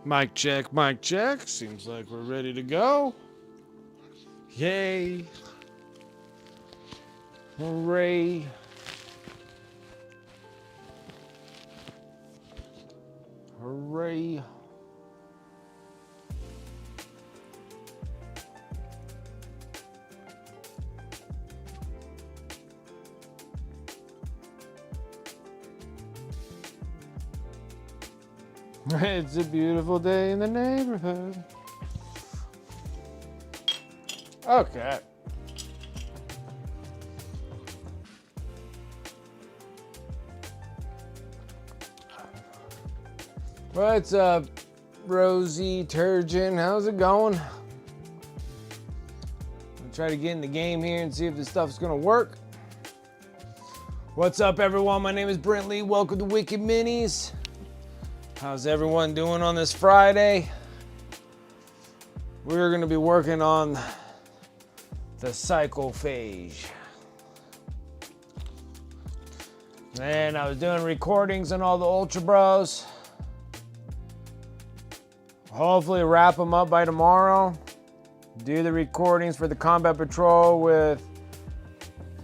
Mic check, mic check. Seems like we're ready to go. Yay. Hooray. Hooray. It's a beautiful day in the neighborhood. Okay. What's up, Rosie Turgeon? How's it going? I'm gonna try to get in the game here and see if this stuff's gonna work. What's up, everyone? My name is Brent Lee. Welcome to Wicked Minis. How's everyone doing on this Friday? We're gonna be working on the Psychophage. And I was doing recordings on all the Ultra Bros. Hopefully wrap them up by tomorrow. Do the recordings for the Combat Patrol with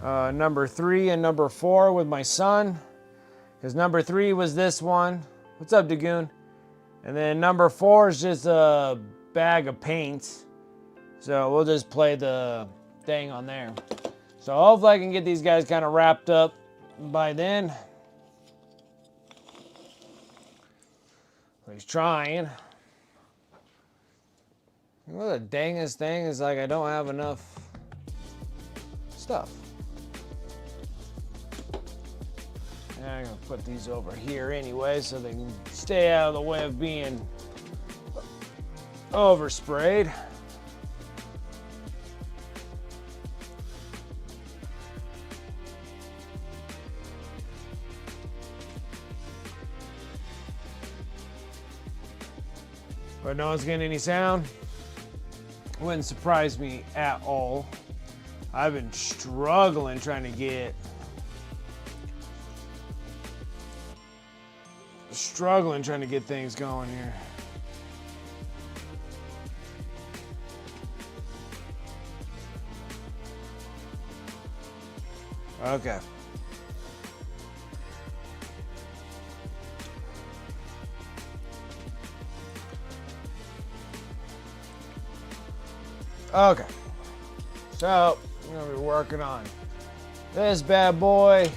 number 3 and number 4 with my son. Because number 3 was this one. What's up, Dagoon? And then number 4 is just a bag of paints. So we'll just play the thing on there. So hopefully I can get these guys kind of wrapped up by then. He's trying. Well, the dangest thing is like I don't have enough stuff. And I'm gonna put these over here anyway so they can stay out of the way of being oversprayed. But no one's getting any sound. Wouldn't surprise me at all. I've been struggling trying to get things going here. Okay. Okay. So, I'm gonna be working on this bad boy.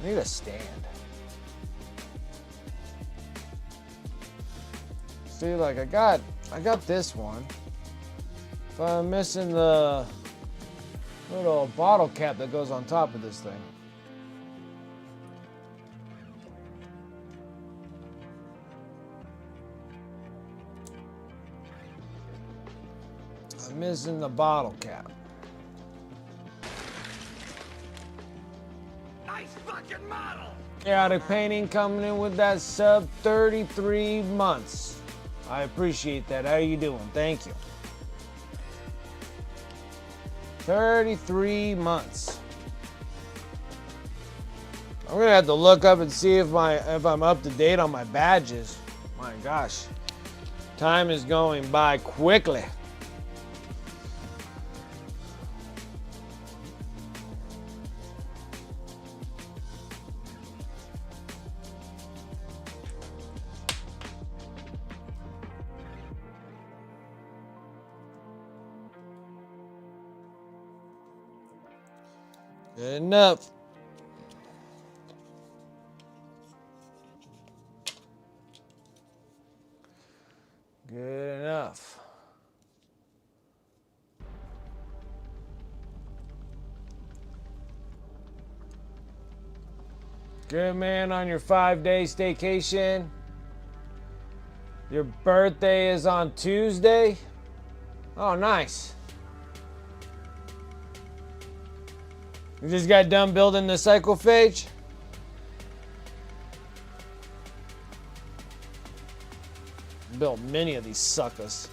I need a stand. See, like I got this one, but I'm missing the little bottle cap that goes on top of this thing. I'm missing the bottle cap. Nice fucking model. Chaotic Painting coming in with that sub 33 months. I appreciate that. How you doing? Thank you. 33 months. I'm gonna have to look up and see if I'm up to date on my badges. My gosh, time is going by quickly. Good enough. Good enough. Good man on your 5-day staycation. Your birthday is on Tuesday. Oh, nice. You just got done building the Psychophage? Built many of these suckers.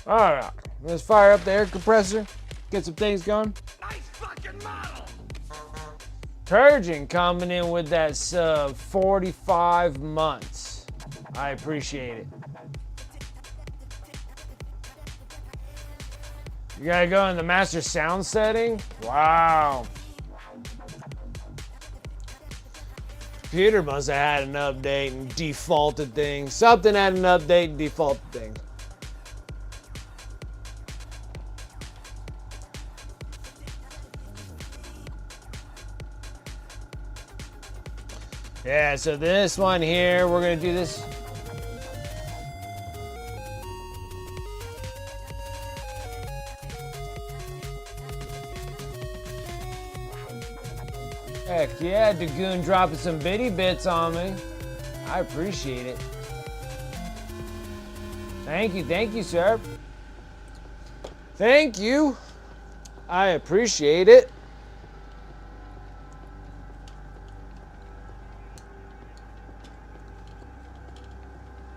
Alright, let's fire up the air compressor, get some things going. Nice fucking model. Turgeon coming in with that sub, 45 months. I appreciate it. You gotta go in the master sound setting? Wow. Computer must have had an update and defaulted things. Something had an update and defaulted things. Yeah, so this one here, we're gonna do this. Heck yeah, Dagoon dropping some bitty bits on me. I appreciate it. Thank you, sir. Thank you. I appreciate it.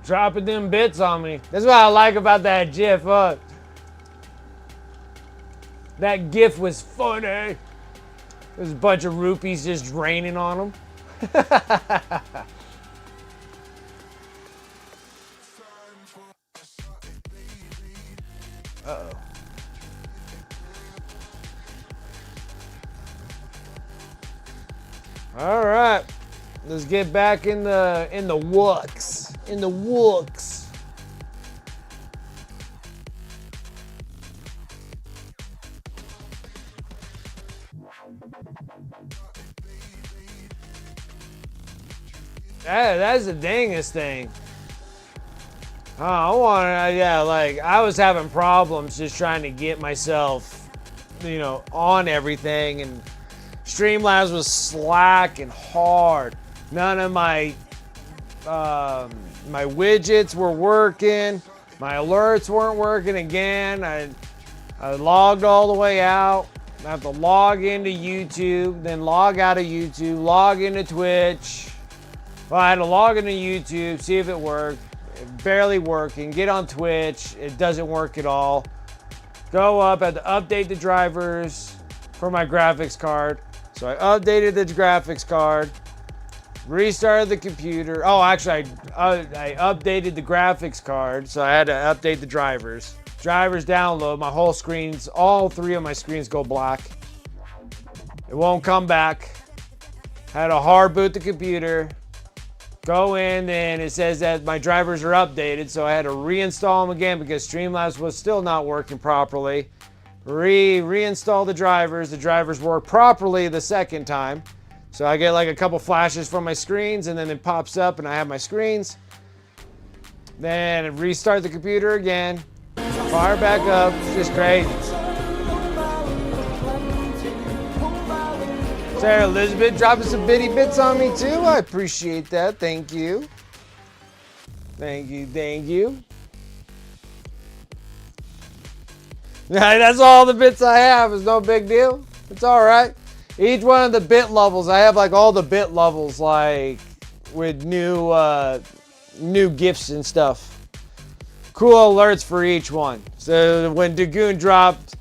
Dropping them bits on me. That's what I like about that GIF. That GIF was funny. There's a bunch of rupees just raining on them. Uh-oh. All right. Let's get back in the wooks. In the wooks. That's the dangest thing. I was having problems just trying to get myself, on everything, and Streamlabs was slack and hard. None of my my widgets were working. My alerts weren't working again. I logged all the way out. I have to log into YouTube, then log out of YouTube, log into Twitch. Well, I had to log into YouTube, see if it worked. It barely working. Get on Twitch. It doesn't work at all. Go up, had to update the drivers for my graphics card. So I updated the graphics card, restarted the computer. Oh, actually, I updated the graphics card, so I had to update the drivers. Drivers download, my whole screens, all three of my screens go black. It won't come back. Had to hard boot the computer. Go in, and it says that my drivers are updated, so I had to reinstall them again because Streamlabs was still not working properly. Reinstall the drivers. The drivers work properly the second time. So I get like a couple flashes from my screens, and then it pops up and I have my screens. Then restart the computer again. Fire back up. It's just crazy. Sarah Elizabeth dropping some bitty bits on me too. I appreciate that. Thank you. Thank you. That's all the bits I have. It's no big deal. It's all right. Each one of the bit levels, I have like all the bit levels, like with new gifts and stuff. Cool alerts for each one. So when Dagoon dropped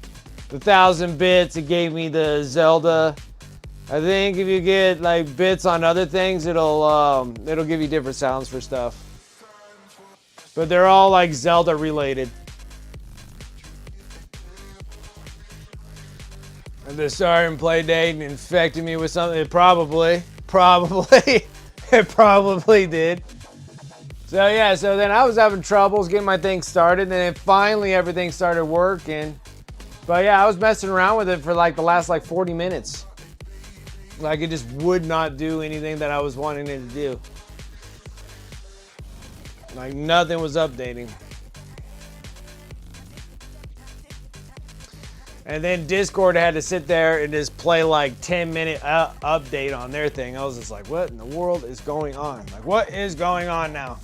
the 1,000 bits, it gave me the Zelda. I think if you get like bits on other things, it'll give you different sounds for stuff. But they're all like Zelda related. And the starting play date and infected me with something. It probably did. So yeah, so then I was having troubles getting my thing started, and then finally everything started working. But yeah, I was messing around with it for like the last 40 minutes. Like it just would not do anything that I was wanting it to do. Like nothing was updating. And then Discord had to sit there and just play like 10-minute update on their thing. I was just like, what in the world is going on? Like, what is going on now?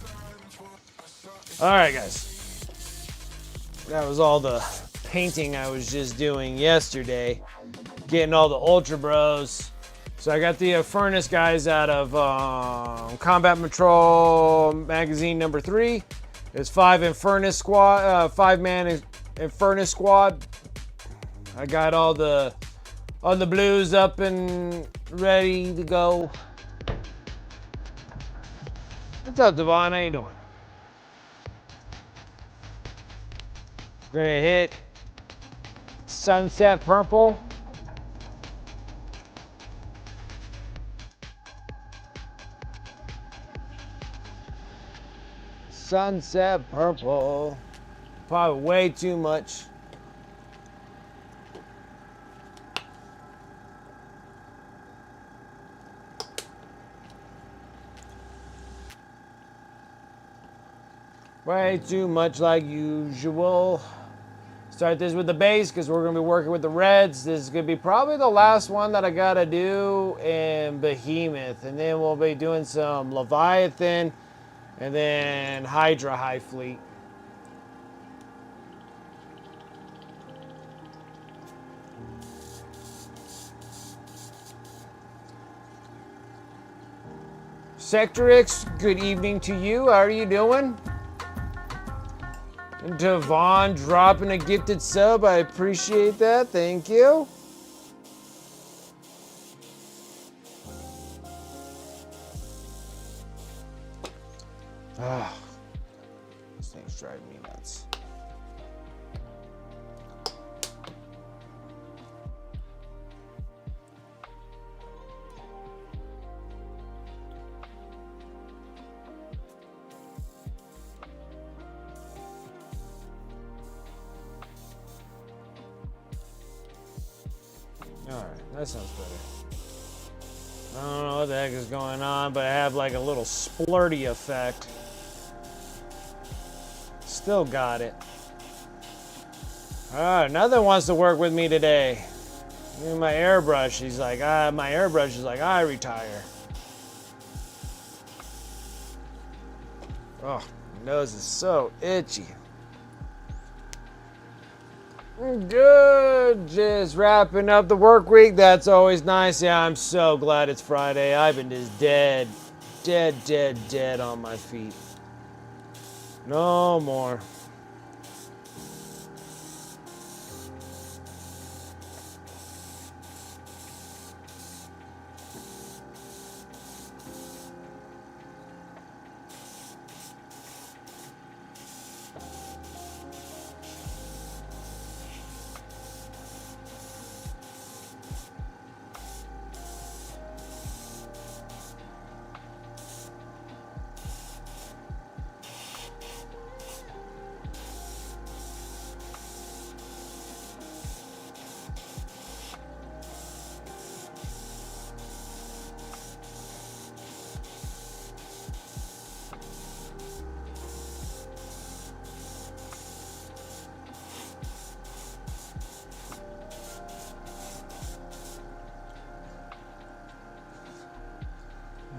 All right, guys. That was all the painting I was just doing yesterday. Getting all the Ultra Bros. So I got the Furnace guys out of Combat Patrol magazine number 3. There's 5 Infernus squad, 5-man Infernus squad. I got all the blues up and ready to go. What's up, Devon? How you doing? Gonna hit Sunset Purple. Sunset Purple. Probably way too much. Way too much like usual. Start this with the base because we're going to be working with the reds. This is going to be probably the last one that I got to do in Behemoth. And then we'll be doing some Leviathan and then HYDRA High Fleet. Sectorix, good evening to you. How are you doing? And Devon dropping a gifted sub. I appreciate that. Thank you. Ah, this thing's driving me nuts. Alright, that sounds better. I don't know what the heck is going on, but I have like a little splurty effect. Still got it. Another wants to work with me today. My airbrush, he's like, my airbrush is like, I retire. Oh, my nose is so itchy. Good. Just wrapping up the work week. That's always nice. Yeah, I'm so glad it's Friday. I've been just dead on my feet. No more.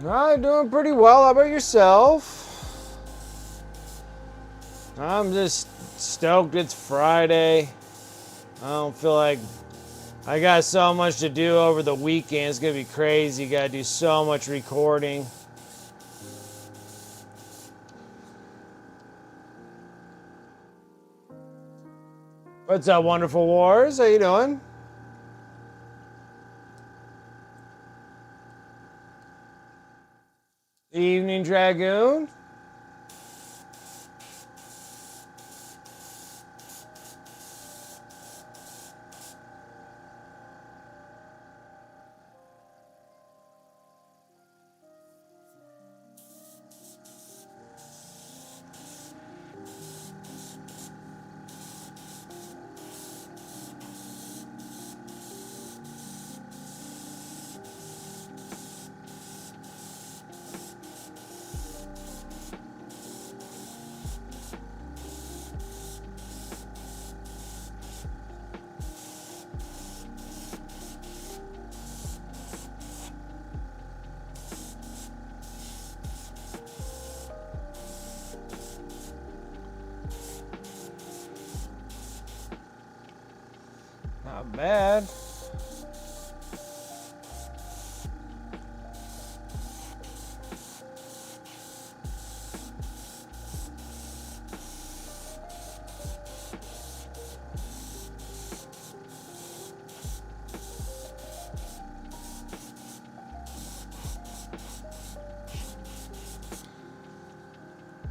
Alright, doing pretty well. How about yourself? I'm just stoked it's Friday. I don't feel like I got so much to do over the weekend. It's gonna be crazy. Gotta do so much recording. What's up, Wonderful Wars? How you doing? Evening, Dragoon. Not bad.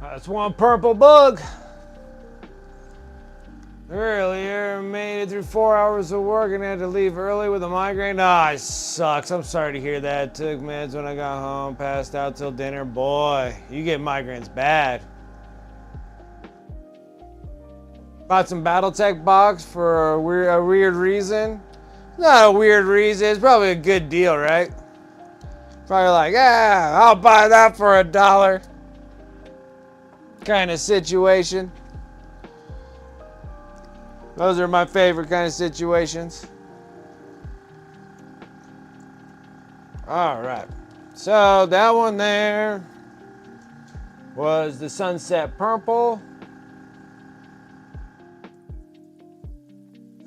That's one purple bug. Earlier, made it through 4 hours of work and had to leave early with a migraine. Ah, it sucks. I'm sorry to hear that. Took meds when I got home, passed out till dinner. Boy, you get migraines bad. Bought some BattleTech box for a weird reason. Not a weird reason. It's probably a good deal, right? Probably like, yeah, I'll buy that for $1. Kind of situation. Those are my favorite kind of situations. All right. So that one there was the Sunset Purple.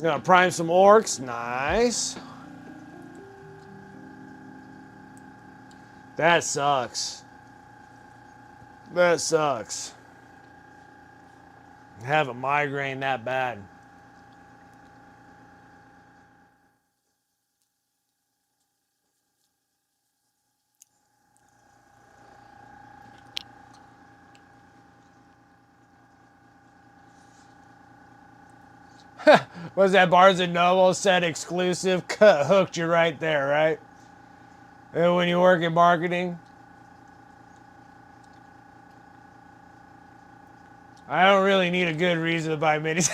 Gonna prime some orcs. Nice. That sucks. That sucks. Have a migraine that bad. Was that Barnes & Noble said exclusive? Hooked you right there, right? And when you work in marketing. I don't really need a good reason to buy minis.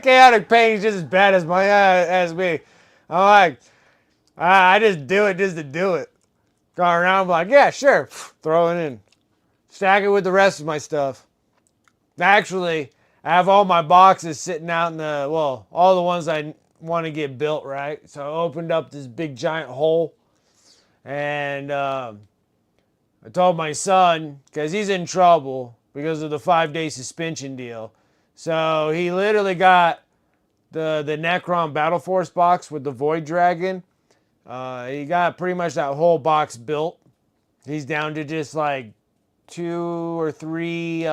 Chaotic pain is just as bad as me. I'm like, I just do it just to do it. Go around, I'm like, yeah, sure. Throw it in. Stack it with the rest of my stuff. Actually, I have all my boxes sitting out in the, well, all the ones I want to get built, right? So I opened up this big giant hole. And I told my son, because he's in trouble because of the 5-day suspension deal. So he literally got the Necron Battle Force box with the Void Dragon. He got pretty much that whole box built. He's down to just like 2 or 3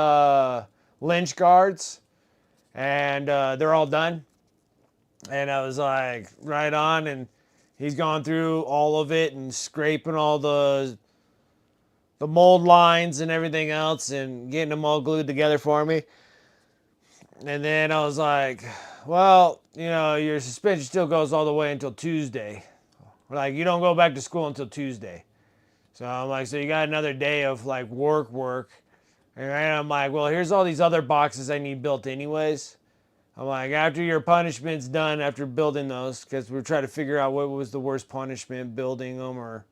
lynch guards. And they're all done. And I was like, right on. And he's gone through all of it and scraping all the mold lines and everything else and getting them all glued together for me. And then I was like, well, you know, your suspension still goes all the way until Tuesday. Like, you don't go back to school until Tuesday. So I'm like, so you got another day of like work. And I'm like, well, here's all these other boxes I need built anyways. I'm like, after your punishment's done, after building those, because we're trying to figure out what was the worst punishment, building them or,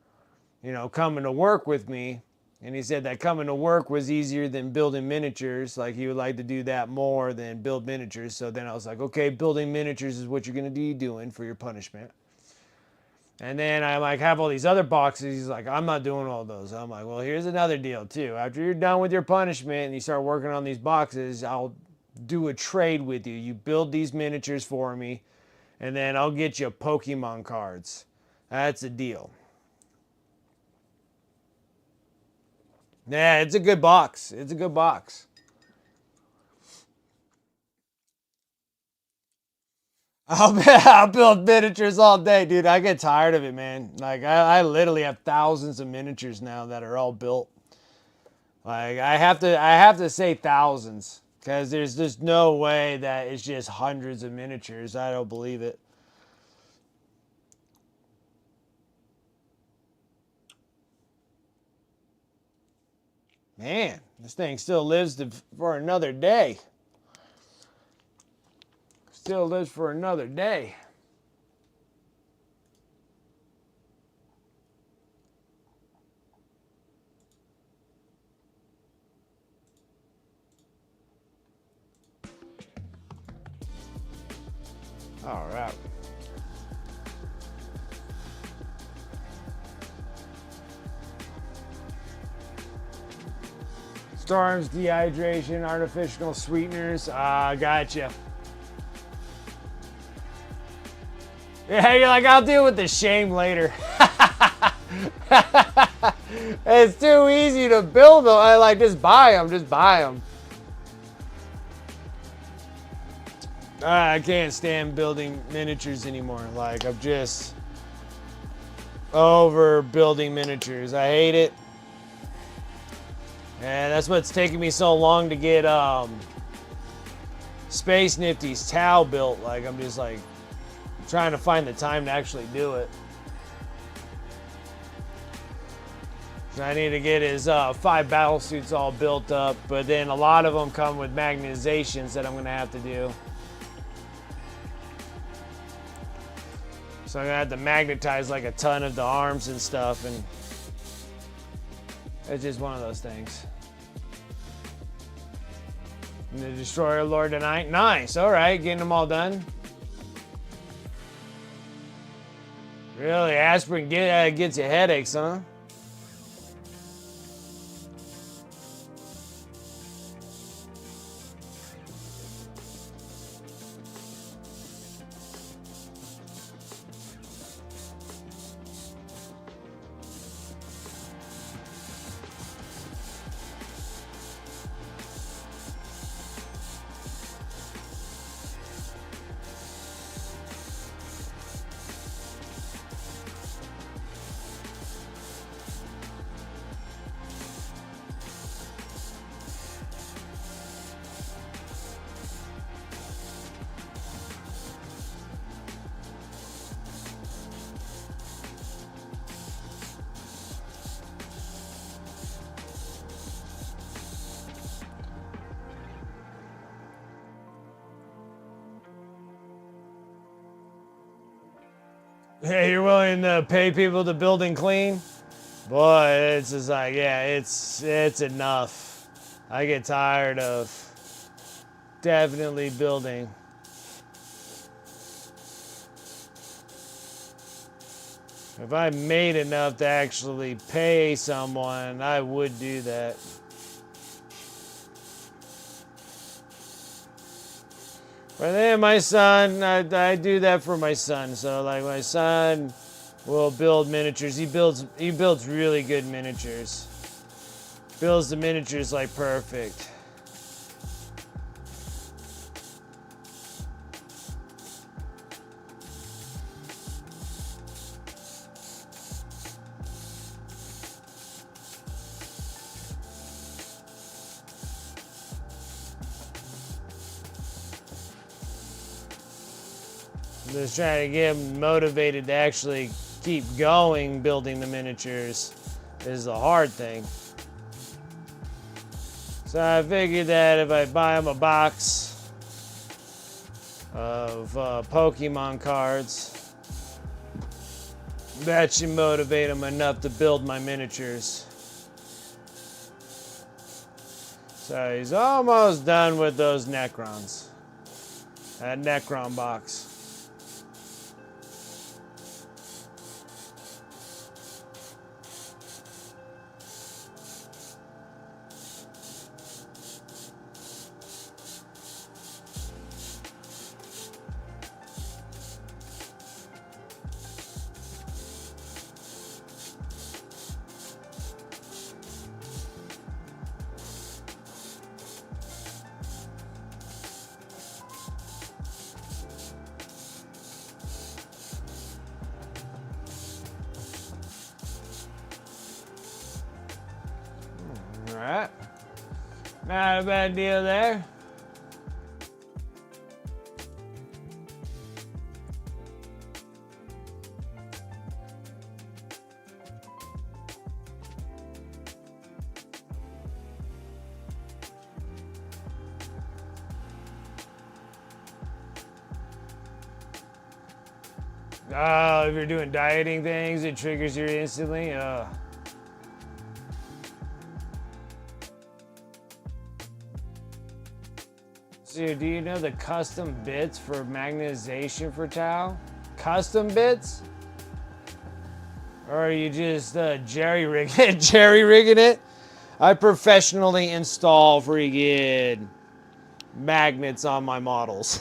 you know, coming to work with me. And he said that coming to work was easier than building miniatures. Like, he would like to do that more than build miniatures. So then I was like, okay, building miniatures is what you're going to be doing for your punishment. And then I like have all these other boxes. He's like, I'm not doing all those. I'm like, well, here's another deal too. After you're done with your punishment and you start working on these boxes, I'll do a trade with you. You build these miniatures for me, and then I'll get you Pokemon cards. That's a deal. Yeah, it's a good box. It's a good box. I'll build miniatures all day, dude. I get tired of it, man. Like, I literally have thousands of miniatures now that are all built. Like, I have to say thousands, because there's just no way that it's just hundreds of miniatures. I don't believe it. Man, this thing still lives for another day. Still lives for another day. All right. Storms, dehydration, artificial sweeteners. Gotcha. Yeah, you're like, I'll deal with the shame later. It's too easy to build them. I like, just buy them. I can't stand building miniatures anymore. Like, I'm just over building miniatures. I hate it. And that's what's taking me so long to get Space Nifty's Tau built. Like, I'm just like trying to find the time to actually do it. So I need to get his 5 battle suits all built up, but then a lot of them come with magnetizations that I'm gonna have to do. So I'm gonna have to magnetize like a ton of the arms and stuff, and it's just one of those things. And the Destroyer Lord tonight. Nice. All right, getting them all done. Really, aspirin gets you headaches, huh? Hey, you're willing to pay people to build and clean? Boy, it's just like, yeah, it's enough. I get tired of definitely building. If I made enough to actually pay someone, I would do that. But then my son, I do that for my son. So like my son will build miniatures. He builds really good miniatures. Builds the miniatures like perfect. I'm just trying to get him motivated to actually keep going building the miniatures is the hard thing. So I figured that if I buy him a box of Pokemon cards, that should motivate him enough to build my miniatures. So he's almost done with those Necrons. That Necron box. Alright. Not a bad deal there. Oh, if you're doing dieting things, it triggers you instantly. So, do you know the custom bits for magnetization for Tau? Custom bits? Or are you just jerry-rigging it? I professionally install freaking magnets on my models.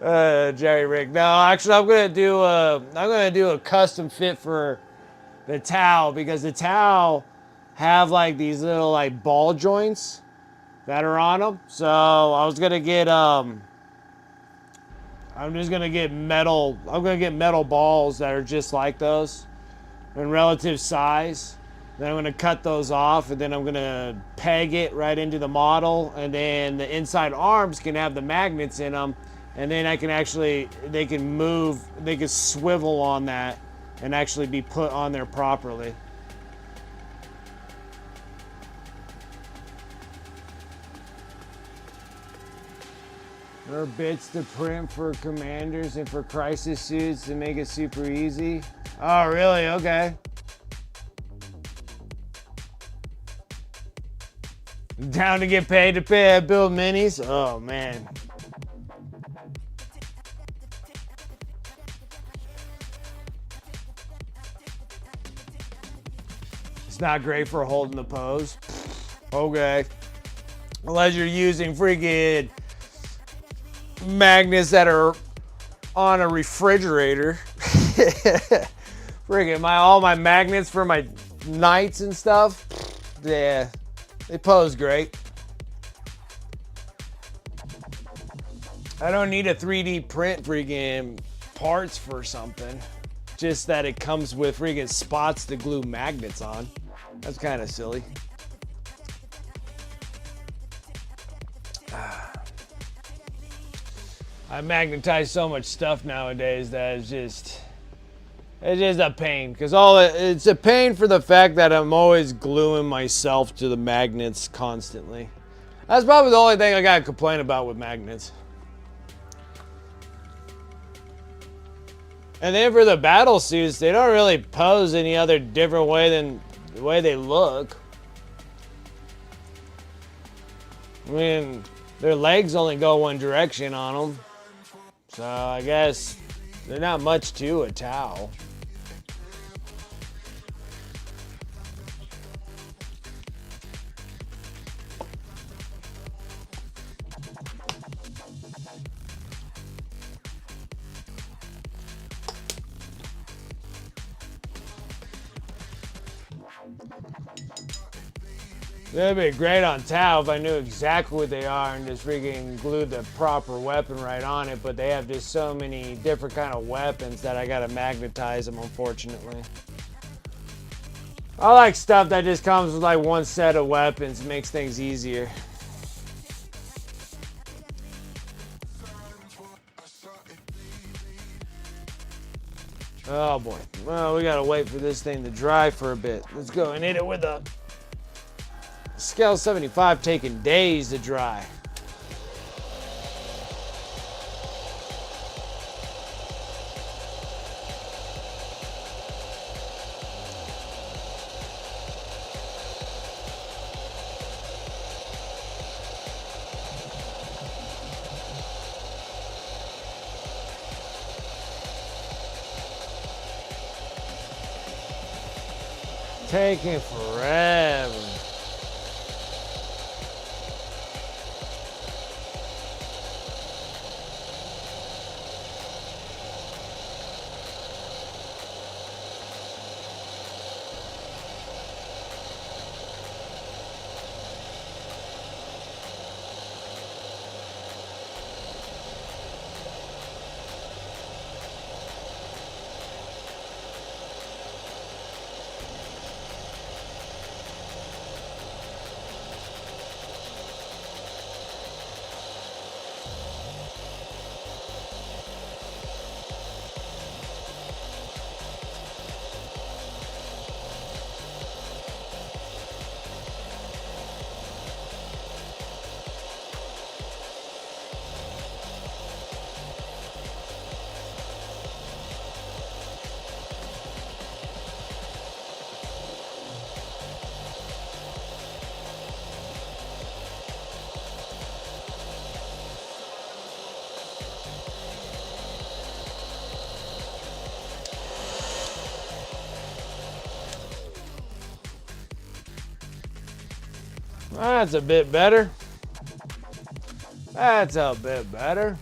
Jerry-rig. No, actually, I'm gonna do a custom fit for the Tau because the Tau have like these little like ball joints that are on them. So I was gonna get I'm gonna get metal balls that are just like those in relative size. Then I'm going to cut those off, and then I'm going to peg it right into the model, and then the inside arms can have the magnets in them, and then I can actually, they can move, they can swivel on that and actually be put on there properly. There are bits to print for commanders and for crisis suits to make it super easy. Oh, really? Okay. Down to get paid to build minis? Oh, man. It's not great for holding the pose. Okay. Unless you're using freaking magnets that are on a refrigerator. Freaking all my magnets for my knights and stuff. Yeah, they pose great. I don't need a 3D print freaking parts for something. Just that it comes with freaking spots to glue magnets on. That's kind of silly. I magnetize so much stuff nowadays that it's just a pain. Because it's a pain for the fact that I'm always gluing myself to the magnets constantly. That's probably the only thing I gotta complain about with magnets. And then for the battle suits, they don't really pose any other different way than the way they look. I mean, their legs only go one direction on them. So I guess they're not much to a towel. That'd be great on Tau if I knew exactly what they are and just freaking glued the proper weapon right on it, but they have just so many different kind of weapons that I gotta magnetize them, unfortunately. I like stuff that just comes with like one set of weapons, it makes things easier. Oh boy, well we gotta wait for this thing to dry for a bit. Let's go and hit it with a Scale 75 taking days to dry. Taking forever. That's a bit better. That's a bit better.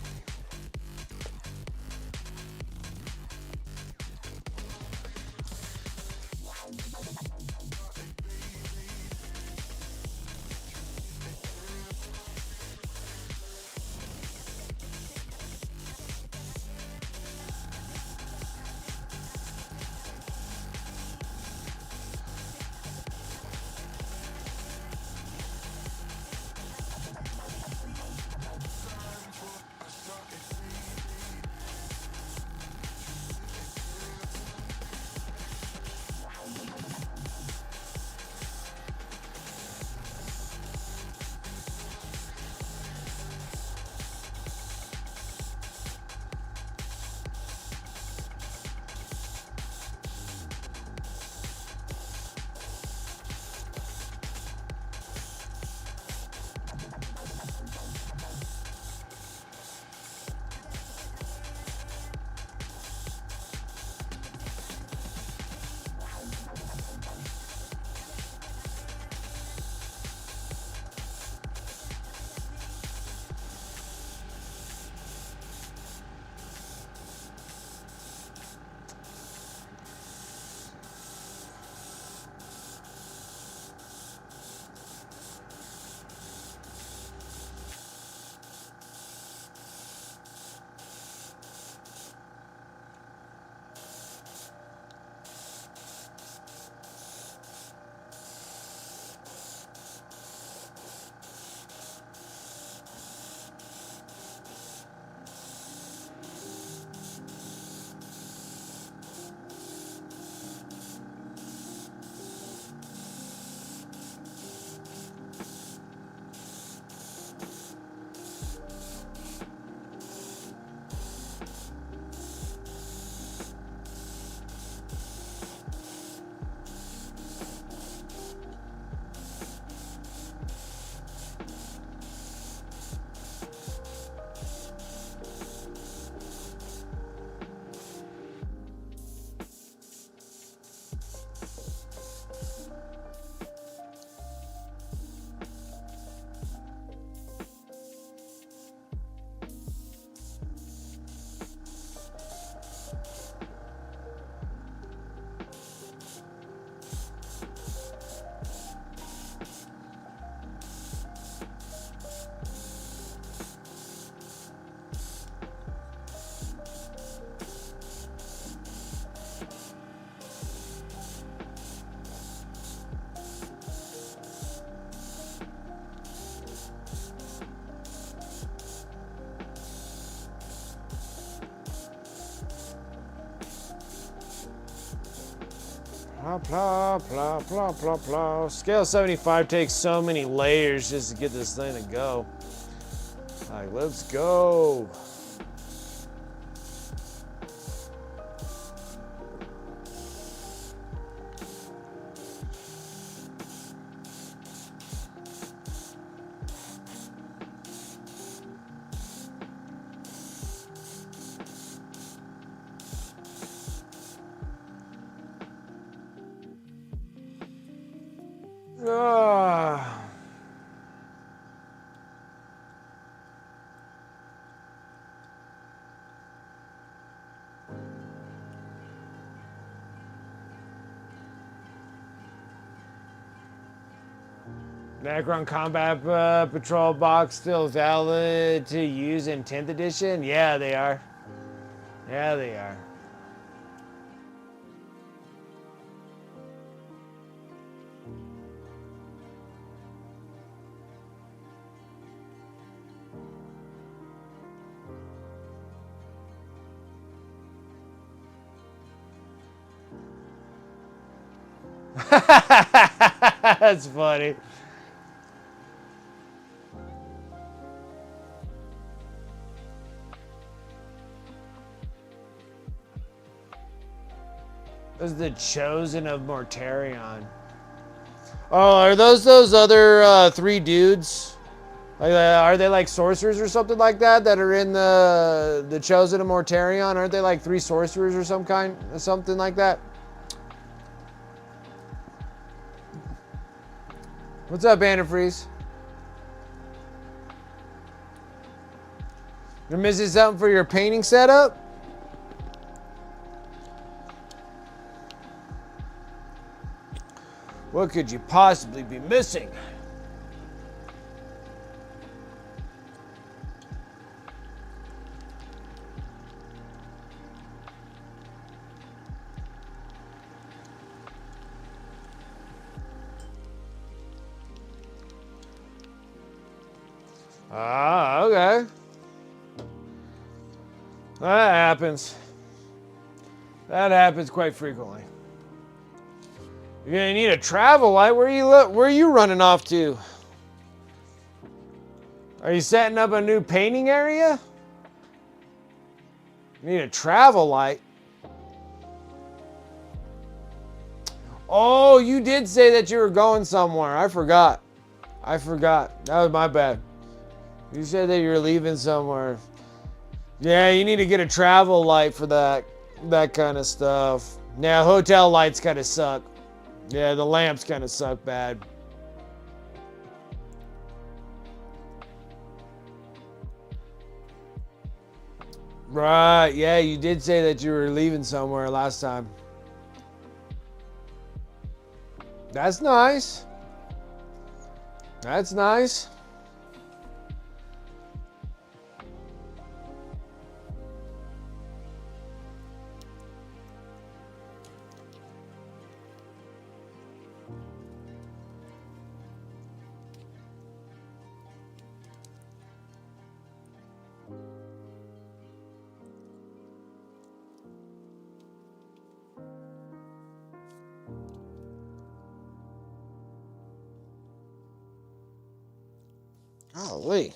Blah, blah, blah, blah, blah, blah. Scale 75 takes so many layers just to get this thing to go. Like, let's go. Necron Combat Patrol box still valid to use in 10th edition? Yeah, they are. Yeah, they are. That's funny. This is the Chosen of Mortarion. Oh, are those other 3 dudes? Like, are they like sorcerers or something like that are in the Chosen of Mortarion? Aren't they like 3 sorcerers or something like that? What's up, Antifreeze? You're missing something for your painting setup? What could you possibly be missing? Ah, okay. That happens. That happens quite frequently. You're gonna need a travel light. Where are you running off to? Are you setting up a new painting area? You need a travel light. Oh, you did say that you were going somewhere. I forgot. That was my bad. You said that you were leaving somewhere. Yeah, you need to get a travel light for that kind of stuff. Yeah, hotel lights kind of suck. Yeah, the lamps kind of suck bad. Right, yeah, you did say that you were leaving somewhere last time. That's nice. That's nice. Golly.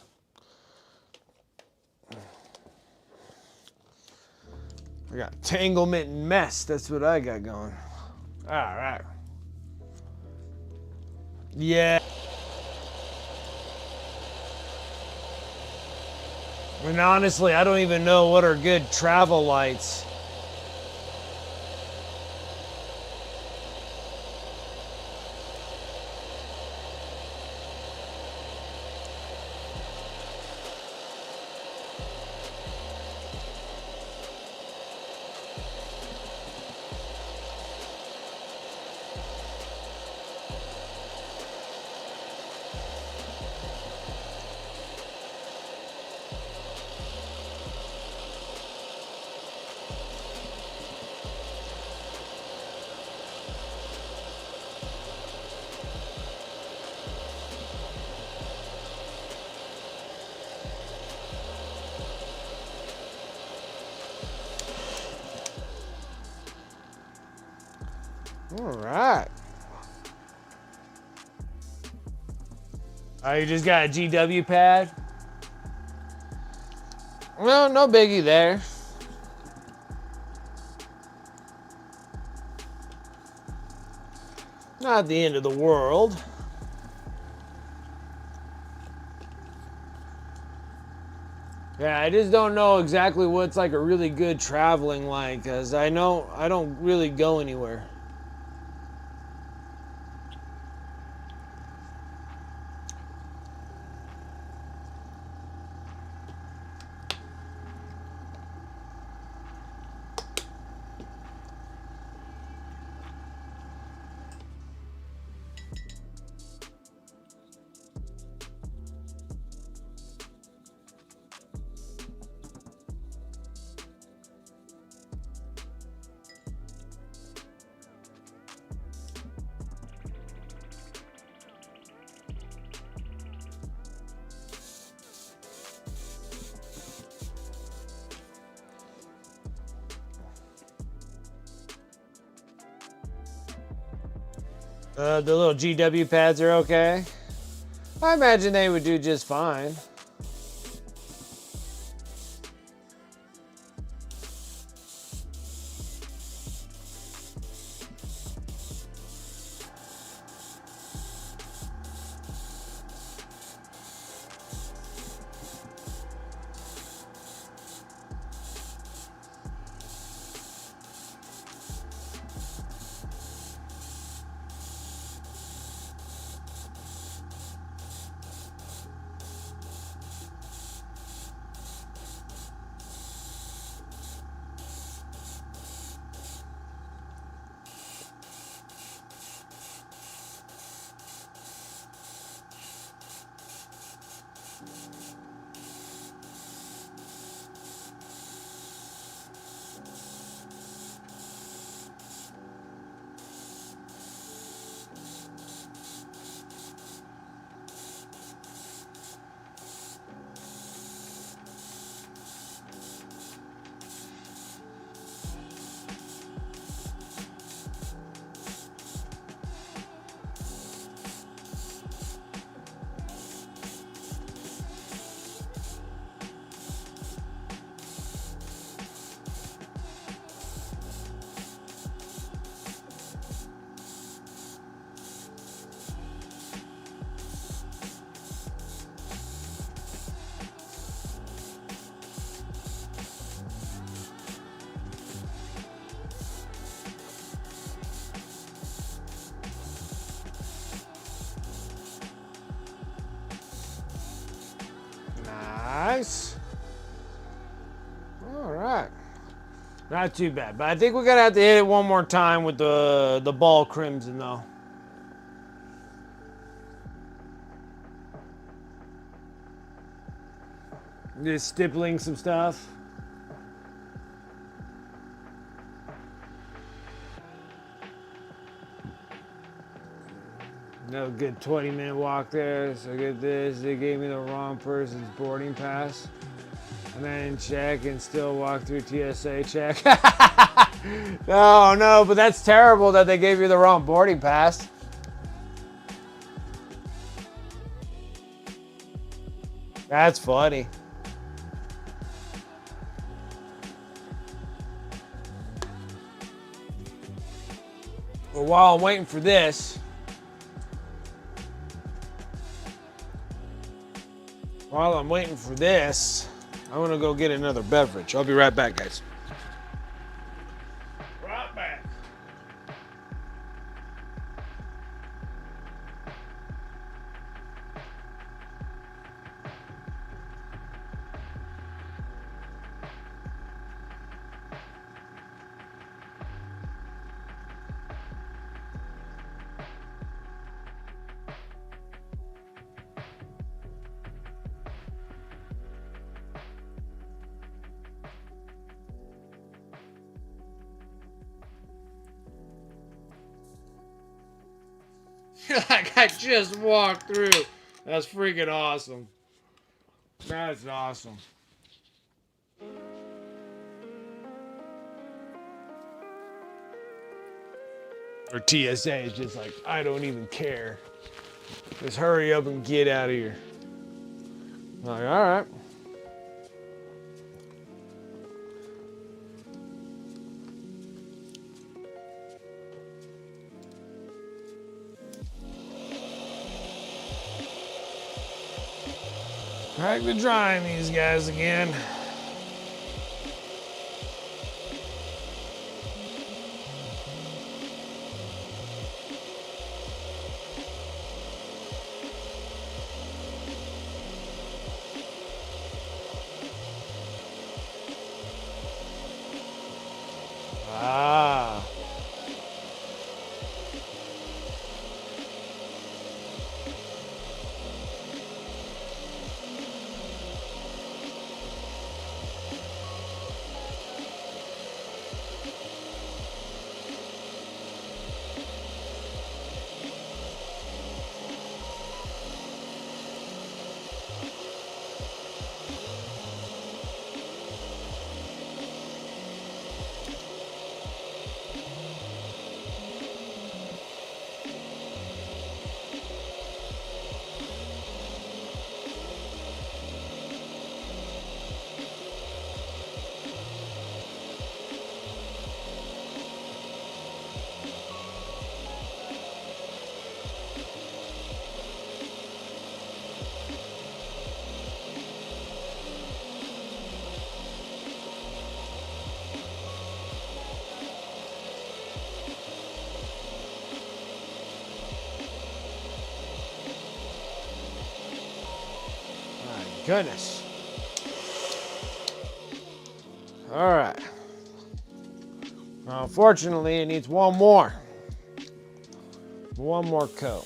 I got tanglement and mess. That's what I got going. All right. Yeah. And honestly, I don't even know what are good travel lights. All right. Oh, you just got a GW pad? Well, no biggie there. Not the end of the world. Yeah, I just don't know exactly what's like a really good traveling like, because I know I don't really go anywhere. The little GW pads are okay. I imagine they would do just fine. Nice. All right. Not too bad, but I think we're gonna have to hit it one more time with the ball crimson though. Just stippling some stuff. No good 20-minute walk there. So get this. They gave me the wrong person's boarding pass. And then check and still walk through TSA check. No, but that's terrible that they gave you the wrong boarding pass. That's funny. Well, while I'm waiting for this, I'm gonna go get another beverage. I'll be right back, guys. Right back. Like I just walked through. That's freaking awesome. That's awesome. Or TSA is just like, I don't even care. Just hurry up and get out of here. I'm like, all right. Back to drying these guys again. Ah. Goodness. All right. Unfortunately, it needs one more. One more coat.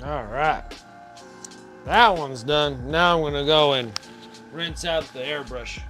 All right. That one's done. Now I'm going to go and rinse out the airbrush.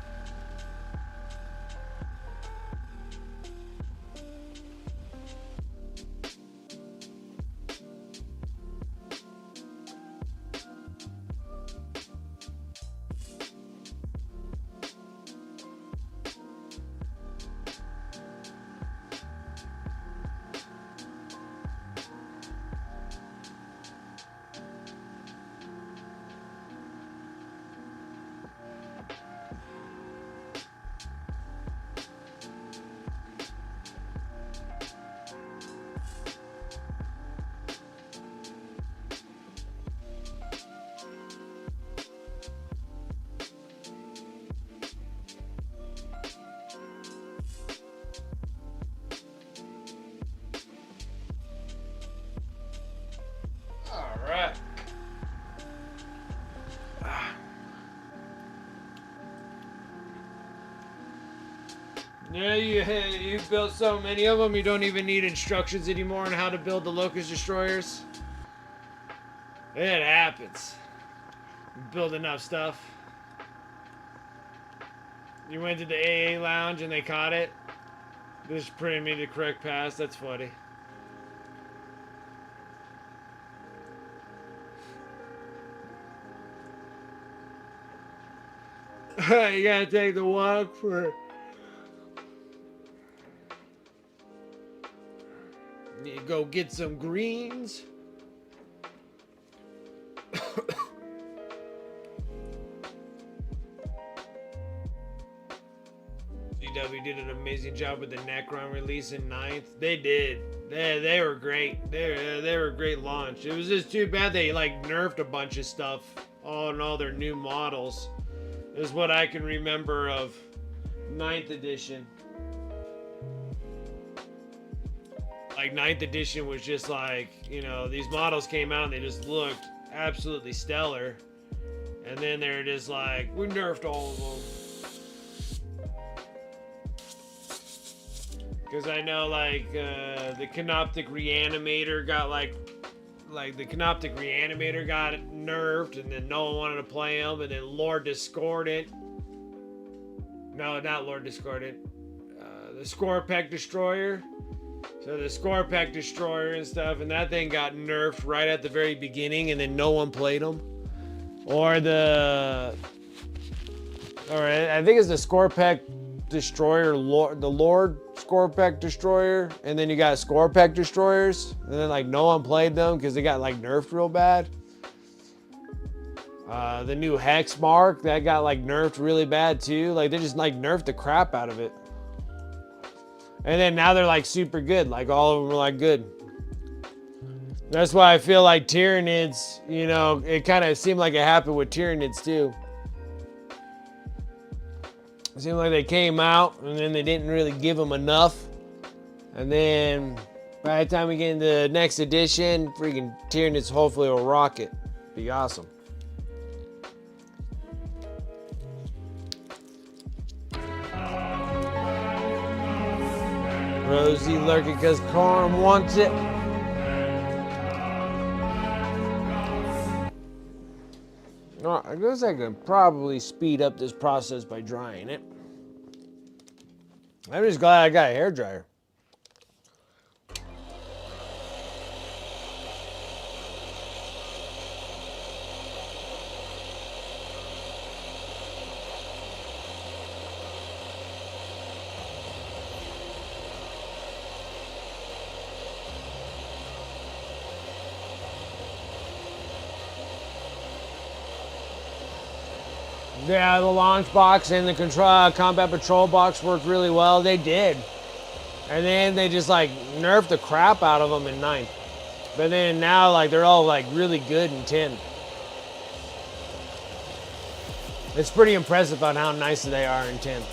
Yeah, you built so many of them, you don't even need instructions anymore on how to build the Locust Destroyers. It happens. You build enough stuff. You went to the AA lounge and they caught it. Just printed me the correct pass. That's funny. You gotta take the walk for... Need to go get some greens. Konami did an amazing job with the Necron release in 9th. They did. They were great. They were a great launch. It was just too bad they like nerfed a bunch of stuff on all their new models. Is what I can remember of 9th edition. Like 9th edition was just like, you know, these models came out and they just looked absolutely stellar. And then they're just like, we nerfed all of them. Because I know like the Canoptic Reanimator got like the Canoptic Reanimator got nerfed and then no one wanted to play him. And then Lord Discordant. No, not Lord Discordant. The Scorpec Destroyer. So the Scorpec Destroyer and stuff, and that thing got nerfed right at the very beginning, and then no one played them. Or I think it's the Scorpec Destroyer, the Lord Scorpec Destroyer, and then you got Scorpec Destroyers, and then like no one played them because they got like nerfed real bad. The new Hex Mark, that got like nerfed really bad too. Like they just like nerfed the crap out of it. And then now they're like super good. Like all of them are like good. That's why I feel like Tyranids, you know, it kind of seemed like it happened with Tyranids too. It seemed like they came out and then they didn't really give them enough. And then by the time we get into the next edition, freaking Tyranids hopefully will rock it. Be awesome. Rosie lurking because Corm wants it. I guess I could probably speed up this process by drying it. I'm just glad I got a hairdryer. Yeah, the launch box and the combat patrol box worked really well. They did. And then they just like nerfed the crap out of them in 9th. But then now like they're all like really good in 10th. It's pretty impressive on how nice they are in 10th.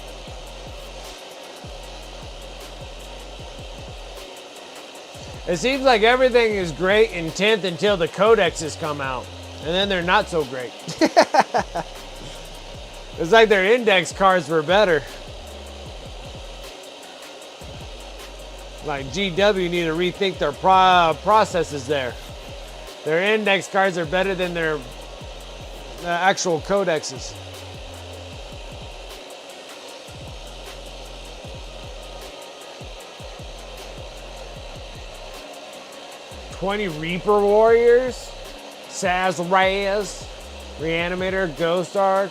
It seems like everything is great in 10th until the codexes come out. And then they're not so great. It's like their index cards were better. Like GW need to rethink their processes there. Their index cards are better than their actual codexes. "20 Reaper Warriors, Saz Reyes, Reanimator, Ghost Arc,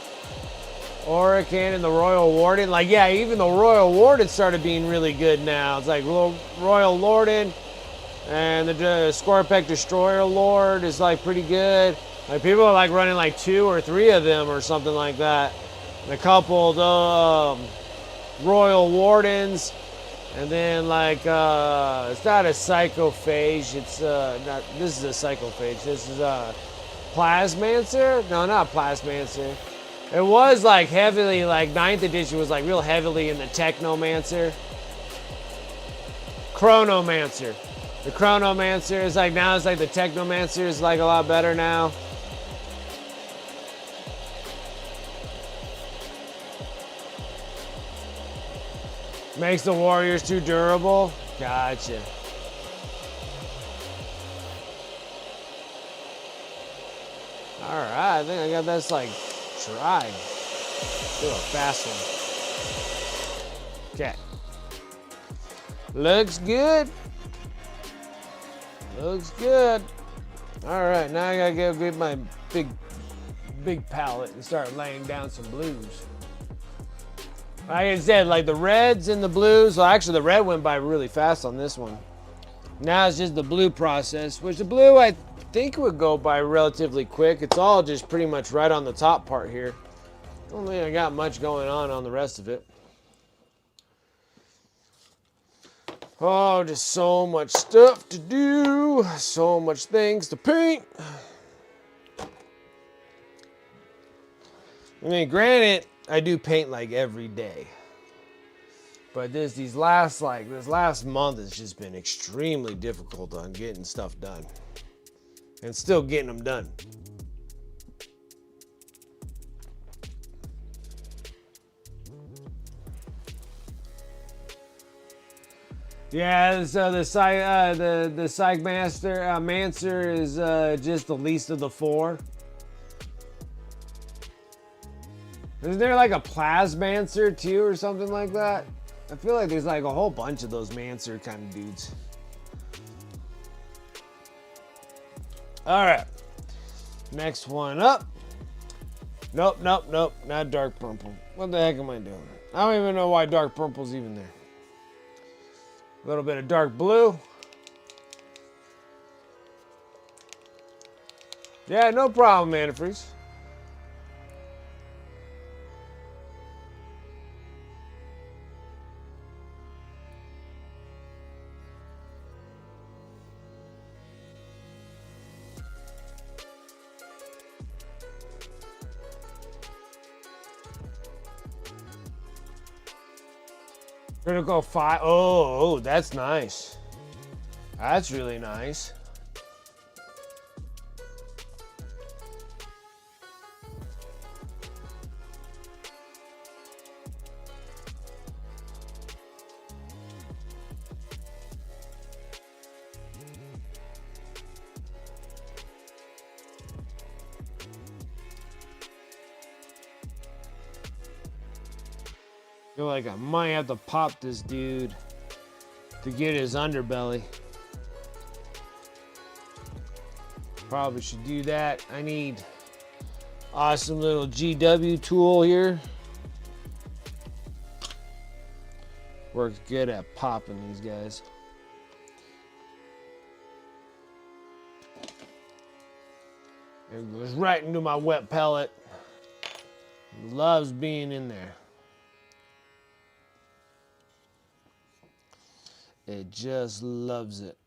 Oracan, and the Royal Warden." Like, yeah, even the Royal Warden started being really good now. It's like Royal Warden and the Scorpec Destroyer Lord is like pretty good. Like people are like running like 2 or 3 of them or something like that. And a couple Royal Wardens, and then like it's not a Psychophage. It's not. This is a Psychophage. This is a Plasmancer. No, not Plasmancer. It was like heavily, like 9th edition was like real heavily in the Technomancer. Chronomancer. The Chronomancer is like, now it's like the Technomancer is like a lot better now. Makes the warriors too durable. Gotcha. All right, I think I got this like tried. Do a fast one. Okay. Looks good. Looks good. All right, now I gotta go get my big palette and start laying down some blues. Like I said, like the reds and the blues. Well, actually, the red went by really fast on this one. Now it's just the blue process, which the blue I think would go by relatively quick. It's all just pretty much right on the top part here. Don't think I got much going on the rest of it. Oh, just so much stuff to do. So much things to paint. I mean, granted, I do paint like every day. But this last month has just been extremely difficult on getting stuff done. And still getting them done. Yeah, so the Mancer is just the least of the four. Isn't there like a Plasmancer too or something like that? I feel like there's like a whole bunch of those Mancer kind of dudes. Alright. Next one up. Nope, not dark purple. What the heck am I doing? I don't even know why dark purple's even there. A little bit of dark blue. Yeah, no problem, antifreeze. Critical 5. Oh, that's nice. That's really nice. I feel like I might have to pop this dude to get his underbelly. Probably should do that. I need awesome little GW tool here. Works good at popping these guys. It goes right into my wet pellet. Loves being in there. It just loves it.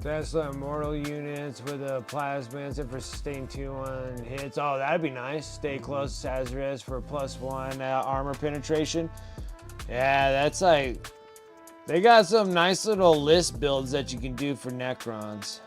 Tesla Immortal units with a Plasmancer for sustained 2-1 hits. Oh, that'd be nice. Stay close to Azrael for +1 armor penetration. Yeah, that's like... They got some nice little list builds that you can do for Necrons.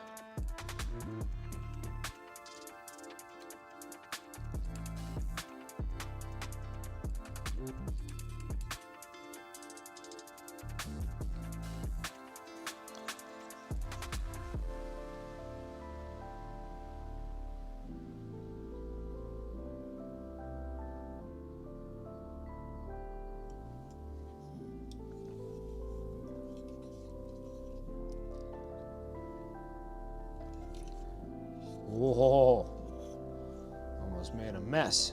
Whoa, almost made a mess.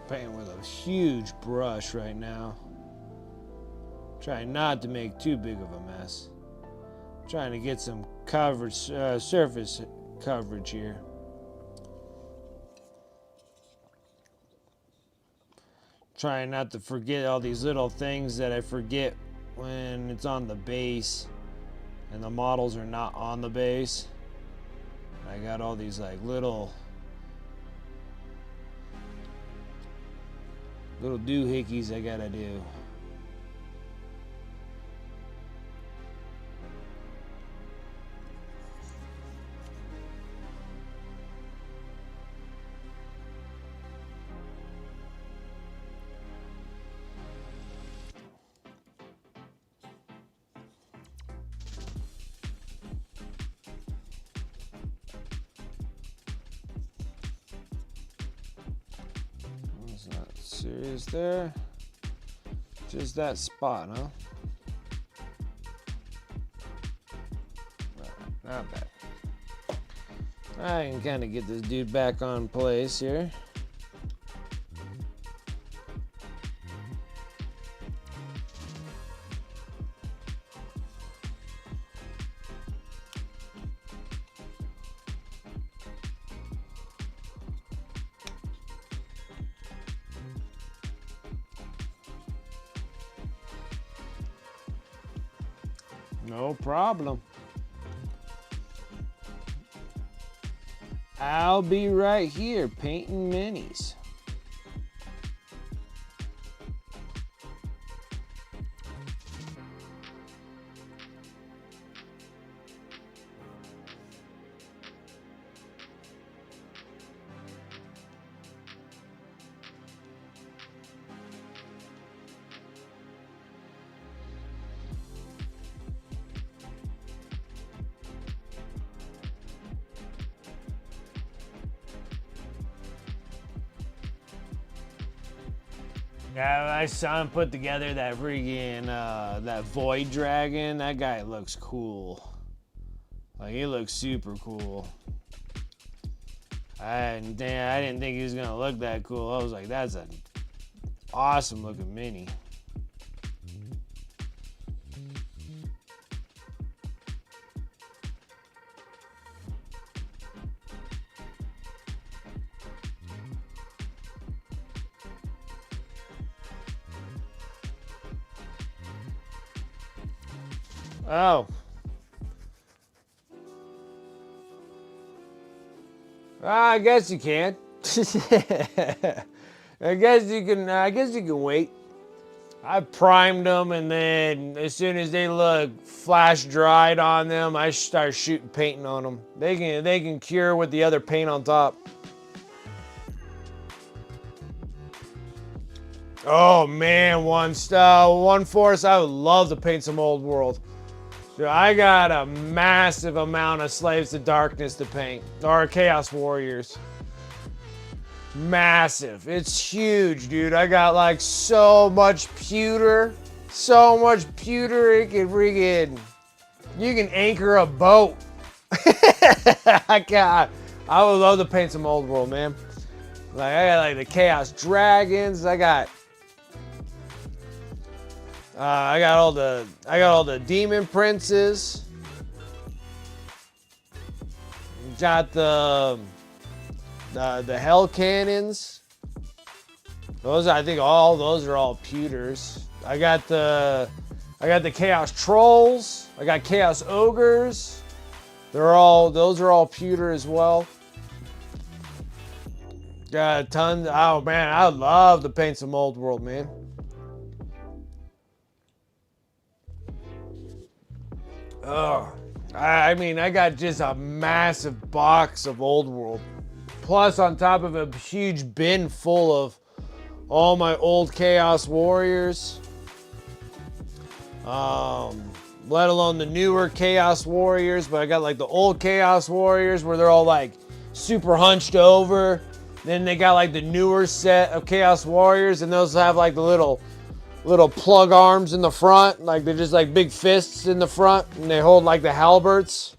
Painting with a huge brush right now. Trying not to make too big of a mess. Trying to get some coverage, surface coverage here. Trying not to forget all these little things that I forget when it's on the base and the models are not on the base. I got all these like little doohickeys I gotta do. Not serious there. Just that spot, huh? Not bad. I can kind of get this dude back on place here. No problem. I'll be right here painting minis. Yeah, I saw him put together that friggin' that void dragon. That guy looks cool. Like, he looks super cool. I didn't think he was gonna look that cool. I was like, that's an awesome looking mini. Oh. I guess you can. I guess you can wait. I primed them, and then as soon as they look flash dried on them, I start shooting painting on them. They can cure with the other paint on top. Oh man, one force. I would love to paint some old world. Dude, I got a massive amount of Slaves to Darkness to paint, or Chaos Warriors. Massive. It's huge, dude. I got like so much pewter. So much pewter, it can friggin', you can anchor a boat. I would love to paint some old world, man. Like, I got like the Chaos Dragons. I got all the Demon Princes. Got the Hell Cannons. I think all those are all pewters. I got the Chaos Trolls. I got Chaos Ogres. Those are all pewter as well. Got a ton. Oh man, I would love to paint some old world, man. Oh, I mean, I got just a massive box of old world. Plus, on top of a huge bin full of all my old Chaos Warriors. Let alone the newer Chaos Warriors, but I got like the old Chaos Warriors where they're all like super hunched over. Then they got like the newer set of Chaos Warriors, and those have like the little plug arms in the front, like they're just like big fists in the front, and they hold like the halberds.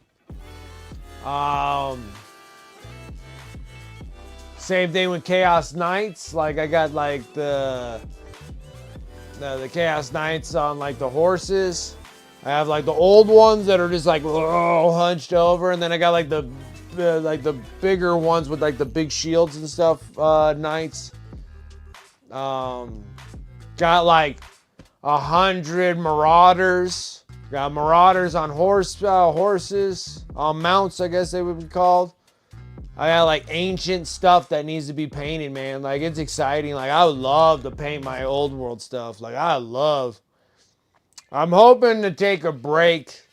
Same thing with Chaos Knights. Like I got like the Chaos Knights on like the horses. I have like the old ones that are just like hunched over, and then I got like the bigger ones with like the big shields and stuff. Knights. Got like 100 marauders. Got marauders on horses, on mounts, I guess they would be called. I got like ancient stuff that needs to be painted, man. Like it's exciting. Like I would love to paint my old world stuff. Like I'm hoping to take a break.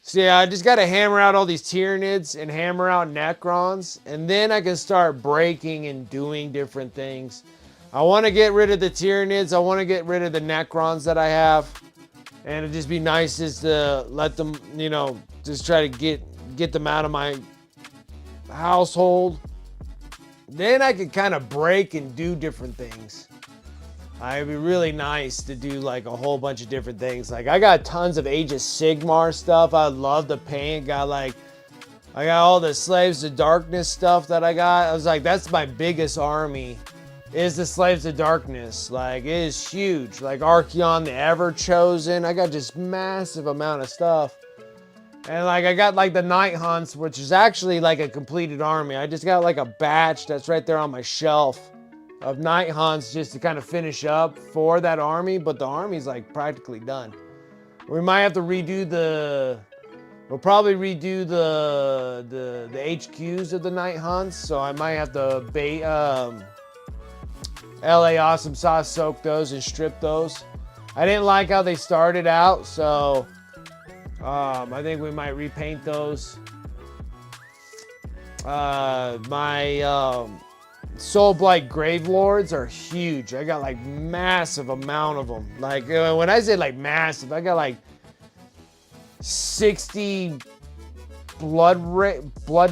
See, I just got to hammer out all these Tyranids and hammer out Necrons, and then I can start breaking and doing different things. I want to get rid of the Tyranids. I want to get rid of the Necrons that I have. And it'd just be nice just to let them, you know, just try to get them out of my household. Then I could kind of break and do different things. It'd be really nice to do like a whole bunch of different things. Like I got tons of Age of Sigmar stuff. I love to paint. I got all the Slaves of Darkness stuff that I got. I was like, that's my biggest army. Is the Slaves of Darkness. Like it is huge. Like Archeon the Ever Chosen. I got just massive amount of stuff. And like I got like the Night Hunts, which is actually like a completed army. I just got like a batch that's right there on my shelf of Night Hunts just to kind of finish up for that army, but the army's like practically done. We might have to redo we'll probably redo the HQs of the Night Hunts, so I might have to LA Awesome Sauce soak those and strip those. I didn't like how they started out, so I think we might repaint those. My Soulblight Gravelords are huge. I got like massive amount of them. Like when I say like massive, I got like 60 Blood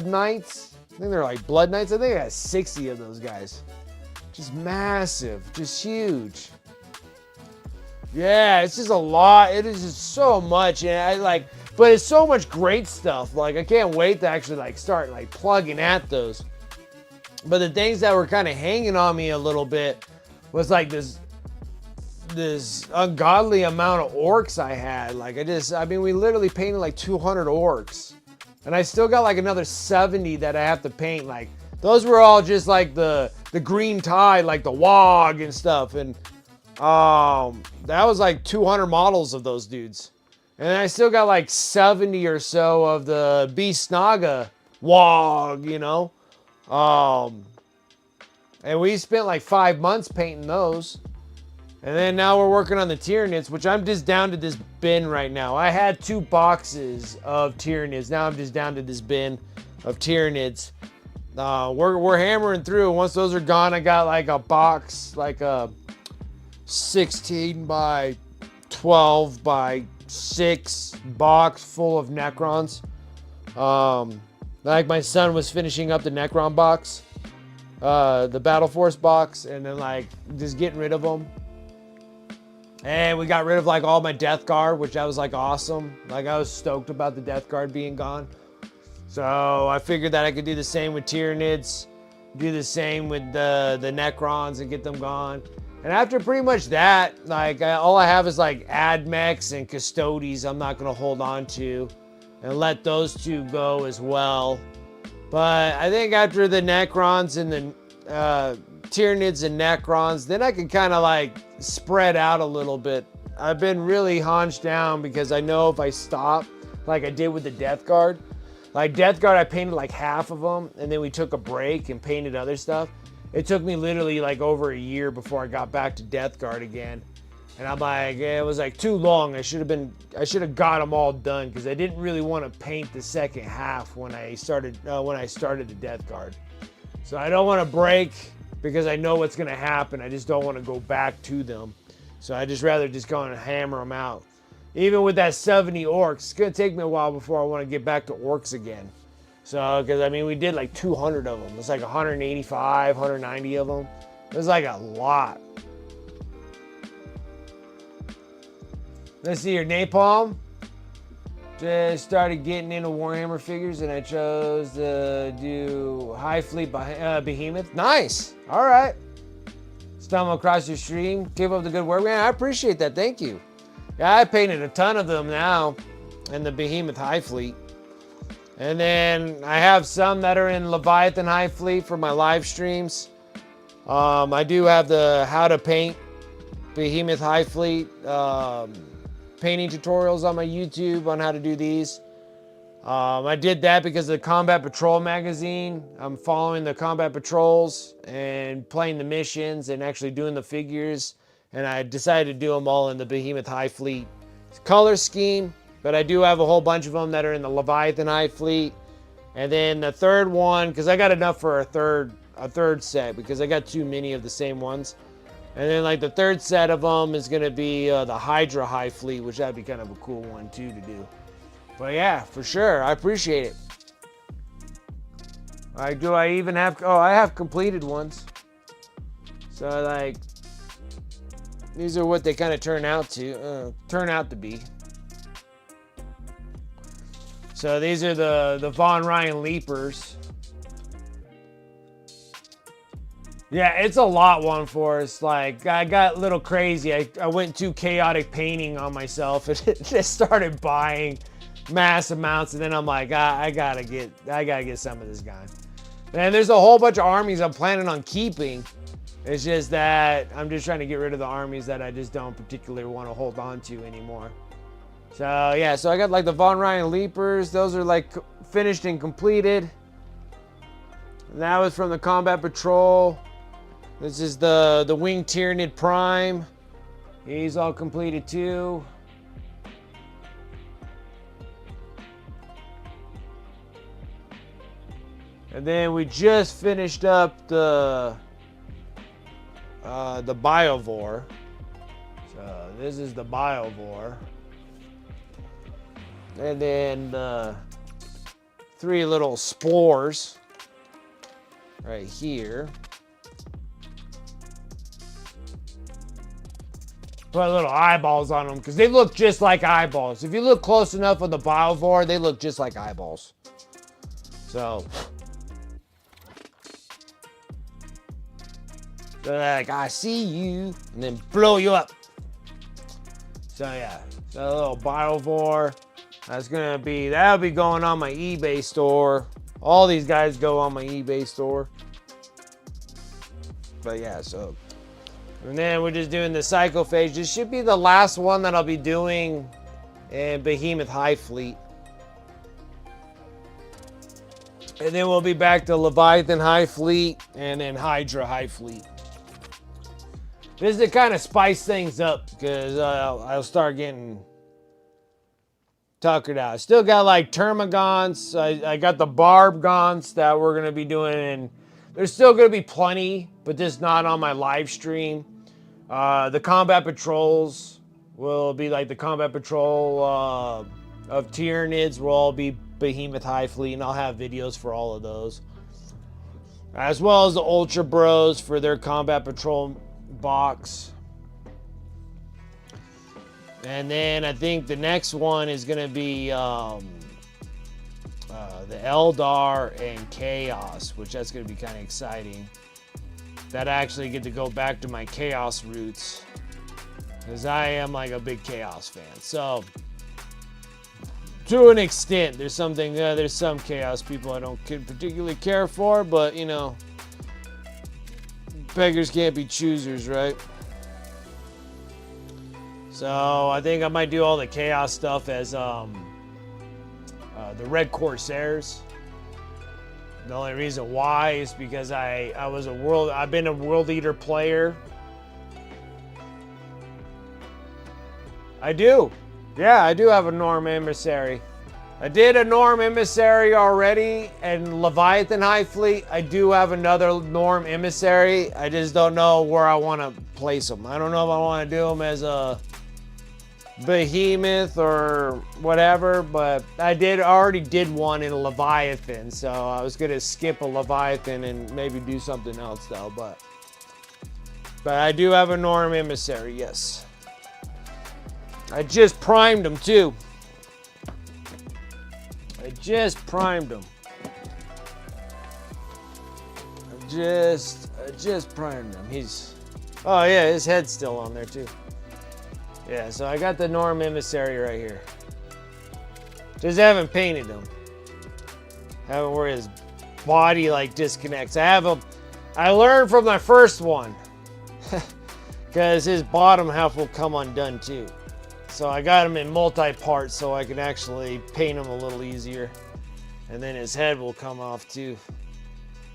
Knights. I think they're like Blood Knights. I think I got 60 of those guys. Just massive, just huge. Yeah, it's just a lot. It is just so much, and but it's so much great stuff. Like I can't wait to actually like start like plugging at those. But the things that were kind of hanging on me a little bit was like this ungodly amount of orcs I had. Like I mean, we literally painted like 200 orcs, and I still got like another 70 that I have to paint. Like those were all just like the green tide, like the Wog and stuff, and that was like 200 models of those dudes. And I still got like 70 or so of the Beast Naga Wog, you know. And we spent like 5 months painting those. And then now we're working on the Tyranids, which I'm just down to this bin right now. I had 2 boxes of Tyranids. Now I'm just down to this bin of Tyranids. We're hammering through. Once those are gone, I got like a box, like a 16 by 12 by 6 box full of Necrons. Like my son was finishing up the Necron box, the Battle Force box, and then like just getting rid of them. And we got rid of like all my Death Guard, which that was like awesome. Like I was stoked about the Death Guard being gone. So I figured that I could do the same with Tyranids, do the same with the Necrons and get them gone. And after pretty much that, like all I have is like Admechs and Custodes I'm not going to hold on to, and let those 2 go as well. But I think after the Necrons and the Tyranids and Necrons, then I can kind of like spread out a little bit. I've been really hunched down because I know if I stop, like I did with the Death Guard, like Death Guard, I painted like half of them, and then we took a break and painted other stuff. It took me literally like over a year before I got back to Death Guard again. And I'm like, it was like too long. I should have got them all done because I didn't really want to paint the second half when I started the Death Guard. So I don't want to break because I know what's going to happen. I just don't want to go back to them. So I just rather just go and hammer them out. Even with that 70 orcs, it's going to take me a while before I want to get back to orcs again. So, because I mean, we did like 200 of them. It's like 185, 190 of them. It was like a lot. Let's see here, Napalm. just started getting into Warhammer figures, and I chose to do Hive Fleet Behemoth. Nice. All right. Stumble across your stream. Keep up the good work, man. I appreciate that. Thank you. Yeah, I painted a ton of them now in the Behemoth Hive Fleet. And then I have some that are in Leviathan Hive Fleet for my live streams. I do have the how to paint Behemoth Hive Fleet painting tutorials on my YouTube on how to do these. I did that because of the Combat Patrol magazine. I'm following the Combat Patrols and playing the missions and actually doing the figures. And I decided to do them all in the Behemoth Hive Fleet color scheme. But I do have a whole bunch of them that are in the Leviathan Hive Fleet. And then the third one, because I got enough for a third set because I got too many of the same ones. And then like the third set of them is going to be the HYDRA Hive Fleet, which that'd be kind of a cool one too to do. But yeah, for sure. I appreciate it. Like, do I even have... Oh, I have completed ones. So, like... These are what they kind of turn out to be. So, these are the Von Ryan Leapers. Yeah, it's a lot, one for us. Like, I got a little crazy. I went too chaotic painting on myself and just started buying mass amounts, and then I'm like, I gotta get some of this guy. And there's a whole bunch of armies I'm planning on keeping. It's just that I'm just trying to get rid of the armies that I just don't particularly want to hold on to anymore. So yeah, so I got like the Von Ryan Leapers. Those are like finished and completed. And that was from the Combat Patrol. This is the Winged Tyranid Prime. He's all completed too. And then we just finished up the Biovore. So this is the Biovore. And then the 3 little spores right here. Put little eyeballs on them because they look just like eyeballs. If you look close enough on the Biovore, they look just like eyeballs. So... they're like, I see you, and then blow you up. So yeah, so a little Biovore. That'll be going on my eBay store. All these guys go on my eBay store. But yeah, so. And then we're just doing the Psychophage. This should be the last one that I'll be doing in Behemoth Hive Fleet. And then we'll be back to Leviathan Hive Fleet and then HYDRA Hive Fleet. This is to kind of spice things up because I'll start getting tuckered out. I still got like Termagants. I got the Barb Gaunts that we're going to be doing. And there's still going to be plenty, but just not on my live stream. The Combat Patrols will be like the Combat Patrol of Tyranid's will all be Behemoth Hive Fleet. And I'll have videos for all of those. As well as the Ultra Bros for their Combat Patrol box. And then I think the next one is going to be the Eldar and Chaos, which that's going to be kind of exciting. That I actually get to go back to my Chaos roots because I am like a big Chaos fan. So to an extent, there's some Chaos people I don't particularly care for, but you know, beggars can't be choosers, right? So I think I might do all the Chaos stuff as the Red Corsairs. The only reason why is because I've been a World Eater player. I do. Yeah, I do have a Norm Emissary. I did a Norm Emissary already in Leviathan Hive Fleet. I do have another Norm Emissary. I just don't know where I want to place them. I don't know if I want to do them as a Behemoth or whatever, but I already did one in a Leviathan, so I was going to skip a Leviathan and maybe do something else though, but I do have a Norm Emissary, yes. I just primed them too. just primed him. I just primed him. Oh yeah, his head's still on there too. Yeah, so I got the Norm Emissary right here. Just haven't painted him. Haven't where his body like disconnects. I learned from my first one. Because his bottom half will come undone too. So I got him in multi-parts so I can actually paint him a little easier. And then his head will come off too.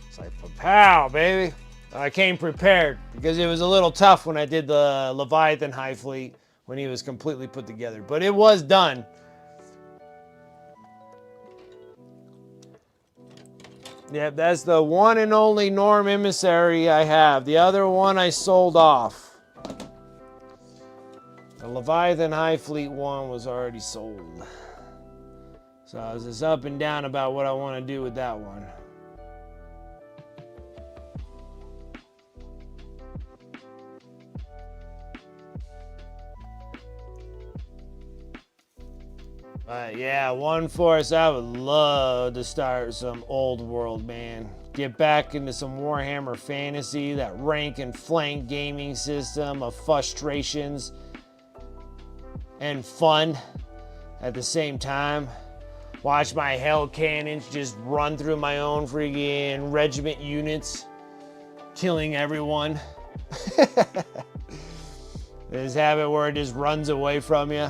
It's like, pow, baby. I came prepared because it was a little tough when I did the Leviathan Hive fleet when he was completely put together. But it was done. Yep, that's the one and only Norm Emissary I have. The other one I sold off. The Leviathan Hive Fleet one was already sold. So I was just up and down about what I want to do with that one. Yeah, One Force, I would love to start some old world, man. Get back into some Warhammer Fantasy, that rank and flank gaming system of frustrations and fun at the same time. Watch my hell cannons just run through my own friggin' regiment units, killing everyone. Just have it where it just runs away from you.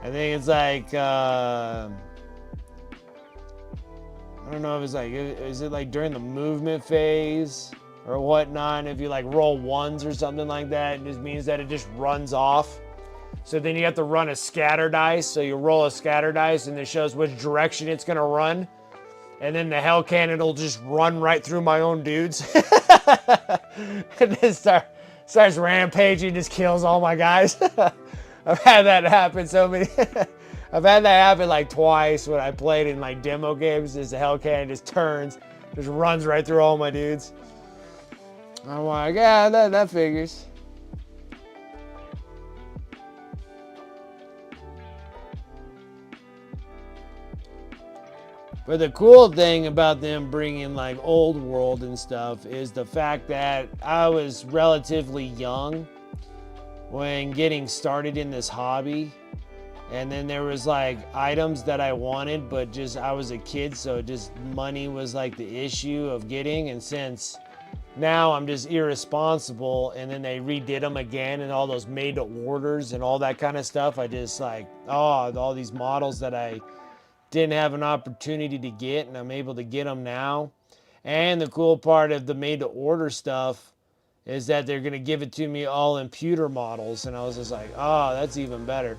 I think it's like, I don't know if it's like, is it like during the movement phase or whatnot? If you like roll ones or something like that, it just means that it just runs off. So then you have to run a scatter dice. So you roll a scatter dice and it shows which direction it's gonna run. And then the hell cannon will just run right through my own dudes. And then starts rampaging, just kills all my guys. I've had that happen so many. I've had that happen like twice when I played in like demo games. Just the hell cannon just turns, just runs right through all my dudes. I'm like, yeah, that figures. But the cool thing about them bringing like old world and stuff is the fact that I was relatively young when getting started in this hobby, and then there was like items that I wanted, but just I was a kid, so just money was like the issue of getting. And since now I'm just irresponsible, and then they redid them again and all those made to orders and all that kind of stuff, I just like, oh, all these models that I didn't have an opportunity to get, and I'm able to get them now. And the cool part of the made to order stuff is that they're going to give it to me all in pewter models. And I was just like, oh, that's even better.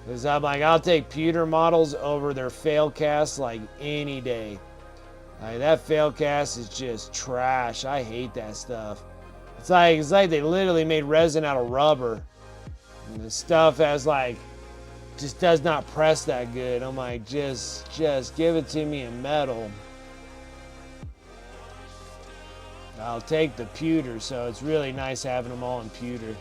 Because I'm like, I'll take pewter models over their fail cast like any day. Like, that fail cast is just trash. I hate that stuff. It's like they literally made resin out of rubber. And the stuff has like, just does not press that good. I'm like, just give it to me in metal. I'll take the pewter, so it's really nice having them all in pewter.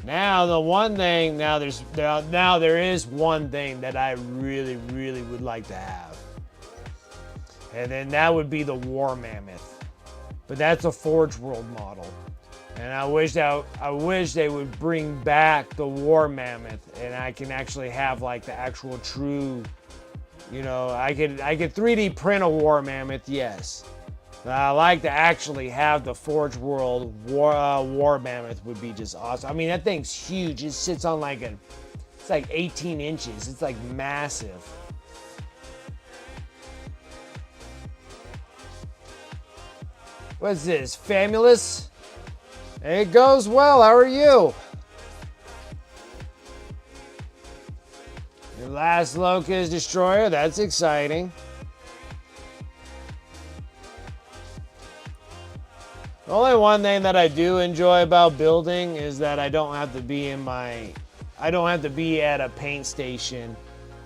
Now the one thing, now there is one thing that I really would like to have. And then that would be the War Mammoth. But that's a Forge World model. And I wish they would bring back the War Mammoth, and I can actually have like the actual true, you know, I could 3D print a War Mammoth, yes. But I like to actually have the Forge World War Mammoth would be just awesome. I mean, that thing's huge. It sits on like it's like 18 inches. It's like massive. What's this, Famulous? It goes well. How are you? Your last Locust Destroyer. That's exciting. The only one thing that I do enjoy about building is that I don't have to be at a paint station.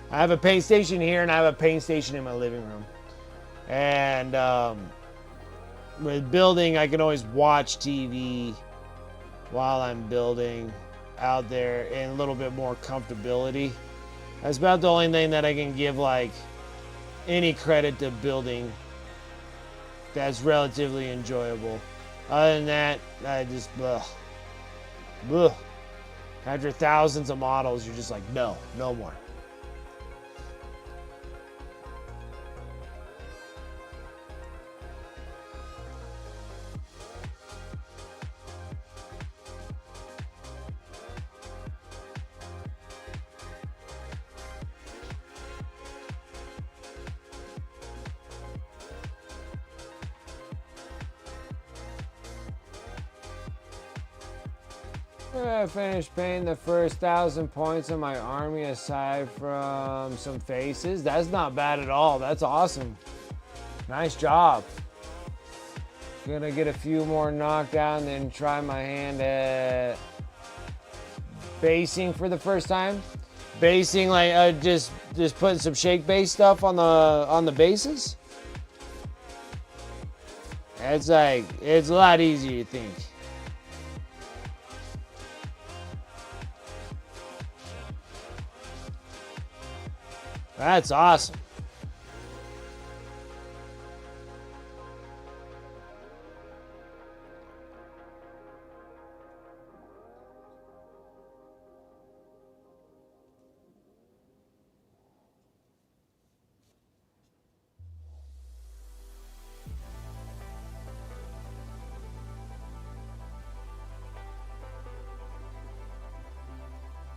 I have a paint station here and I have a paint station in my living room. And with building, I can always watch TV while I'm building. out there and a little bit more comfortability. That's about the only thing that I can give like any credit to building that's relatively enjoyable. Other than that, I just ugh. After thousands of models, you're just like, no more. I finished painting the first 1,000 points of my army aside from some faces. That's not bad at all. That's awesome. Nice job. Gonna get a few more knocked out and then try my hand at basing for the first time. Basing, like just putting some shake base stuff on the bases. It's like, it's a lot easier you think. That's awesome.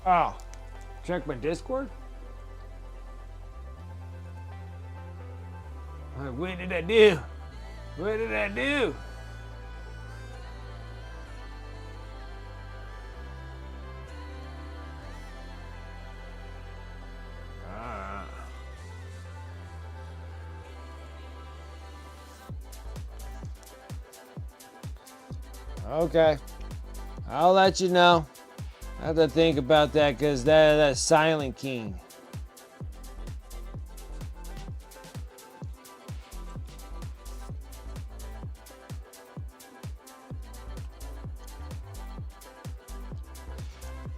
Oh, check my Discord. What did I do? What did I do? Okay, I'll let you know. I have to think about that because that's Silent King.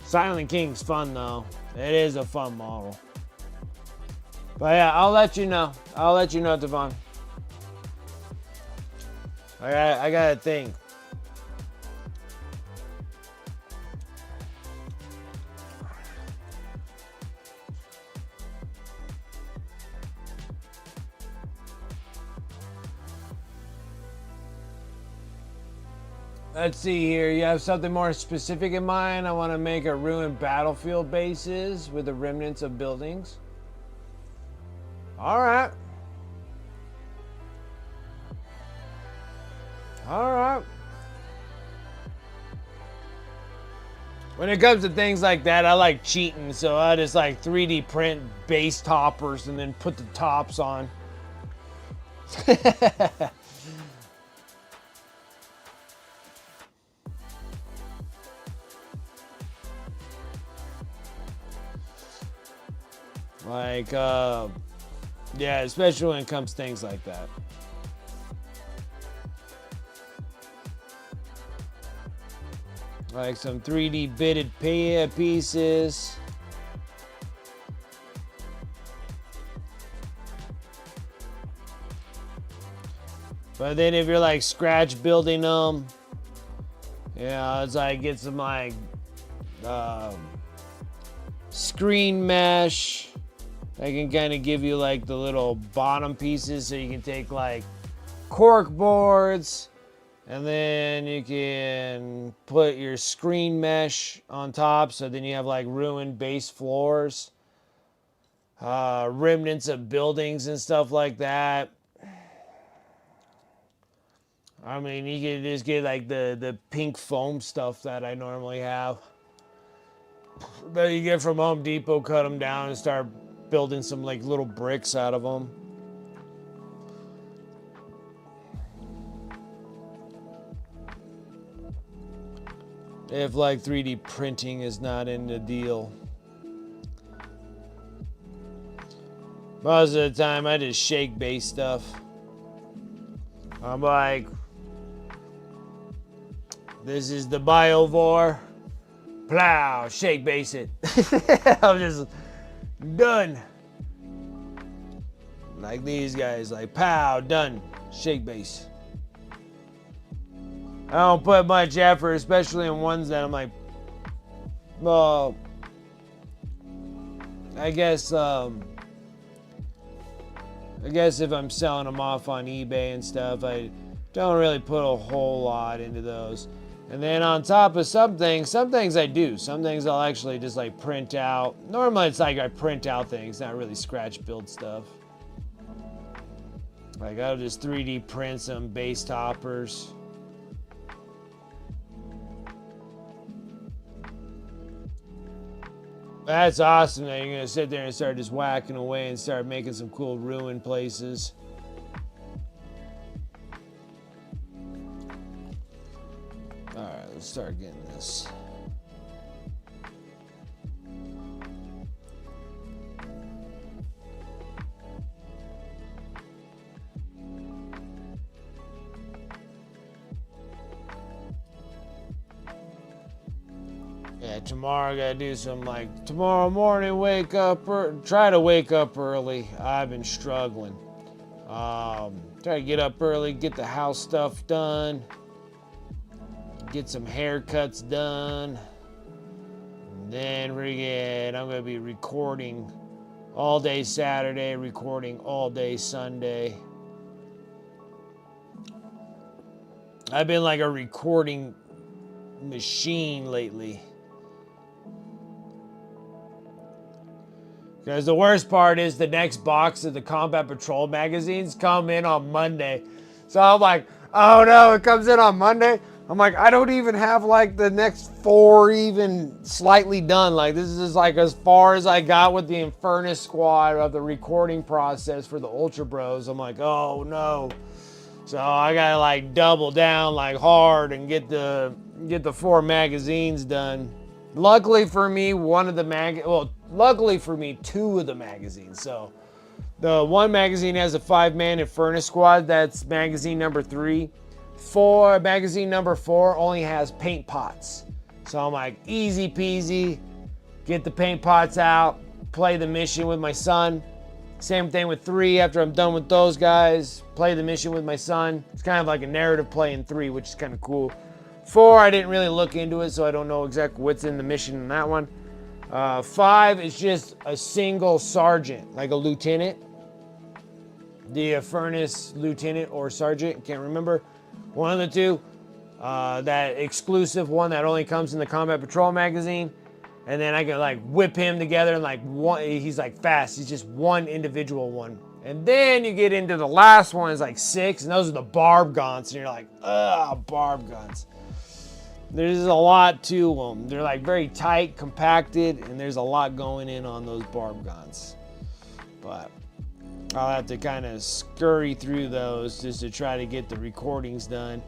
Silent King's fun though. It is a fun model. But yeah, I'll let you know. I'll let you know, Devon. I gotta think. Let's see here. You have something more specific in mind? I want to make a ruined battlefield bases with the remnants of buildings. All right. All right. When it comes to things like that, I like cheating, so I just like 3D print base toppers and then put the tops on. Like, yeah, especially when it comes to things like that. Like some 3D bitted pieces. But then if you're like scratch building them, yeah, it's like get some like screen mesh. I can kind of give you like the little bottom pieces so you can take like cork boards and then you can put your screen mesh on top so then you have like ruined base floors, remnants of buildings and stuff like that. I mean, you can just get like the pink foam stuff that I normally have that you get from Home Depot, cut them down and start building some like little bricks out of them. If like 3D printing is not in the deal. Most of the time I just shake base stuff. I'm like, this is the biovore. Plow, shake base it. I'm just done. Like these guys, like pow, done, shake base. I don't put much effort, especially in ones that I'm like, well, I guess if I'm selling them off on eBay and stuff, I don't really put a whole lot into those. And then on top of some things I do. Some things I'll actually just like print out. Normally it's like I print out things, not really scratch build stuff. Like I'll just 3D print some base toppers. That's awesome that you're gonna sit there and start just whacking away and start making some cool ruin places. Alright, let's start getting this. Yeah, tomorrow I gotta do some like tomorrow morning wake up or try to wake up early. I've been struggling. Try to get up early, get the house stuff done, get some haircuts done. And then I'm gonna be recording all day Saturday, recording all day Sunday. I've been like a recording machine lately. Because the worst part is the next box of the Combat Patrol magazines come in on Monday. So I'm like, oh no, it comes in on Monday? I'm like, I don't even have like the next 4 even slightly done. Like this is like as far as I got with the Infernus squad of the recording process for the Ultra Bros. I'm like, oh no. So I gotta like double down like hard and get the 4 magazines done. Luckily for me, luckily for me, 2 of the magazines. So the one magazine has a 5-man Infernus squad. That's magazine number 3. Magazine number 4 only has paint pots. So I'm like, easy peasy. Get the paint pots out, play the mission with my son. Same thing with 3. After I'm done with those guys, play the mission with my son. It's kind of like a narrative play in 3, which is kind of cool. 4, I didn't really look into it, so I don't know exactly what's in the mission in that one. 5 is just a single sergeant, like a lieutenant. The Furnace lieutenant or sergeant, can't remember. One of the two. That exclusive one that only comes in the Combat Patrol magazine. And then I can like whip him together and like one, he's like fast. He's just one individual one. And then you get into the last one is like 6, and those are the barb gaunts. And you're like, ugh, barb gaunts. There's a lot to them. They're like very tight, compacted, and there's a lot going in on those barb gaunts. But I'll have to kind of scurry through those just to try to get the recordings done.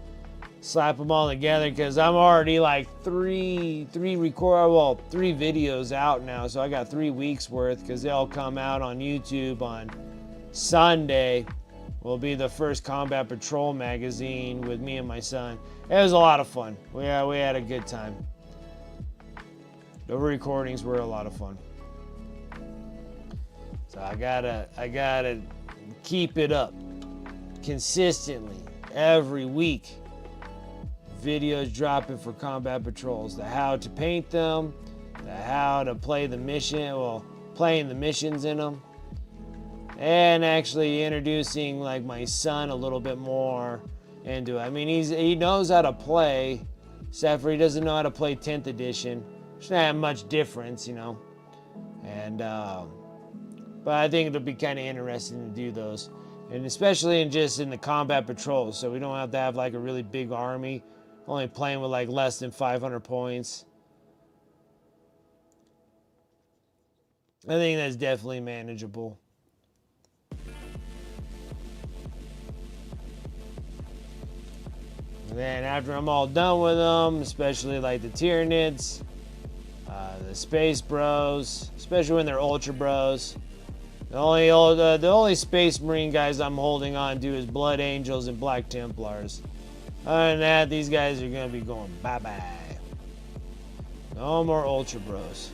Slap them all together because I'm already like 3 videos out now. So I got 3 weeks worth because they'll come out on YouTube on Sunday. Will be the first Combat Patrol magazine with me and my son. It was a lot of fun. We had a good time. The recordings were a lot of fun. So I gotta keep it up consistently every week. Videos dropping for Combat Patrols. The how to paint them, the how to play the mission, playing the missions in them. And actually introducing like my son a little bit more into it. I mean, he knows how to play, except for he doesn't know how to play 10th edition. There's not much difference, you know. And but I think it'll be kind of interesting to do those, and especially in the Combat Patrols, so we don't have to have like a really big army. Only playing with like less than 500 points. I think that's definitely manageable. And then after I'm all done with them, especially like the Tyranid's, the Space Bros, especially when they're Ultra Bros. The only Space Marine guys I'm holding on to is Blood Angels and Black Templars. Other than that, these guys are going to be going bye-bye. No more Ultra Bros.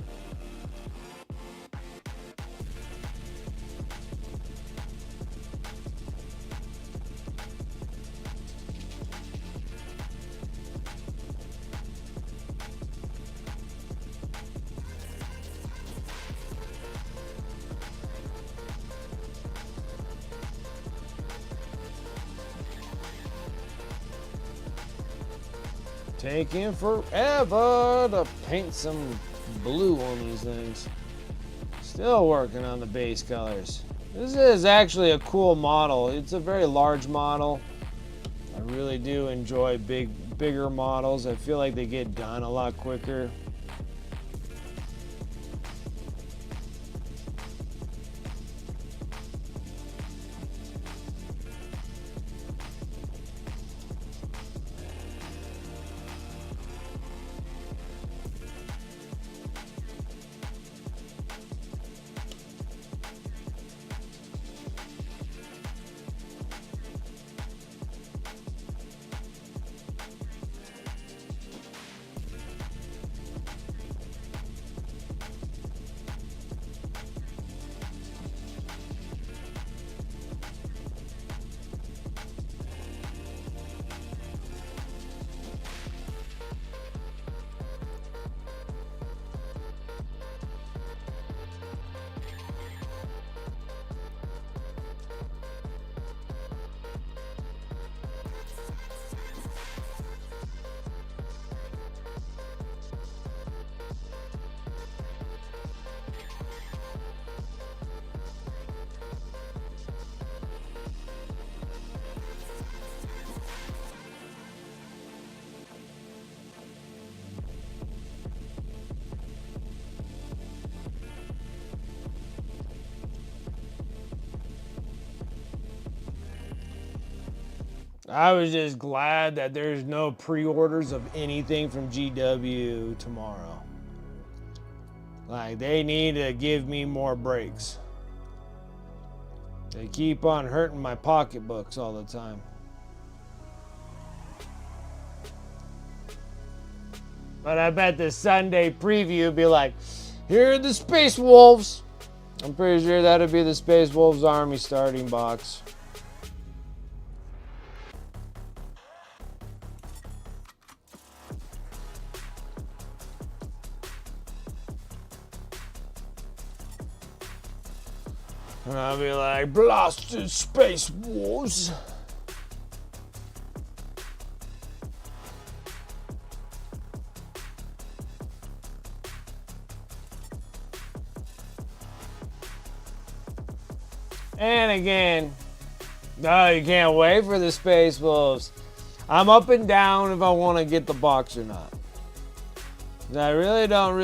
Taking forever to paint some blue on these things. Still working on the base colors. This is actually a cool model. It's a very large model. I really do enjoy bigger models. I feel like they get done a lot quicker. I was just glad that there's no pre-orders of anything from GW tomorrow. Like, they need to give me more breaks. They keep on hurting my pocketbooks all the time. But I bet the Sunday preview would be like, here are the Space Wolves. I'm pretty sure that'd be the Space Wolves Army starting box. And I'll be like, blasted Space Wars. And again, no, you can't wait for the Space Wolves. I'm up and down if I want to get the box or not. I really don't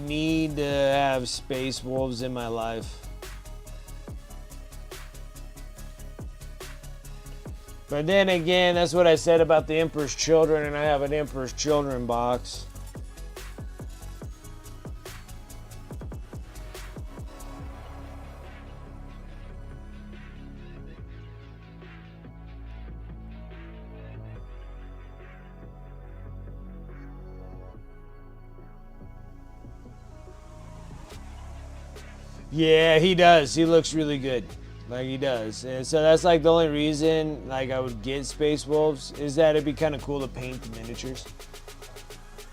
need to have Space Wolves in my life. But then again, that's what I said about the Emperor's Children, and I have an Emperor's Children box. Yeah, he does. He looks really good. Like, he does. And so that's like the only reason like I would get Space Wolves is that it'd be kind of cool to paint the miniatures.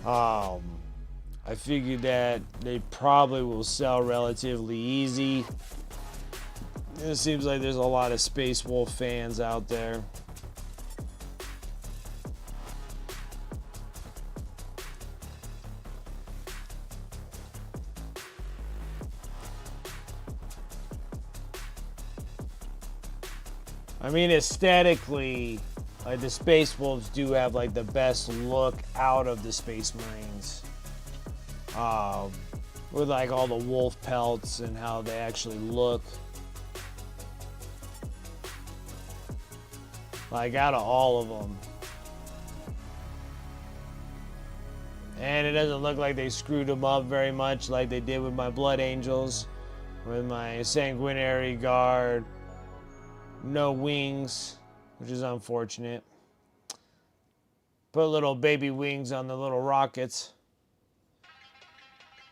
I figured that they probably will sell relatively easy. It seems like there's a lot of Space Wolf fans out there. I mean, aesthetically, like the Space Wolves do have like the best look out of the Space Marines. With like all the wolf pelts and how they actually look. Like out of all of them. And it doesn't look like they screwed them up very much like they did with my Blood Angels, with my Sanguinary Guard. No wings, which is unfortunate. Put little baby wings on the little rockets.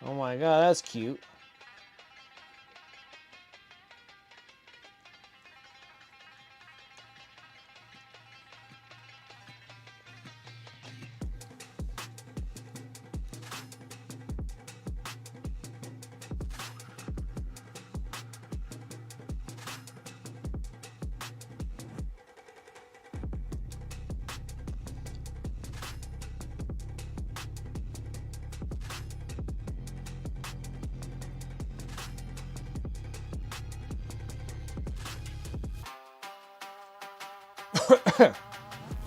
Oh my god, that's cute.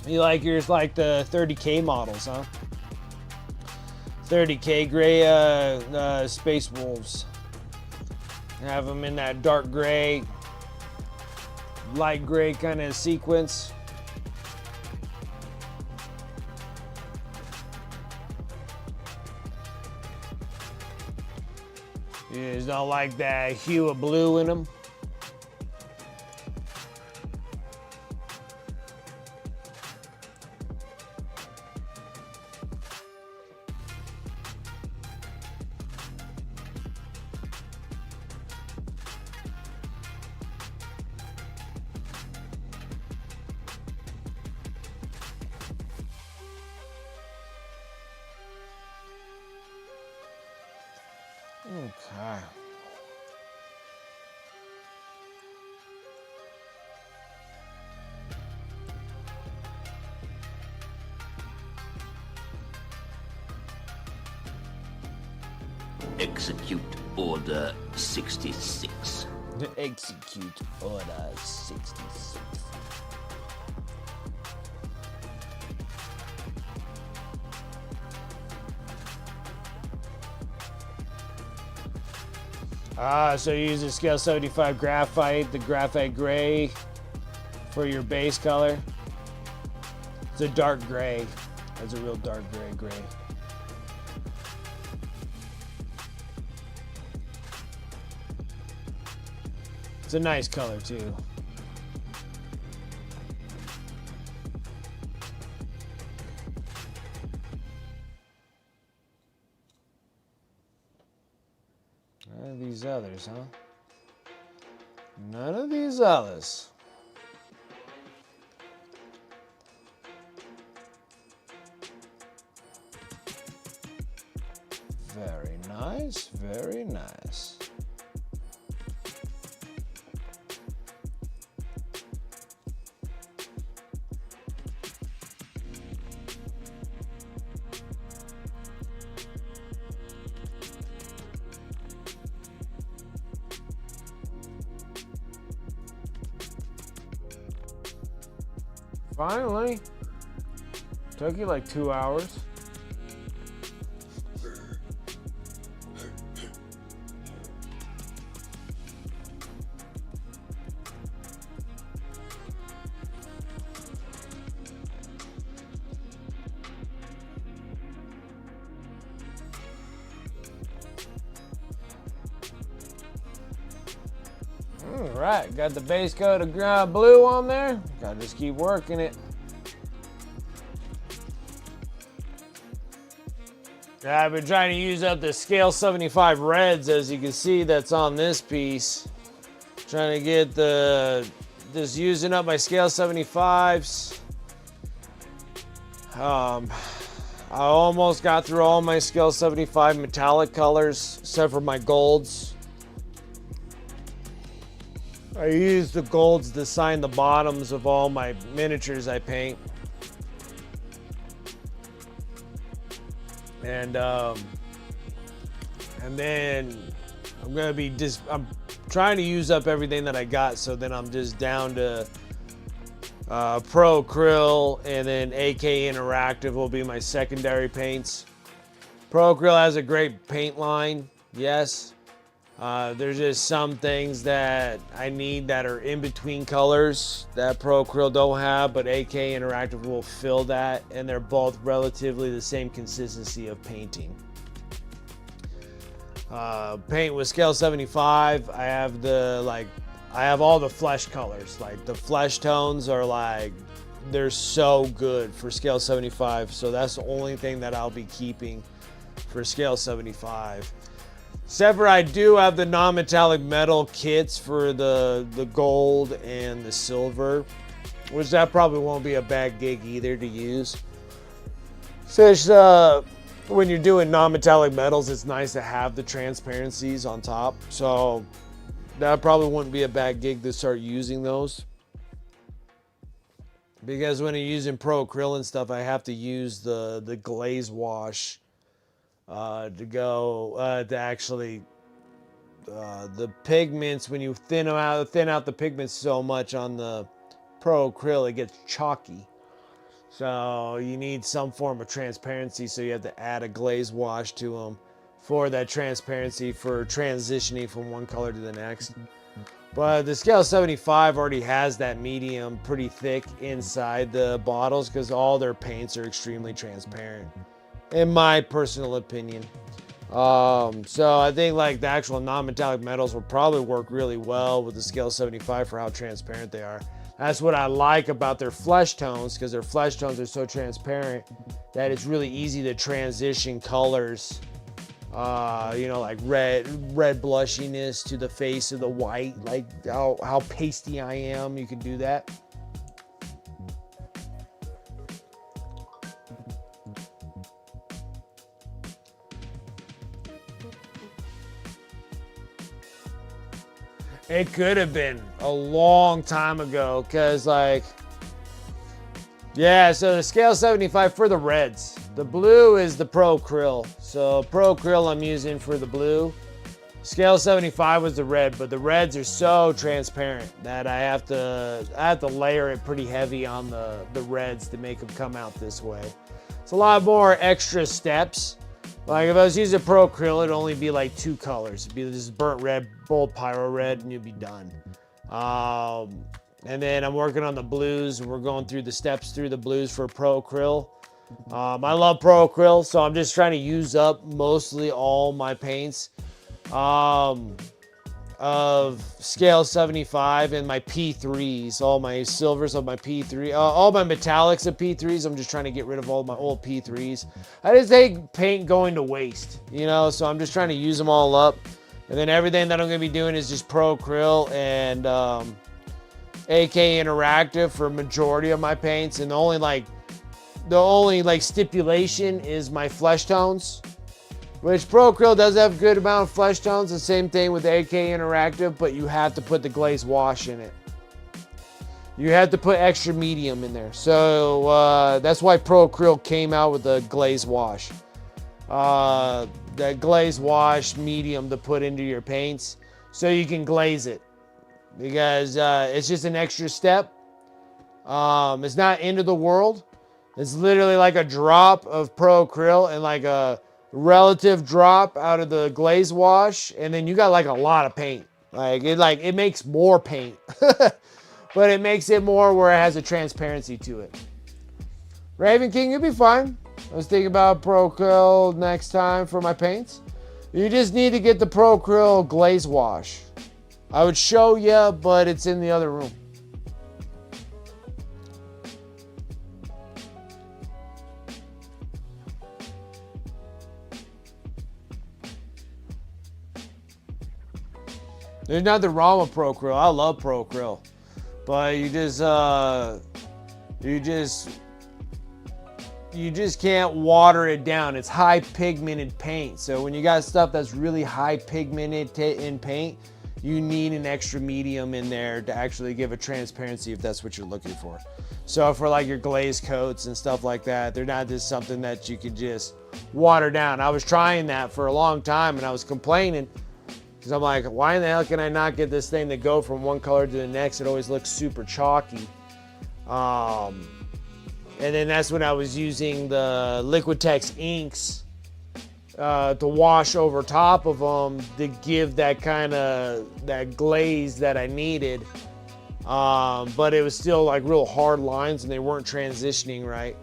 You like yours like the 30K models, huh? 30K gray Space Wolves. Have them in that dark gray, light gray kind of sequence. You just don't like that hue of blue in them. Okay. Execute Order 66. Execute Order 66. So you use a scale 75 graphite, the graphite gray for your base color. It's a dark gray. That's a real dark gray. It's a nice color too. None of these others, huh? None of these others. Very nice, very nice. Finally. Took you like 2 hours. All right, got the base coat of blue on there. Gotta just keep working it. Yeah, I've been trying to use up the scale 75 reds, as you can see, that's on this piece. Trying to get just using up my scale 75s. I almost got through all my scale 75 metallic colors, except for my golds. I use the golds to sign the bottoms of all my miniatures I paint. And then I'm trying to use up everything that I got, so then I'm just down to Pro Acryl, and then AK Interactive will be my secondary paints. Pro Acryl has a great paint line, yes. There's just some things that I need that are in between colors that Pro Acryl don't have, but AK Interactive will fill that, and they're both relatively the same consistency of painting. Paint with scale 75, I have all the flesh colors. Like the flesh tones are they're so good for scale 75, so that's the only thing that I'll be keeping for scale 75. Except for I do have the non-metallic metal kits for the gold and the silver, which that probably won't be a bad gig either to use. So when you're doing non-metallic metals, it's nice to have the transparencies on top. So that probably wouldn't be a bad gig to start using those. Because when I'm using pro acrylic and stuff, I have to use the glaze wash to actually the pigments. When you thin out the pigments so much on the pro acrylic, it gets chalky. So you need some form of transparency. So you have to add a glaze wash to them for that transparency for transitioning from one color to the next. But the scale 75 already has that medium pretty thick inside the bottles because all their paints are extremely transparent, in my personal opinion. So I think like the actual non-metallic metals will probably work really well with the scale 75 for how transparent they are. That's what I like about their flesh tones, because their flesh tones are so transparent that it's really easy to transition colors. You know, like red blushiness to the face of the white, like how pasty I am. You can do that. It could have been a long time ago, because like, yeah, so the scale 75 for the reds. The blue is the Pro Acryl. So Pro Acryl I'm using for the blue. Scale 75 was the red, but the reds are so transparent that I have to layer it pretty heavy on the reds to make them come out this way. It's a lot more extra steps. Like if I was using Pro Acryl, it'd only be like 2 colors. It'd be this burnt red, bold pyro red, and you'd be done. And then I'm working on the blues, and we're going through the steps through the blues for Pro Acryl. I love Pro Acryl, so I'm just trying to use up mostly all my paints of scale 75 and my P3s, all my silvers of my P3, all my metallics of P3s. I'm just trying to get rid of all my old P3s. I just hate paint going to waste, you know, so I'm just trying to use them all up. And then everything that I'm going to be doing is just Pro Acryl and AK Interactive for majority of my paints. And the only stipulation is my flesh tones, which Pro Acryl does have a good amount of flesh tones. The same thing with AK Interactive, but you have to put the glaze wash in it. You have to put extra medium in there. So that's why Pro Acryl came out with the glaze wash. That glaze wash medium to put into your paints so you can glaze it. Because it's just an extra step. It's not end of the world. It's literally like a drop of Pro Acryl and like a relative drop out of the glaze wash, and then you got like a lot of paint. It makes more paint, but it makes it more where it has a transparency to it. Raven King, you'll be fine. I was thinking about Pro Acryl next time for my paints. You just need to get the Pro Acryl glaze wash. I would show you, but it's in the other room. There's nothing wrong with Pro Acryl. I love Pro Acryl, but you just can't water it down. It's high pigmented paint. So when you got stuff that's really high pigmented in paint, you need an extra medium in there to actually give a transparency if that's what you're looking for. So for like your glaze coats and stuff like that, they're not just something that you could just water down. I was trying that for a long time and I was complaining because I'm like, why in the hell can I not get this thing to go from one color to the next? It always looks super chalky. And then that's when I was using the Liquitex inks to wash over top of them to give that kind of that glaze that I needed. But it was still like real hard lines and they weren't transitioning right.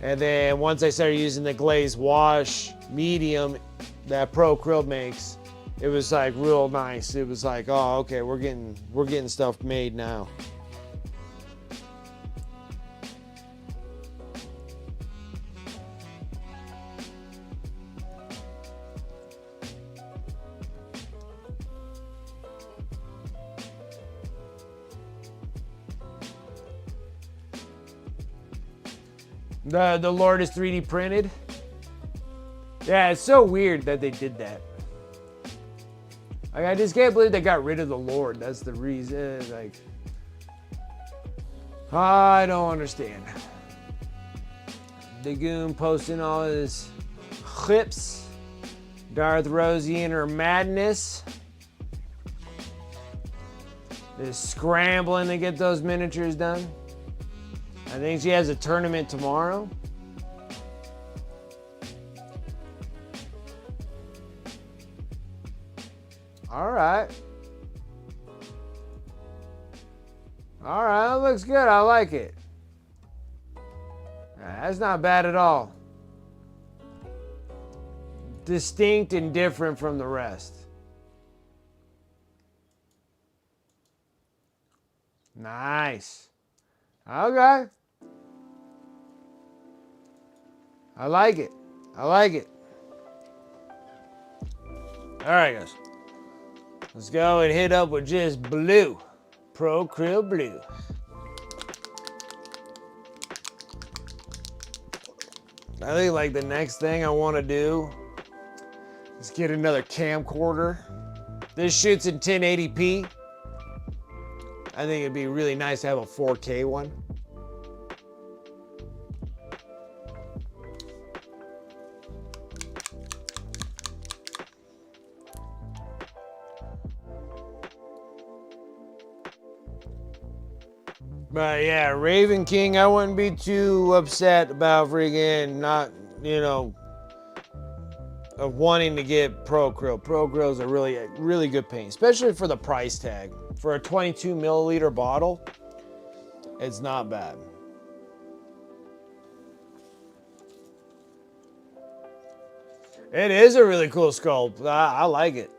And then once I started using the glaze wash medium that Pro Acryl makes, it was like real nice. It was like, oh, okay, we're getting stuff made now. The Lord is 3D printed. Yeah, it's so weird that they did that. Like, I just can't believe they got rid of the Lord. That's the reason. Like, I don't understand. Dagoon posting all his clips. Darth Rosie and her madness. Just scrambling to get those miniatures done. I think she has a tournament tomorrow. All right. All right, that looks good. I like it. That's not bad at all. Distinct and different from the rest. Nice. Okay. I like it. I like it. All right, guys. Let's go and hit up with just blue. Pro Krill Blue. I think like the next thing I want to do is get another camcorder. This shoots in 1080p. I think it'd be really nice to have a 4K one. But yeah, Raven King, I wouldn't be too upset about friggin' not, of wanting to get Pro Krill. Pro Krill is a really good paint, especially for the price tag. For a 22 milliliter bottle, it's not bad. It is a really cool sculpt. I like it.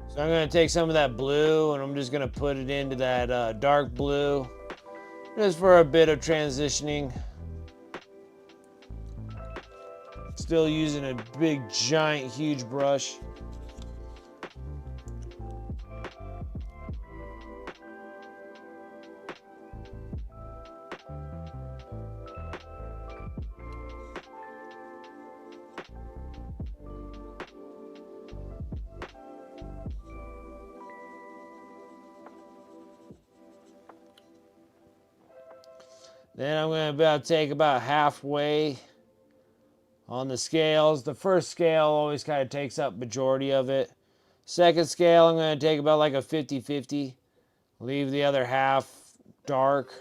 So I'm going to take some of that blue and I'm just going to put it into that dark blue just for a bit of transitioning. Still using a big, giant, huge brush. Then I'm going to take about halfway on the scales. The first scale always kind of takes up majority of it. Second scale, I'm going to take about like a 50-50. Leave the other half dark.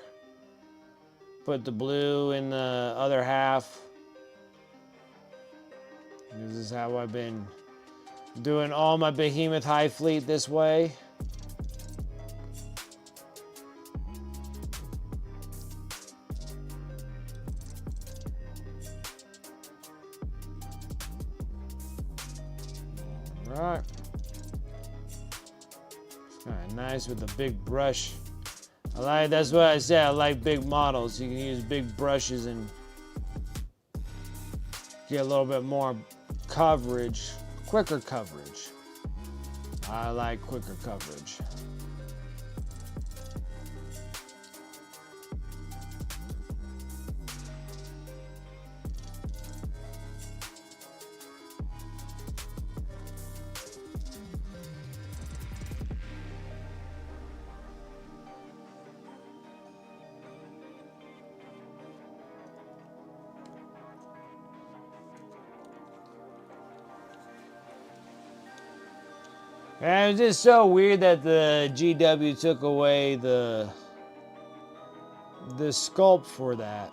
Put the blue in the other half. This is how I've been doing all my Behemoth Hive fleet this way. Alright. Kind of nice with a big brush. That's what I said, I like big models. You can use big brushes and get a little bit more coverage, quicker coverage. I like quicker coverage. And it's just so weird that the GW took away the sculpt for that.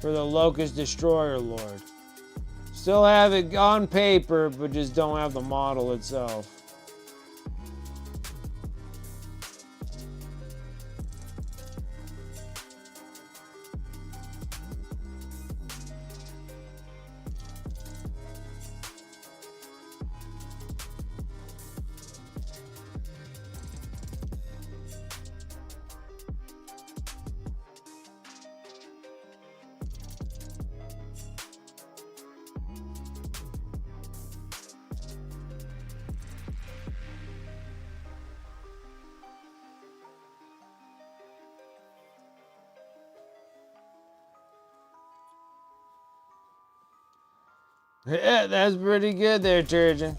For the Locust Destroyer Lord. Still have it on paper, but just don't have the model itself. Yeah, that's pretty good there, Turgeon.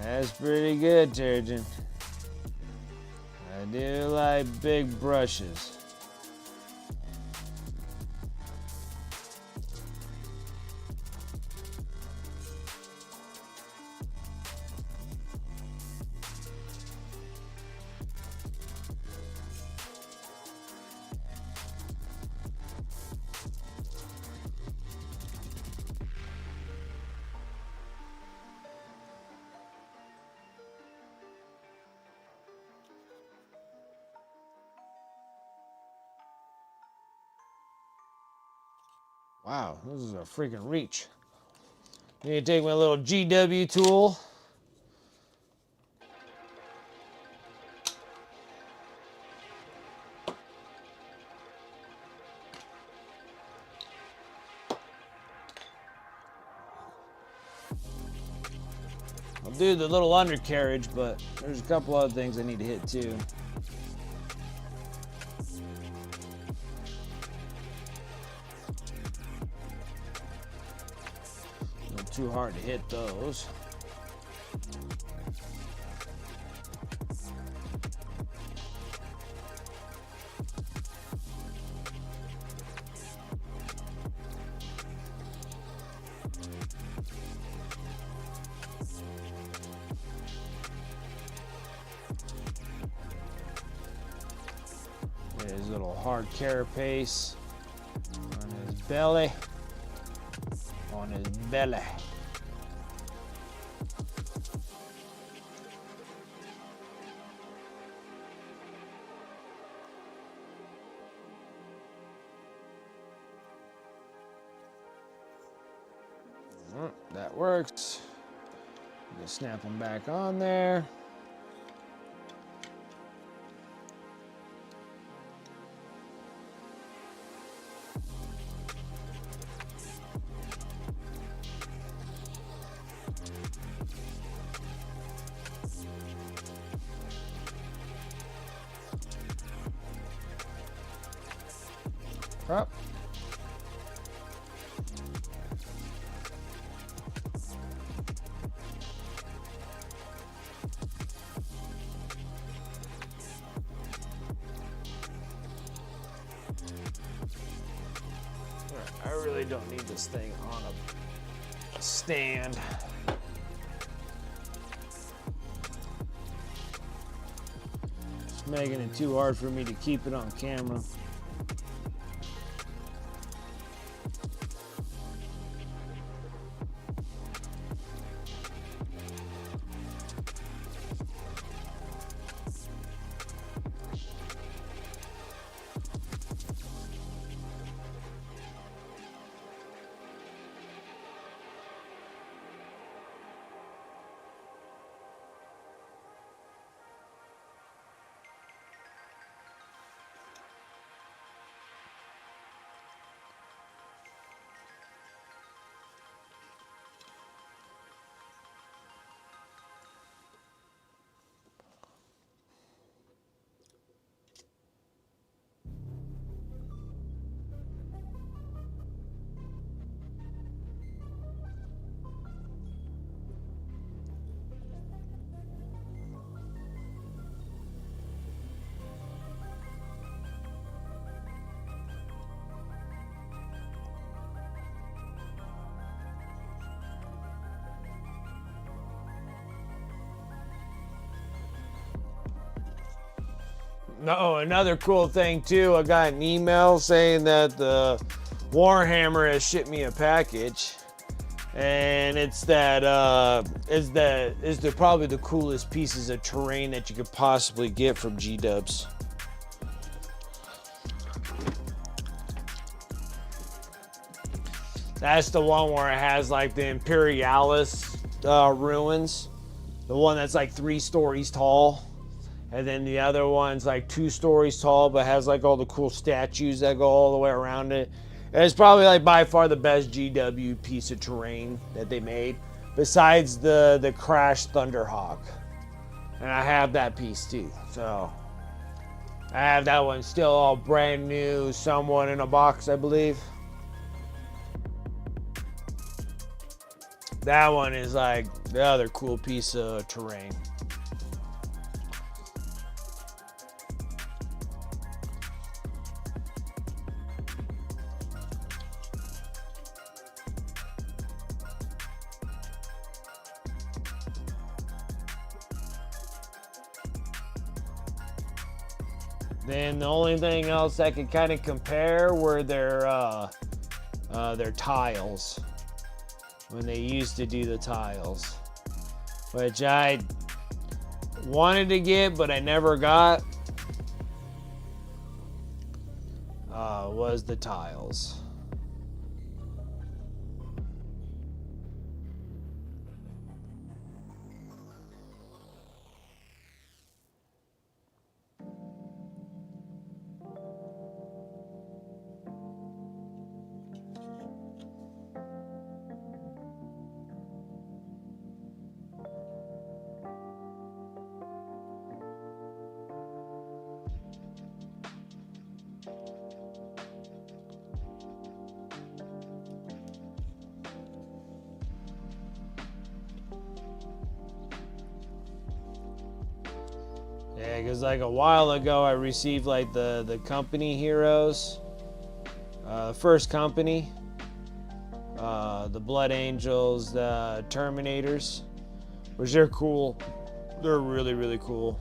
That's pretty good, Turgeon. I do like big brushes. Wow, this is a freaking reach. Need to take my little GW tool. I'll do the little undercarriage, but there's a couple other things I need to hit too. Not too hard to hit those. His little hard carapace on his belly. On his belly. That works. Just snap them back on there. Up. I really don't need this thing on a stand. It's making it too hard for me to keep it on camera. No, another cool thing too, I got an email saying that the Warhammer has shipped me a package, and it's that is probably the coolest pieces of terrain that you could possibly get from G-Dubs. That's the one where it has like the Imperialis ruins, the one that's like 3 stories tall. And then the other one's like 2 stories tall, but has like all the cool statues that go all the way around it. And it's probably like by far the best GW piece of terrain that they made, besides the Crash Thunderhawk. And I have that piece too. So I have that one still all brand new, somewhat in a box, I believe. That one is like the other cool piece of terrain. Then the only thing else I could kind of compare were their tiles, when they used to do the tiles, which I wanted to get but I never got, was the tiles. Yeah, because like a while ago I received like the company heroes, first company, the Blood Angels, the Terminators, which they're cool. They're really, really cool.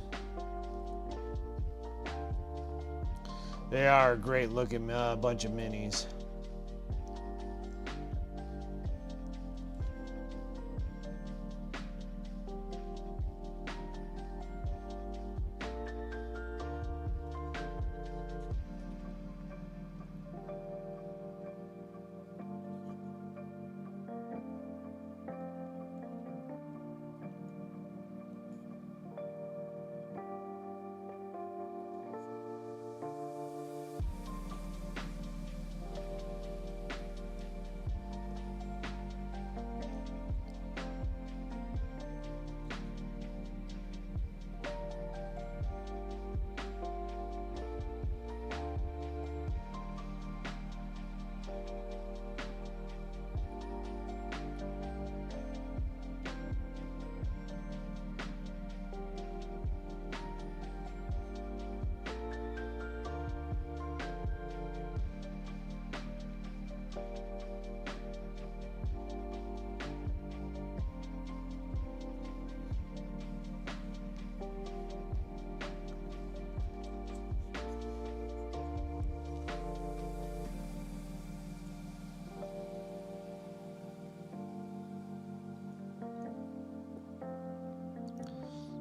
They are a great looking bunch of minis.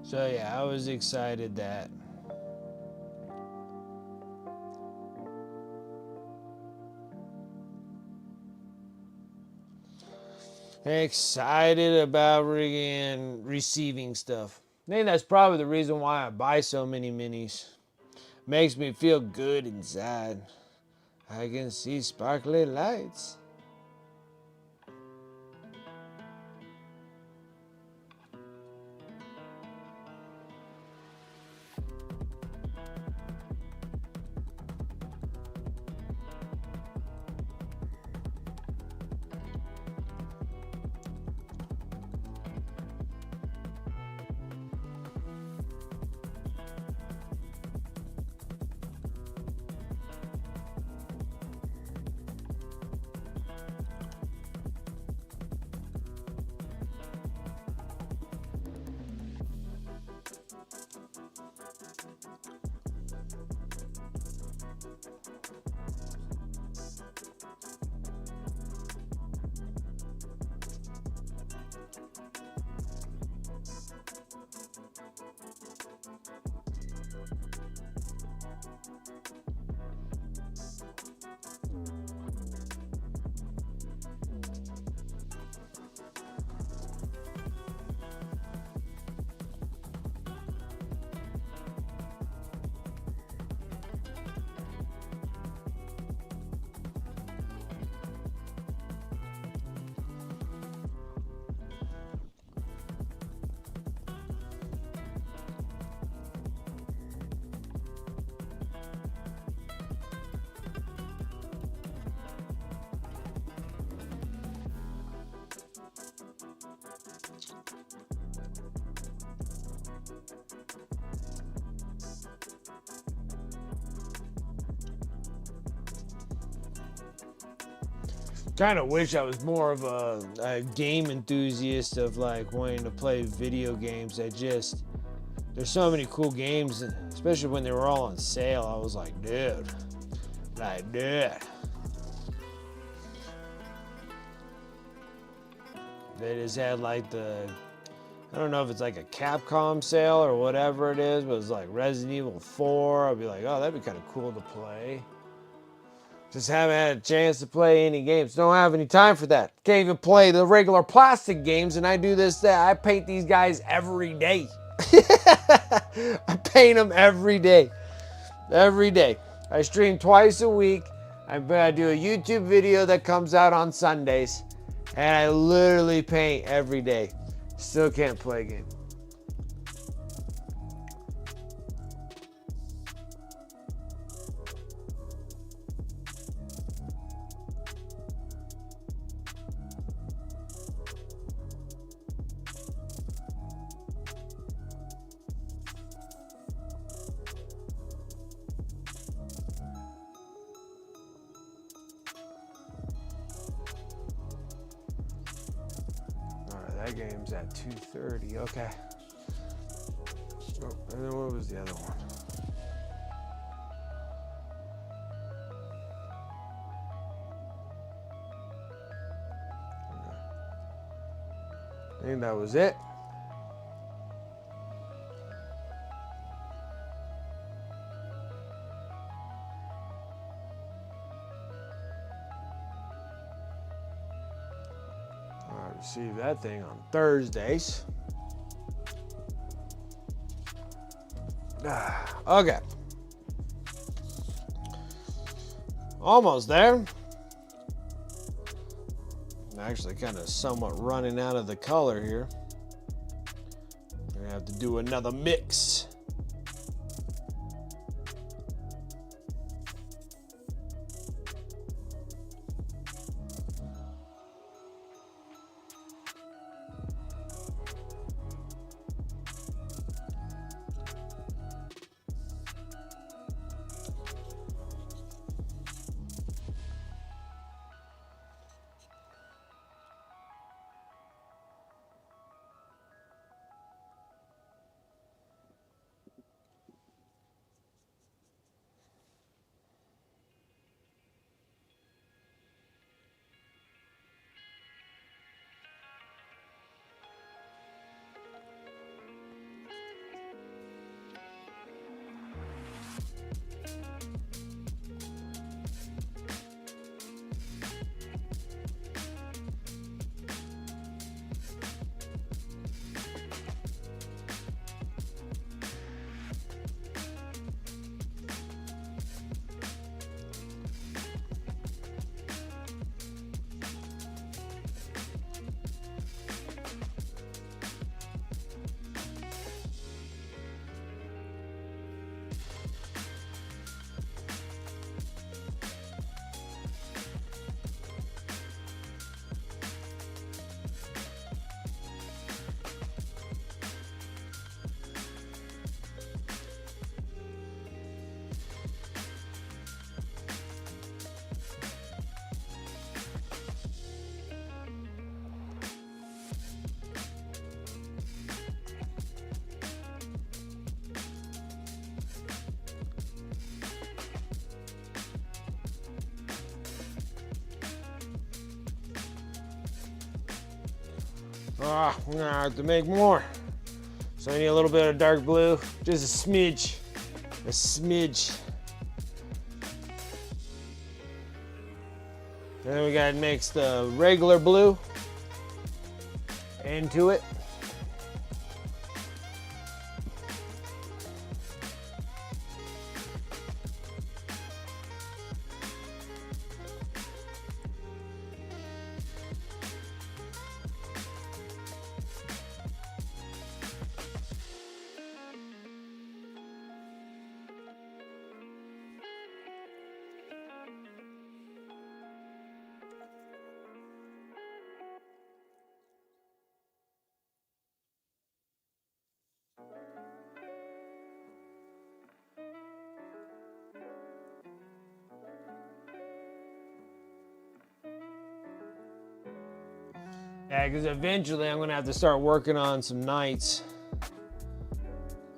So yeah, I was excited that excited about receiving stuff. I think that's probably the reason why I buy so many minis. Makes me feel good inside. I can see sparkly lights. Kind of wish I was more of a game enthusiast of like wanting to play video games. There's so many cool games, especially when they were all on sale. I was like, dude. They just had like I don't know if it's like a Capcom sale or whatever it is, but it's like Resident Evil 4. I'll be like, oh, that'd be kind of cool to play. Just haven't had a chance to play any games. Don't have any time for that. Can't even play the regular plastic games, and I do that. I paint these guys every day. I paint them every day. Every day. I stream twice a week. I do a YouTube video that comes out on Sundays, and I literally paint every day. Still can't play a game. That game's at 2:30. Okay. Oh, and then what was the other one? I think that was it. I receive that thing on Thursdays. Okay. Almost there. I'm actually kind of somewhat running out of the color here. I'm gonna have to do another mix. I'm gonna have to make more. So I need a little bit of dark blue, just a smidge. A smidge. And then we gotta mix the regular blue into it. Yeah, because eventually I'm going to have to start working on some knights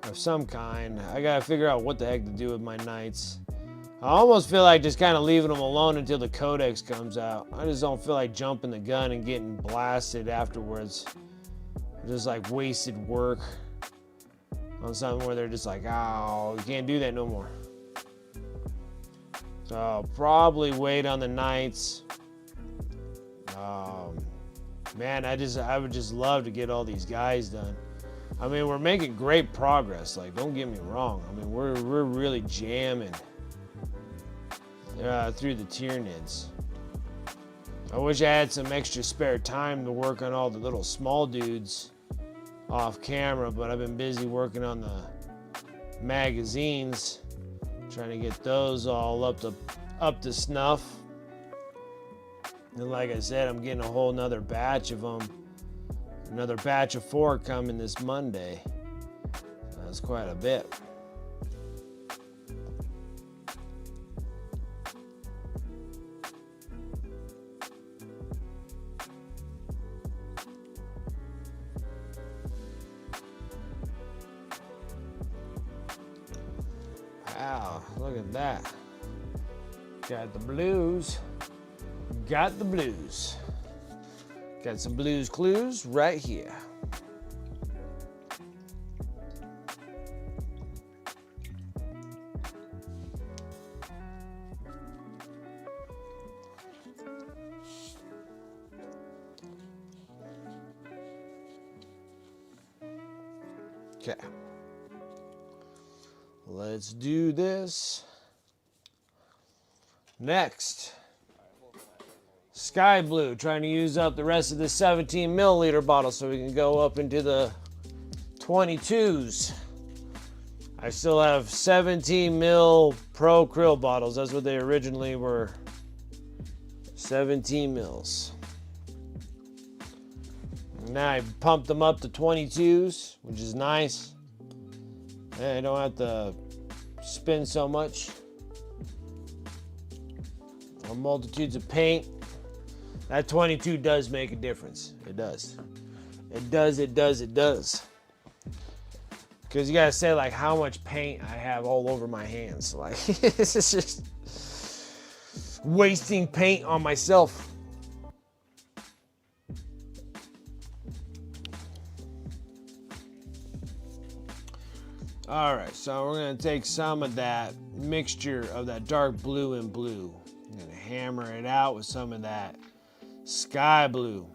of some kind. I got to figure out what the heck to do with my knights. I almost feel like just kind of leaving them alone until the codex comes out. I just don't feel like jumping the gun and getting blasted afterwards. Just like wasted work on something where they're just like, oh, you can't do that no more. So I'll probably wait on the knights. Man, I would just love to get all these guys done. I mean, we're making great progress. Like, don't get me wrong. I mean, we're really jamming through the Tyranids. I wish I had some extra spare time to work on all the little small dudes off camera, but I've been busy working on the magazines, trying to get those all up to snuff. And like I said, I'm getting a whole nother batch of them. Another batch of 4 coming this Monday. That's quite a bit. Wow, look at that. Got the blues. Got the blues. Got some blues clues right here. Okay. Let's do this. Next. Sky blue, trying to use up the rest of the 17 milliliter bottle so we can go up into the 22s. I still have 17 mil Pro Krill bottles. That's what they originally were. 17 mils. Now I pumped them up to 22s, which is nice. And I don't have to spin so much. Multitudes of paint. That 22 does make a difference. It does. It does, it does, it does. Because you gotta say like how much paint I have all over my hands. Like, this is just wasting paint on myself. All right, so we're gonna take some of that mixture of that dark blue and blue. I'm gonna hammer it out with some of that sky blue.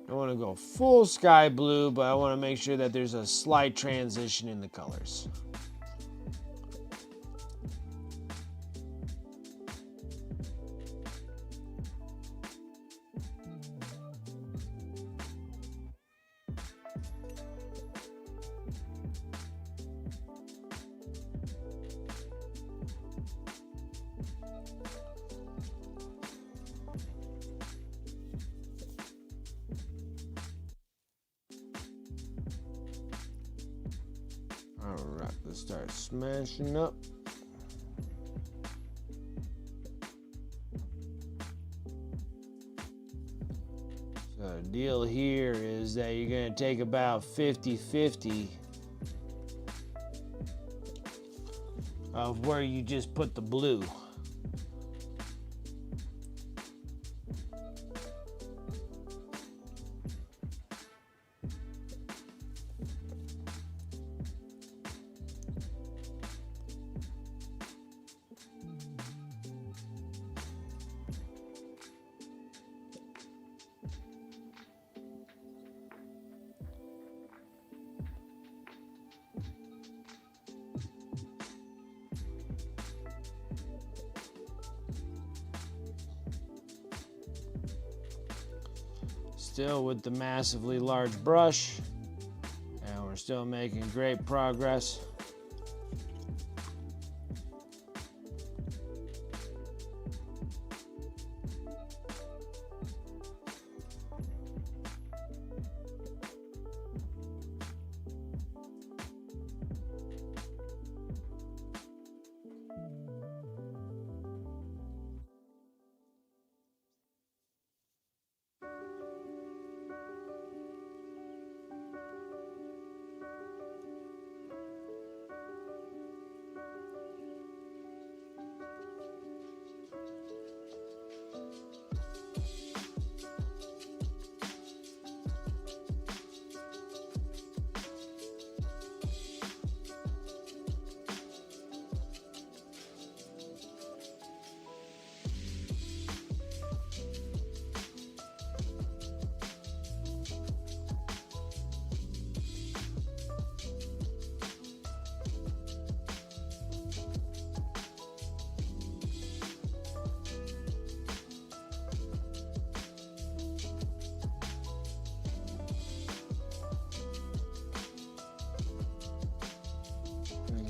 I want to go full sky blue, but I want to make sure that there's a slight transition in the colors. Alright, let's start smashing up. So the deal here is that you're going to take about 50-50 of where you just put the blue. Still with the massively large brush, and we're still making great progress.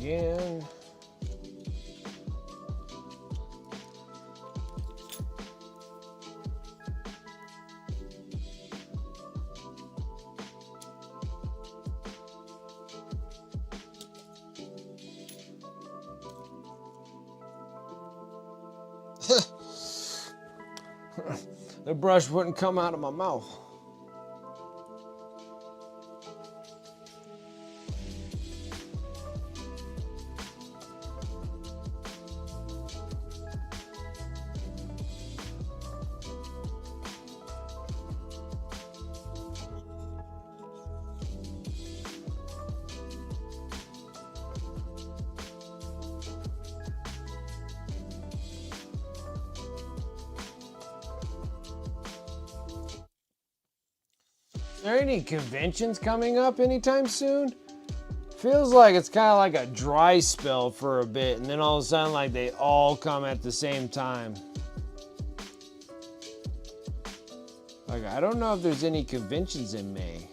again. The brush wouldn't come out of my mouth. Are there any conventions coming up anytime soon? Feels like it's kind of like a dry spell for a bit, and then all of a sudden, like, they all come at the same time. Like, I don't know if there's any conventions in May.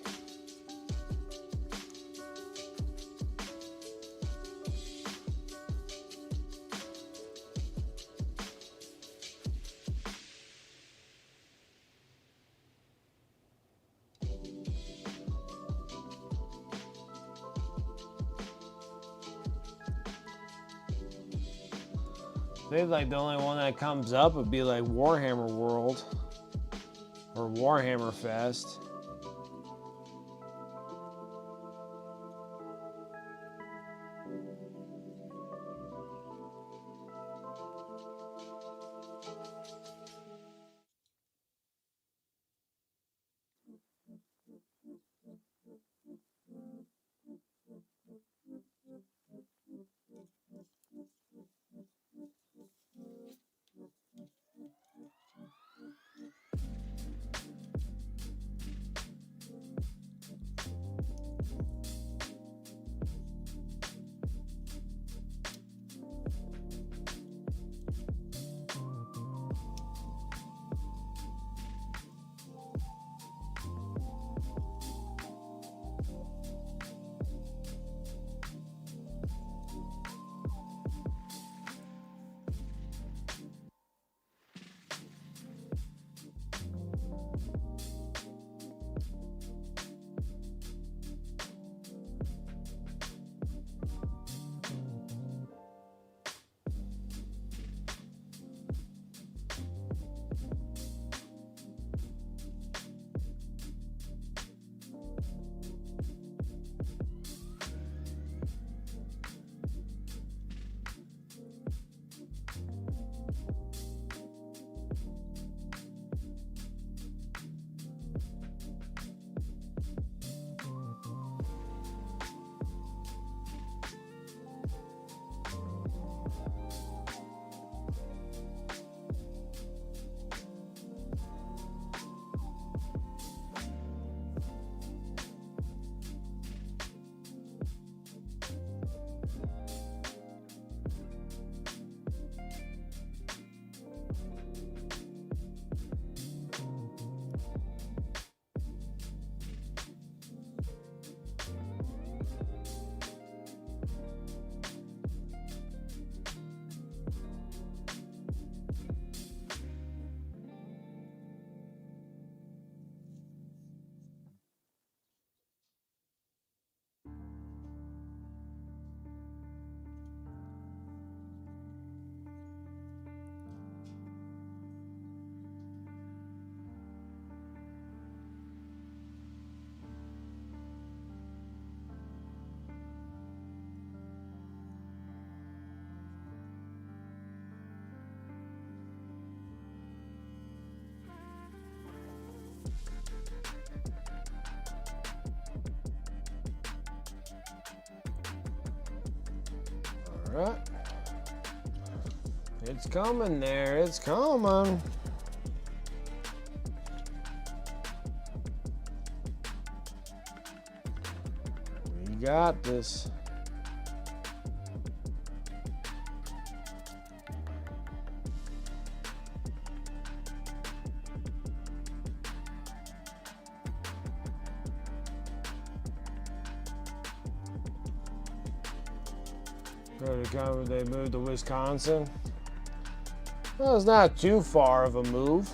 I think like the only one that comes up would be like Warhammer World or Warhammer Fest. All right. It's coming there. It's coming. We got this. Go to come, they moved to Wisconsin. Well, it's not too far of a move.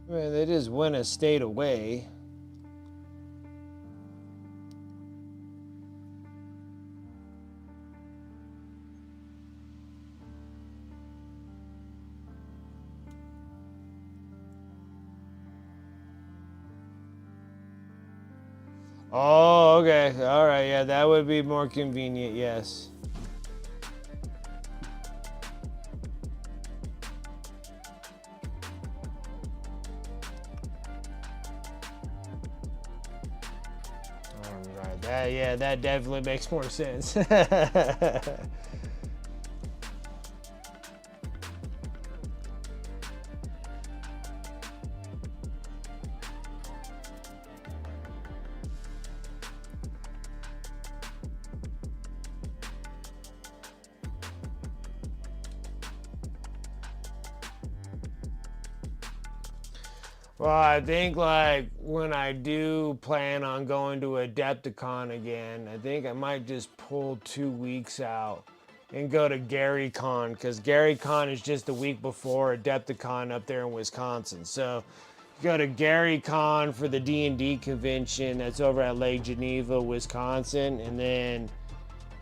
I mean, they just went a state away. Oh, okay. All right. Yeah, that would be more convenient. Yes. All right. That definitely makes more sense. Well, I think like when I do plan on going to Adepticon again, I think I might just pull 2 weeks out and go to GaryCon, because GaryCon is just the week before Adepticon up there in Wisconsin. So go to GaryCon for the D&D convention that's over at Lake Geneva, Wisconsin, and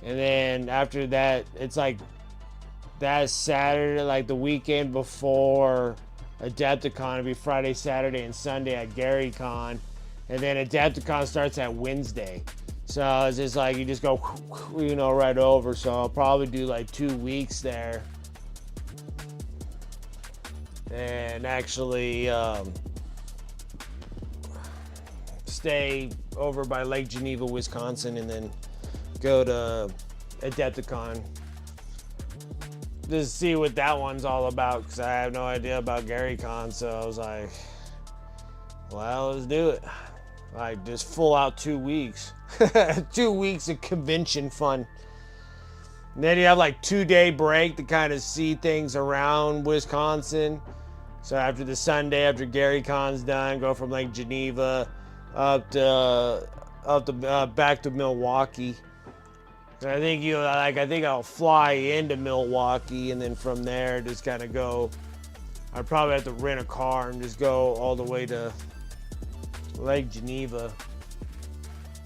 then after that, it's like that Saturday, like the weekend before Adepticon, it'll be Friday, Saturday, and Sunday at GaryCon, and then Adepticon starts at Wednesday. So it's just like you just go, right over. So I'll probably do like 2 weeks there, and actually stay over by Lake Geneva, Wisconsin, and then go to Adepticon. Just see what that one's all about, because I have no idea about GaryCon. So I was like, well, let's do it. Like, just full out 2 weeks. 2 weeks of convention fun. And then you have like 2-day break to kind of see things around Wisconsin. So after the Sunday, after GaryCon's done, go from Lake Geneva up to back to Milwaukee. I think I think I'll fly into Milwaukee, and then from there just kind of go. I'd probably have to rent a car and just go all the way to Lake Geneva.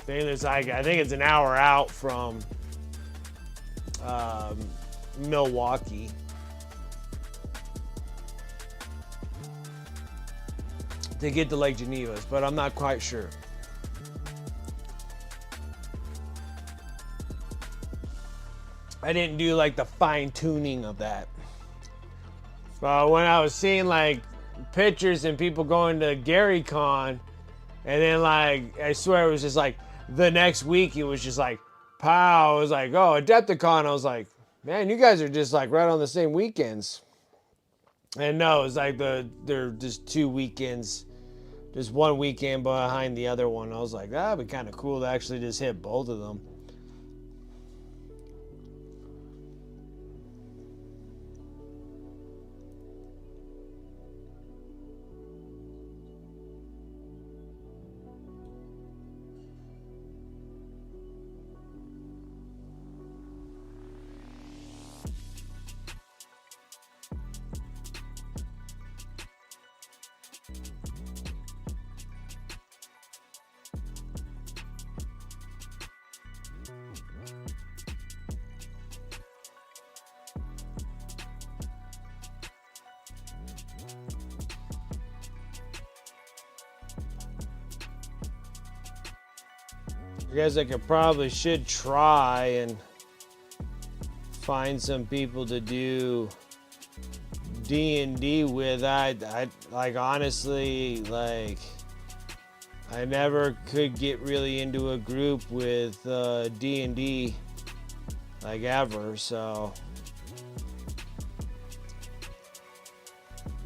I think it's an hour out from Milwaukee. To get to Lake Geneva, but I'm not quite sure. I didn't do like the fine tuning of that. But when I was seeing like pictures and people going to GaryCon, and then like I swear it was just like the next week it was just like pow. It was like, oh, Adepticon. I was like, man, you guys are just like right on the same weekends. And no, it's like they're just 2 weekends, just one weekend behind the other one. I was like, that'd be kind of cool to actually just hit both of them. I guess I should try and find some people to do D&D with. I like, honestly, like, I never could get really into a group with D&D, like, ever, so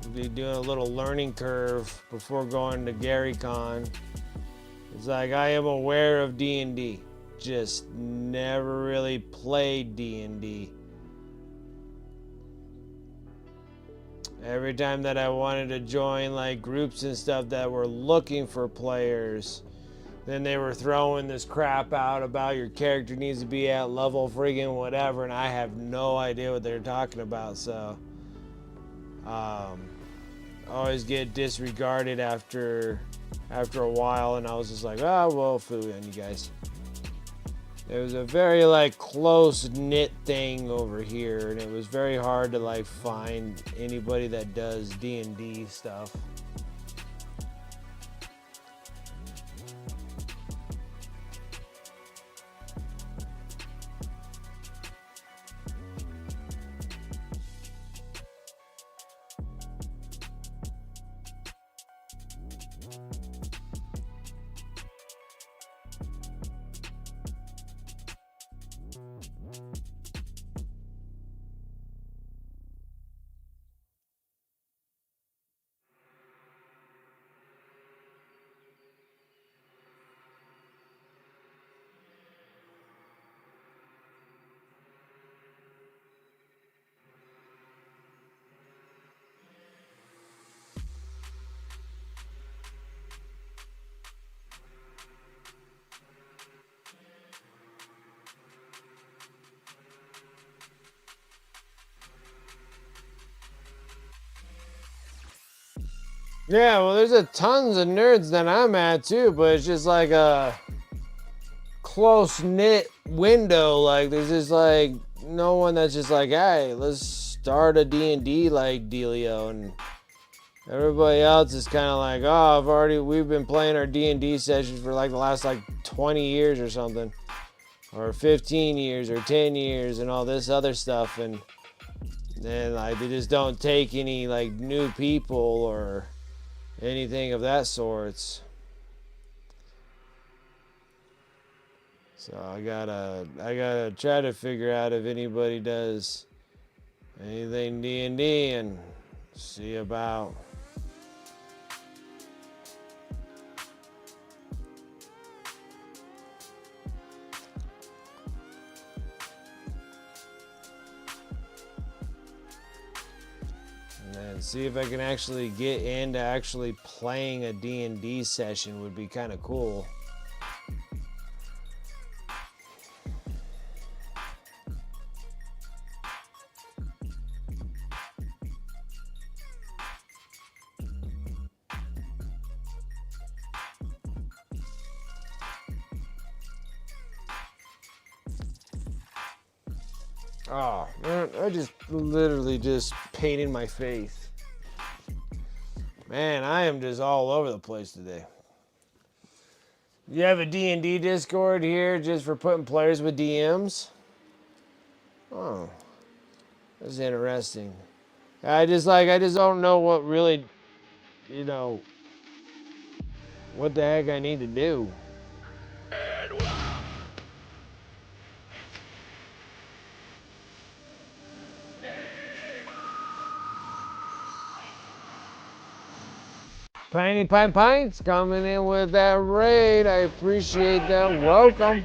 I'll be doing a little learning curve before going to GaryCon. It's like, I am aware of D&D, just never really played D&D. Every time that I wanted to join like groups and stuff that were looking for players, then they were throwing this crap out about your character needs to be at level friggin' whatever, and I have no idea what they're talking about, so always get disregarded after a while, and I was just like, oh well, fooey on you guys. It was a very like close knit thing over here, and it was very hard to like find anybody that does D&D stuff. Yeah, well, there's a tons of nerds that I'm at too, but it's just like a close knit window. Like there's just like no one that's just like, hey, let's start a D&D like dealio, and everybody else is kind of like, oh, we've been playing our D&D sessions for like the last like 20 years or something, or 15 years or 10 years and all this other stuff, and then like they just don't take any like new people or anything of that sorts. So I gotta try to figure out if anybody does anything D&D and see about. And see if I can actually get into actually playing a D&D session would be kind of cool. Oh, man, I just literally just painted my face. Man, I am just all over the place today. You have a D&D Discord here just for putting players with DMs? Oh, that's interesting. I just don't know what really, what the heck I need to do. Piney Pine Pints coming in with that raid. I appreciate that. Welcome.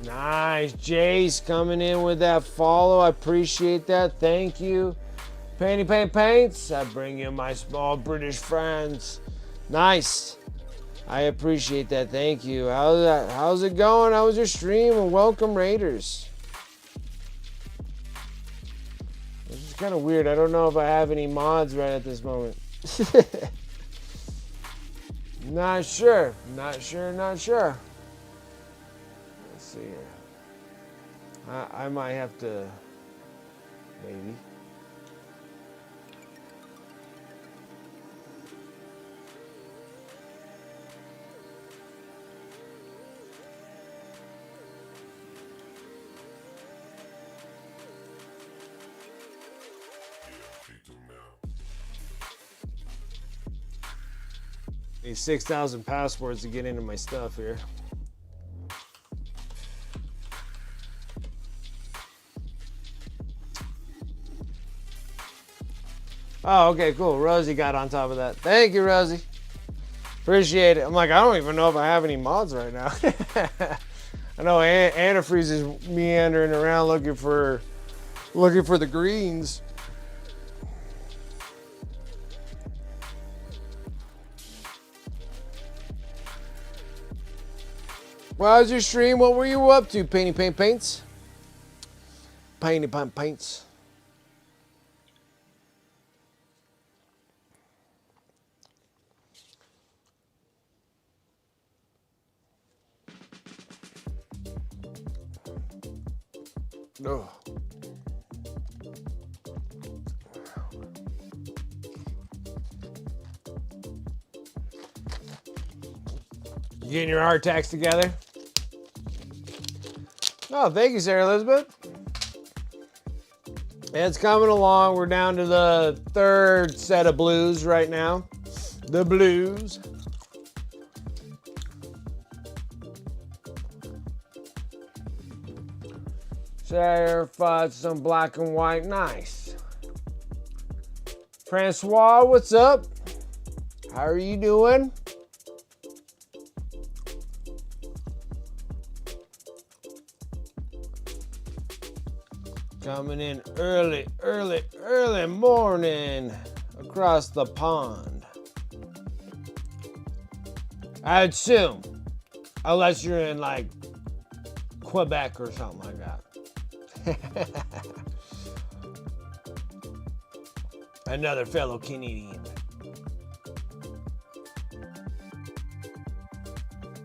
Nice. Jace coming in with that follow. I appreciate that. Thank you. Panty Paint Paints. I bring you my small British friends. Nice. I appreciate that. Thank you. How's it going? How was your stream? And welcome, Raiders. This is kind of weird. I don't know if I have any mods right at this moment. Not sure. Not sure. Let's see here. I might have to, maybe. Need 6,000 passports to get into my stuff here. Oh, okay, cool. Rosie got on top of that. Thank you, Rosie. Appreciate it. I'm like, I don't even know if I have any mods right now. I know antifreeze is meandering around looking for the greens. Well, how's your stream? What were you up to, Painty Paints? Painty Paints. Oh. You getting your art tags together? Oh, thank you, Sarah Elizabeth. It's coming along. We're down to the third set of blues right now. The blues. Sarah fought some black and white. Nice. Francois, what's up? How are you doing? Coming in early morning across the pond. I'd assume, unless you're in like Quebec or something like that. Another fellow Canadian.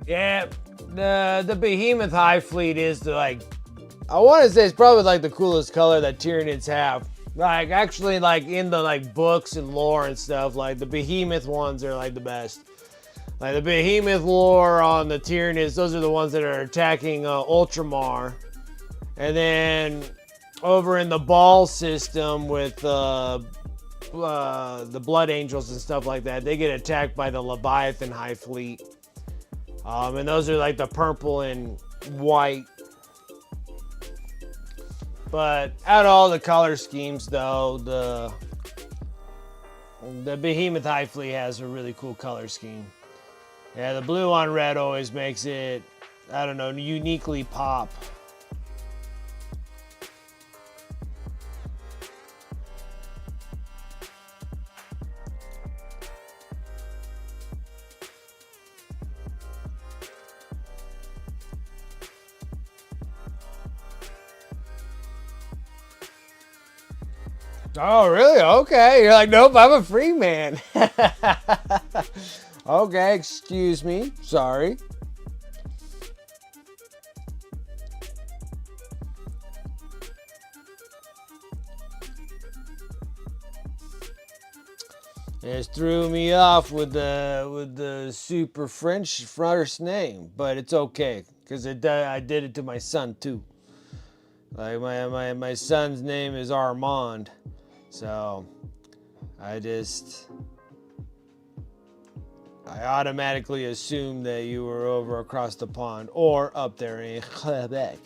Yeah, the Behemoth Hive fleet is the, like, I want to say it's probably like the coolest color that Tyranids have. Like, actually, like in the like books and lore and stuff, like the Behemoth ones are like the best. Like the Behemoth lore on the Tyranids, those are the ones that are attacking Ultramar. And then over in the ball system with the Blood Angels and stuff like that, they get attacked by the Leviathan Hive fleet. And those are like the purple and white. But out of all the color schemes, though, the Behemoth Hive fleet has a really cool color scheme. Yeah, the blue on red always makes it, I don't know, uniquely pop. Oh, really? Okay. You're like, nope, I'm a free man. Okay, excuse me. Sorry. It just threw me off with the super French first name, but it's okay because I did it to my son too. Like my son's name is Armand. So, I automatically assumed that you were over across the pond or up there in Quebec.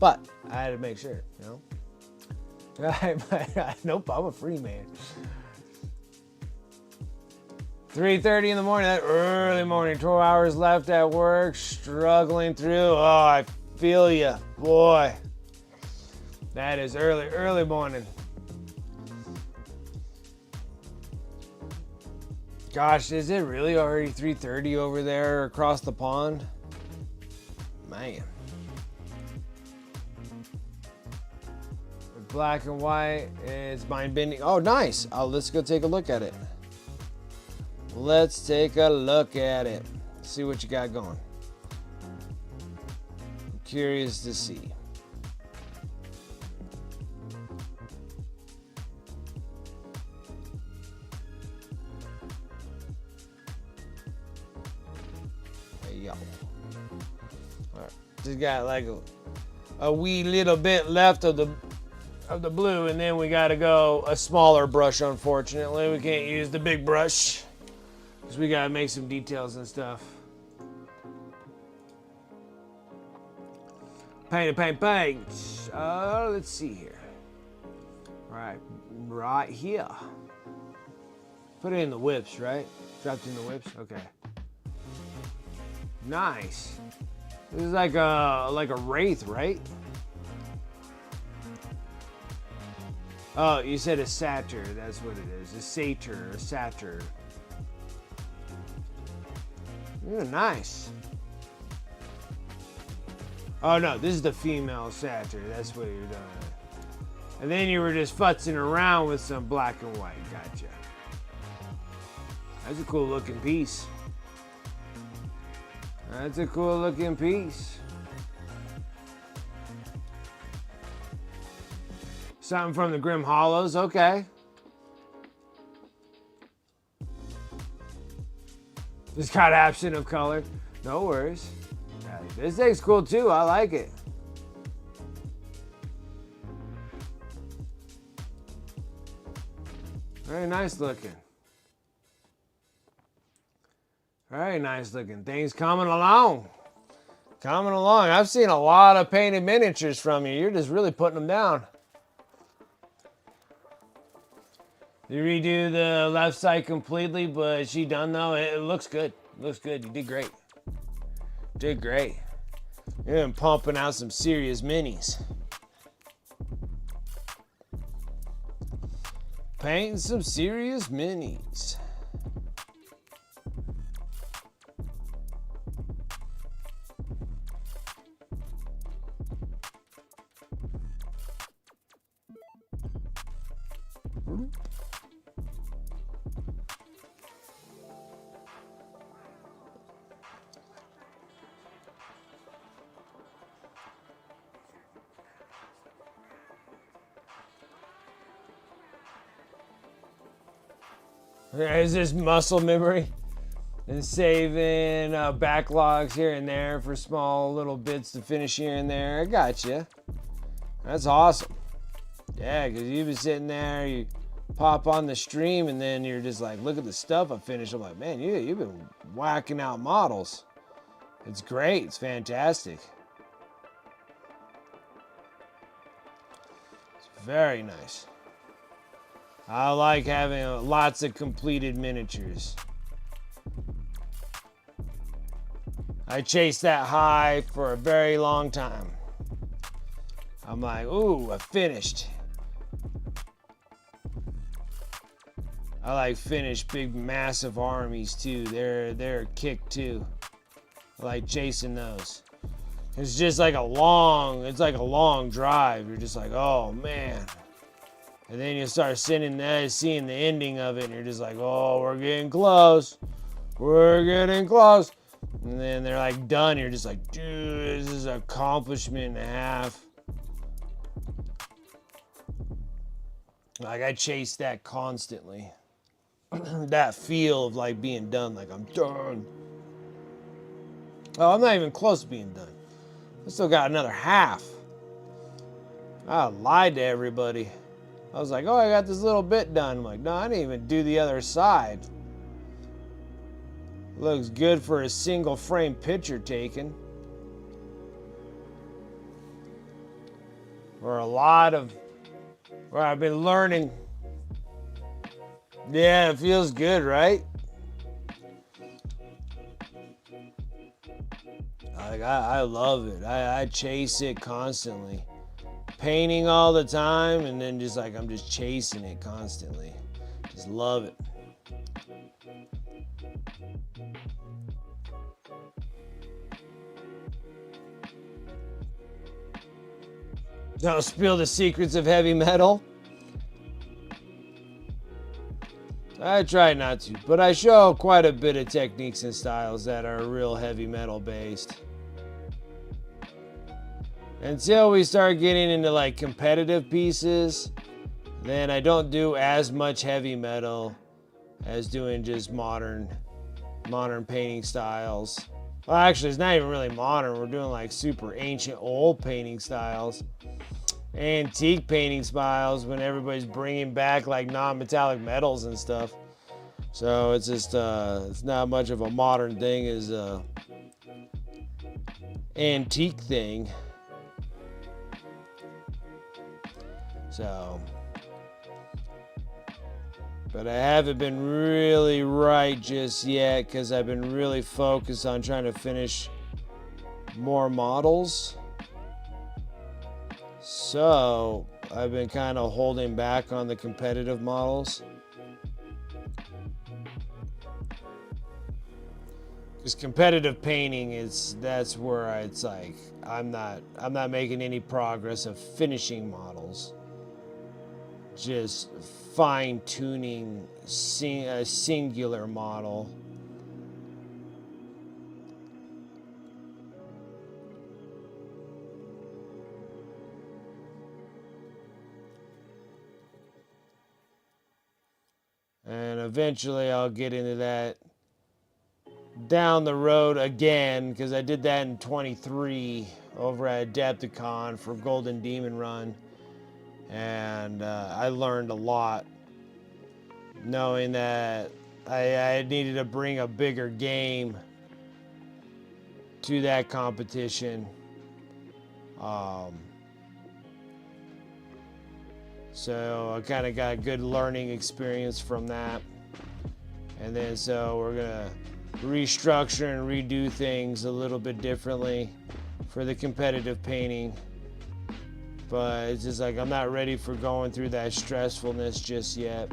But, I had to make sure, you know? Nope, I'm a free man. 3:30 in the morning, that early morning, 12 hours left at work, struggling through. Oh, I feel ya, boy. That is early morning. Gosh, is it really already 3:30 over there across the pond? Man. Black and white is mind bending. Oh, nice. Oh, let's go take a look at it. Let's take a look at it. See what you got going. I'm curious to see. Alright, just got like a wee little bit left of the blue, and then we got to go a smaller brush. Unfortunately, we can't use the big brush because we got to make some details and stuff. Paint. Let's see here. Right here. Put it in the whips, right? Dropped in the whips. Okay. Nice. This is like a wraith, right? Oh, you said a satyr. That's what it is. A satyr, a satyr. Ooh, nice. Oh no, this is the female satyr. That's what you're doing. And then you were just futzing around with some black and white. Gotcha. That's a cool looking piece. That's a cool looking piece. Something from the Grim Hollows, okay. Just got absent of color. No worries. This thing's cool too, I like it. Very nice looking. Very nice looking. Things coming along. Coming along. I've seen a lot of painted miniatures from you. You're just really putting them down. You redo the left side completely, but is she done though? It looks good. Looks good. You did great. Did great. You've been pumping out some serious minis. Painting some serious minis. Is this muscle memory and saving backlogs here and there for small little bits to finish here and there? I got you. That's awesome. Yeah, because you've been sitting there, you pop on the stream, and then you're just like, look at the stuff I finished. I'm like, man, you've been whacking out models. It's great. It's fantastic. It's very nice. I like having lots of completed miniatures. I chased that Hive for a very long time. I'm like, ooh, I finished. I like finished big massive armies too. They're a kick too. I like chasing those. It's just like a long drive. You're just like, oh man. And then you start seeing the ending of it, and you're just like, oh, we're getting close. We're getting close. And then they're like done. You're just like, dude, this is an accomplishment and a half. Like I chase that constantly. That feel of like being done, like I'm done. Oh, I'm not even close to being done. I still got another half. I lied to everybody. I was like, oh, I got this little bit done. I'm like, no, I didn't even do the other side. Looks good for a single frame picture taken. Where I've been learning. Yeah, it feels good, right? Like, I love it. I chase it constantly. Painting all the time, and then just like I'm just chasing it constantly. Just love it. Don't spill the secrets of heavy metal. I try not to, but I show quite a bit of techniques and styles that are real heavy metal based. Until we start getting into like competitive pieces, then I don't do as much heavy metal as doing just modern painting styles. Well, actually, it's not even really modern. We're doing like super ancient old painting styles. Antique painting styles when everybody's bringing back like non-metallic metals and stuff. So it's just, it's not much of a modern thing as a antique thing. So, but I haven't been really right just yet because I've been really focused on trying to finish more models. So I've been kind of holding back on the competitive models. Because competitive painting that's where it's like I'm not making any progress of finishing models. Just fine-tuning a singular model. And eventually I'll get into that down the road again, because I did that in 23 over at Adepticon for Golden Demon Run. And I learned a lot, knowing that I needed to bring a bigger game to that competition. So I kind of got a good learning experience from that. And then so we're gonna restructure and redo things a little bit differently for the competitive painting. But it's just like I'm not ready for going through that stressfulness just yet.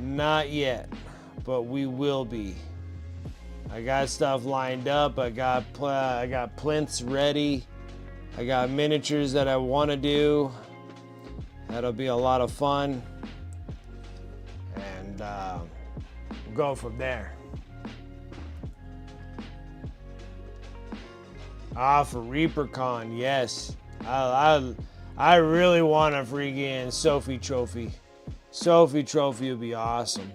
Not yet, but we will be. I got stuff lined up. I got plinths ready. I got miniatures that I want to do. That'll be a lot of fun. And we'll go from there. For ReaperCon, yes. I really want a freaking Sophie trophy. Sophie trophy would be awesome.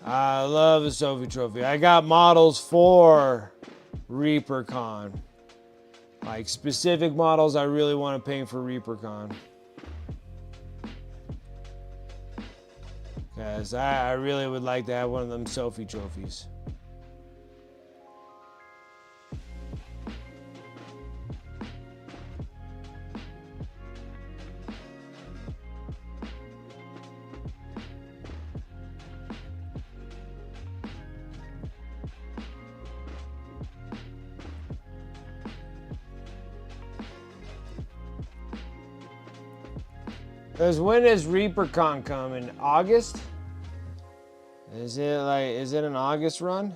I love the Sophie trophy. I got models for ReaperCon. Like specific models I really want to paint for ReaperCon. Because I really would like to have one of them Sophie trophies. Because when does ReaperCon come? In August? Is it an August run?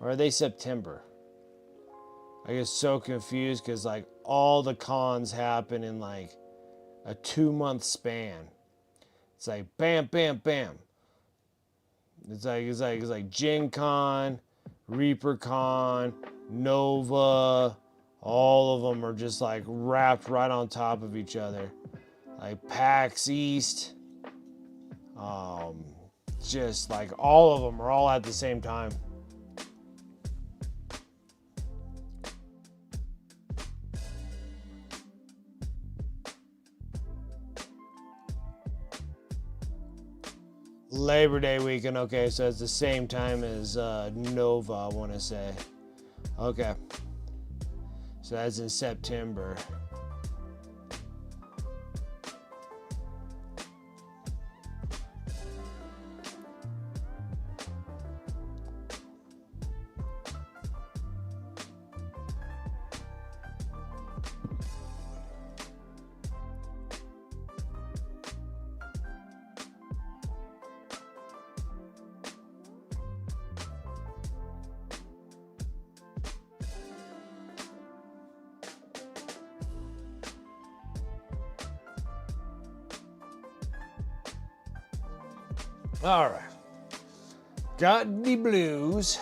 Or are they September? I get so confused because like all the cons happen in like a 2-month span. It's like bam, bam, bam. It's like Gen Con, ReaperCon, Nova. All of them are just like wrapped right on top of each other. Like PAX East, just like all of them are all at the same time. Labor Day weekend, okay, so it's the same time as Nova, I want to say. Okay, so that's in September. All right, got the blues.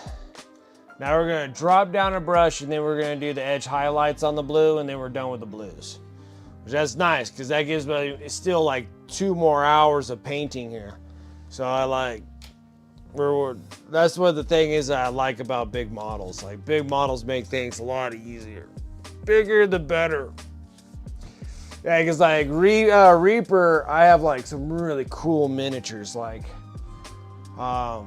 Now we're gonna drop down a brush and then we're gonna do the edge highlights on the blue and then we're done with the blues. Which that's nice because that gives me still like 2 more hours of painting here. So I like, that's what the thing is that I like about big models. Like big models make things a lot easier. Bigger the better. Yeah, because like Reaper, I have like some really cool miniatures. Like, I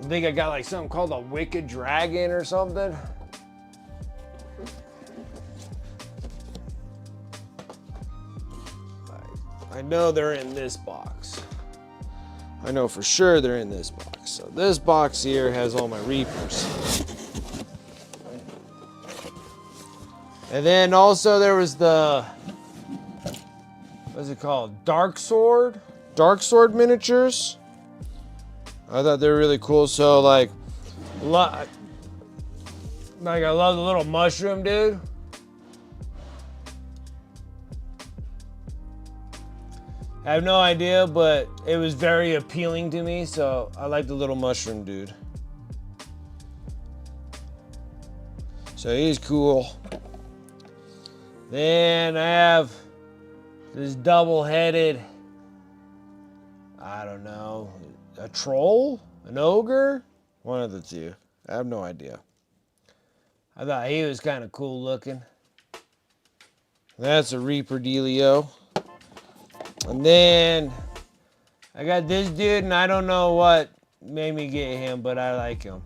think I got like something called a Wicked Dragon or something. I know they're in this box. I know for sure they're in this box. So this box here has all my Reapers. And then also there was the, what's it called? Dark Sword miniatures. I thought they were really cool. So like I love the little mushroom dude. I have no idea, but it was very appealing to me, so I like the little mushroom dude. So he's cool. Then I have this double-headed, I don't know, a troll? An ogre? One of the two. I have no idea. I thought he was kind of cool looking. That's a Reaper dealio. And then I got this dude, and I don't know what made me get him, but I like him.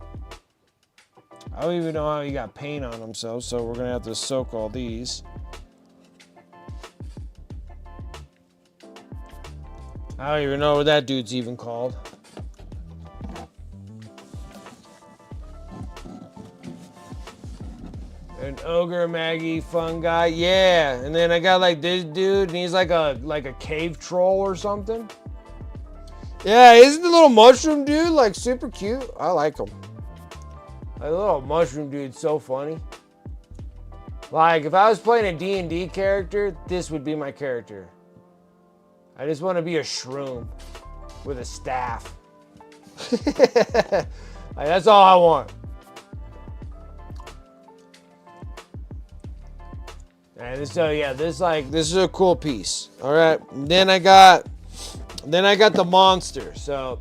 I don't even know how he got paint on himself, so we're gonna have to soak all these. I don't even know what that dude's even called. An ogre, Maggie, fun guy, yeah. And then I got like this dude, and he's like a cave troll or something. Yeah, isn't the little mushroom dude like super cute? I like him. Like, the little mushroom dude's so funny. Like if I was playing a D&D character, this would be my character. I just want to be a shroom with a staff. Like, that's all I want. And so yeah, this is a cool piece. All right. Then I got the monster. So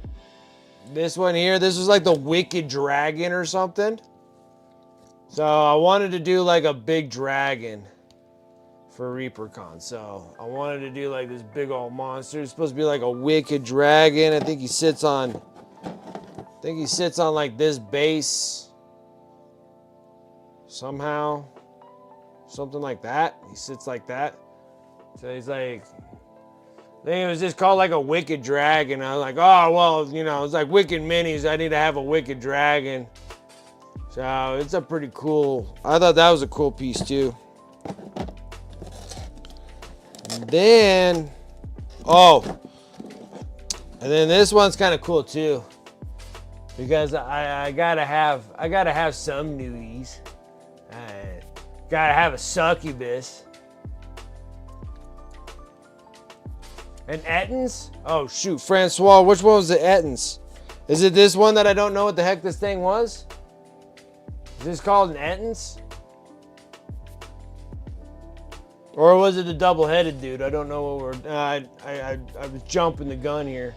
this one here, this is like the wicked dragon or something. So I wanted to do like a big dragon for ReaperCon. So I wanted to do like this big old monster. It's supposed to be like a wicked dragon. I think he sits on like this base somehow. Something like that. He sits like that. So he's like, I think it was just called like a wicked dragon. I was like, oh, well, you know, it's like wicked minis. I need to have a wicked dragon. So it's a pretty cool, I thought that was a cool piece too. And then, and then this one's kind of cool too. Because I gotta have some newies. Gotta have a succubus. An Ettins? Oh shoot, Francois, which one was the Ettins? Is it this one that I don't know what the heck this thing was? Is this called an Ettins? Or was it the double-headed dude? I don't know what we're... I was jumping the gun here.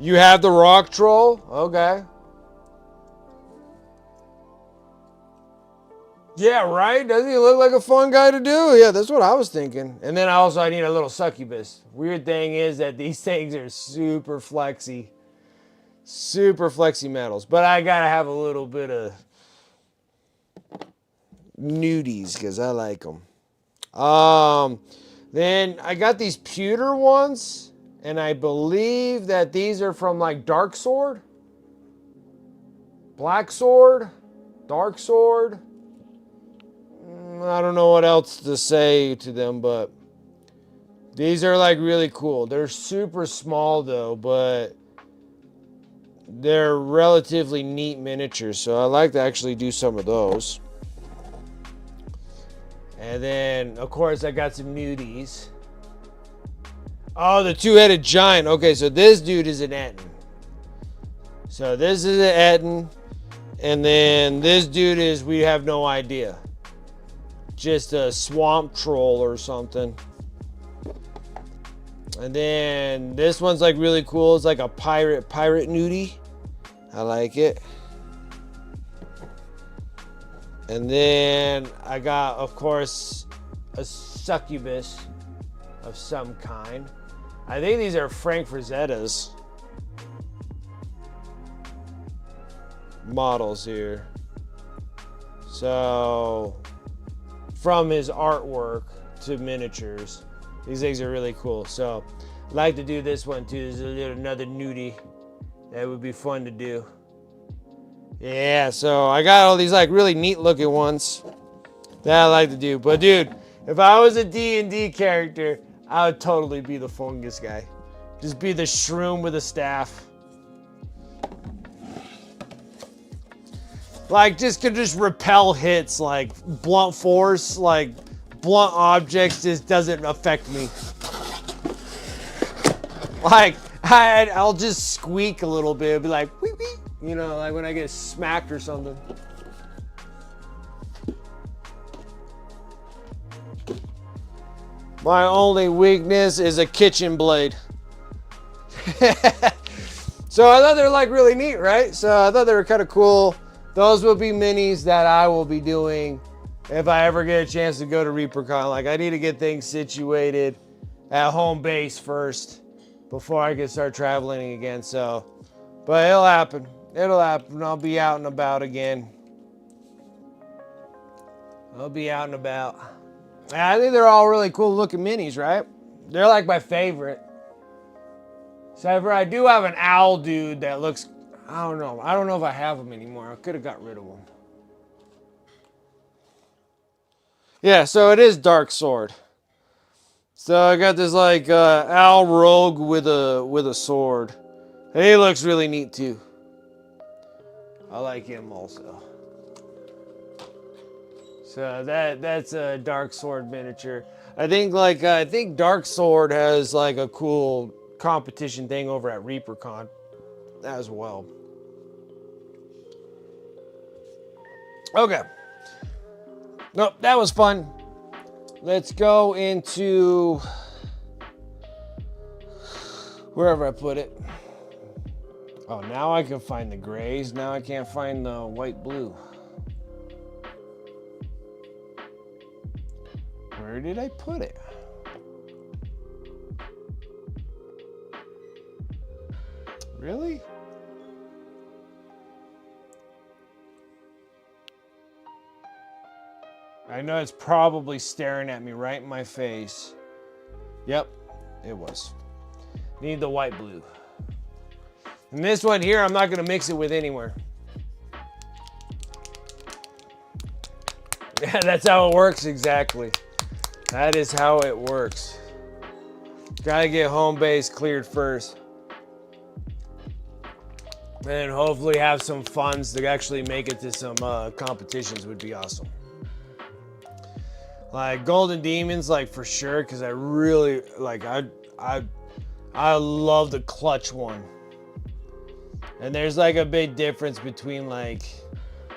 You have the rock troll? Okay. Yeah, right? Doesn't he look like a fun guy to do? Yeah, that's what I was thinking. And then I need a little succubus. Weird thing is that these things are super flexy. Super flexy metals. But I gotta have a little bit of nudies because I like them. Then I got these pewter ones. And I believe that these are from like Dark Sword. Black Sword. Dark Sword. I don't know what else to say to them, but these are like really cool. They're super small though, but they're relatively neat miniatures. So I like to actually do some of those. And then, of course, I got some nudies. Oh, the two-headed giant. Okay, so this dude is an Ettin. So this is an Ettin. And then this dude is, we have no idea. Just a swamp troll or something. And then this one's like really cool. It's like a pirate nudie. I like it. And then I got, of course, a succubus of some kind. I think these are Frank Frazetta's models here. So from his artwork to miniatures, these things are really cool. So Like to do this one too. There's another nudie that would be fun to do. Yeah, so I got all these like really neat looking ones that I like to do. But dude, if I was a D&D character, I would totally be the fungus guy. Just be the shroom with a staff. Like, just could just repel hits, like blunt force, like blunt objects just doesn't affect me. Like, I'll just squeak a little bit, be like, wee wee, you know, like when I get smacked or something. My only weakness is a kitchen blade. So I thought they were like really neat, right? So I thought they were kind of cool. Those will be minis that I will be doing if I ever get a chance to go to ReaperCon. Like, I need to get things situated at home base first before I can start traveling again. So, but it'll happen. It'll happen. I'll be out and about again. I'll be out and about. And I think they're all really cool looking minis, right? They're like my favorite. Except for I do have an owl dude that looks, I don't know. I don't know if I have him anymore. I could have got rid of him. Yeah, so it is Dark Sword. So I got this like owl rogue with a sword. And he looks really neat too. I like him also. So that's a Dark Sword miniature. I think Dark Sword has like a cool competition thing over at ReaperCon as well. Okay. Nope, that was fun. Let's go into wherever I put it. Oh, now I can find the grays. Now I can't find the white blue. Where did I put it? Really? I know it's probably staring at me right in my face. Yep, it was. Need the white blue. And this one here, I'm not gonna mix it with anywhere. Yeah, that's how it works exactly. That is how it works. Gotta get home base cleared first. And then hopefully have some funds to actually make it to some competitions would be awesome. Like Golden Demons, like for sure, because I really like I love the clutch one. And there's like a big difference between like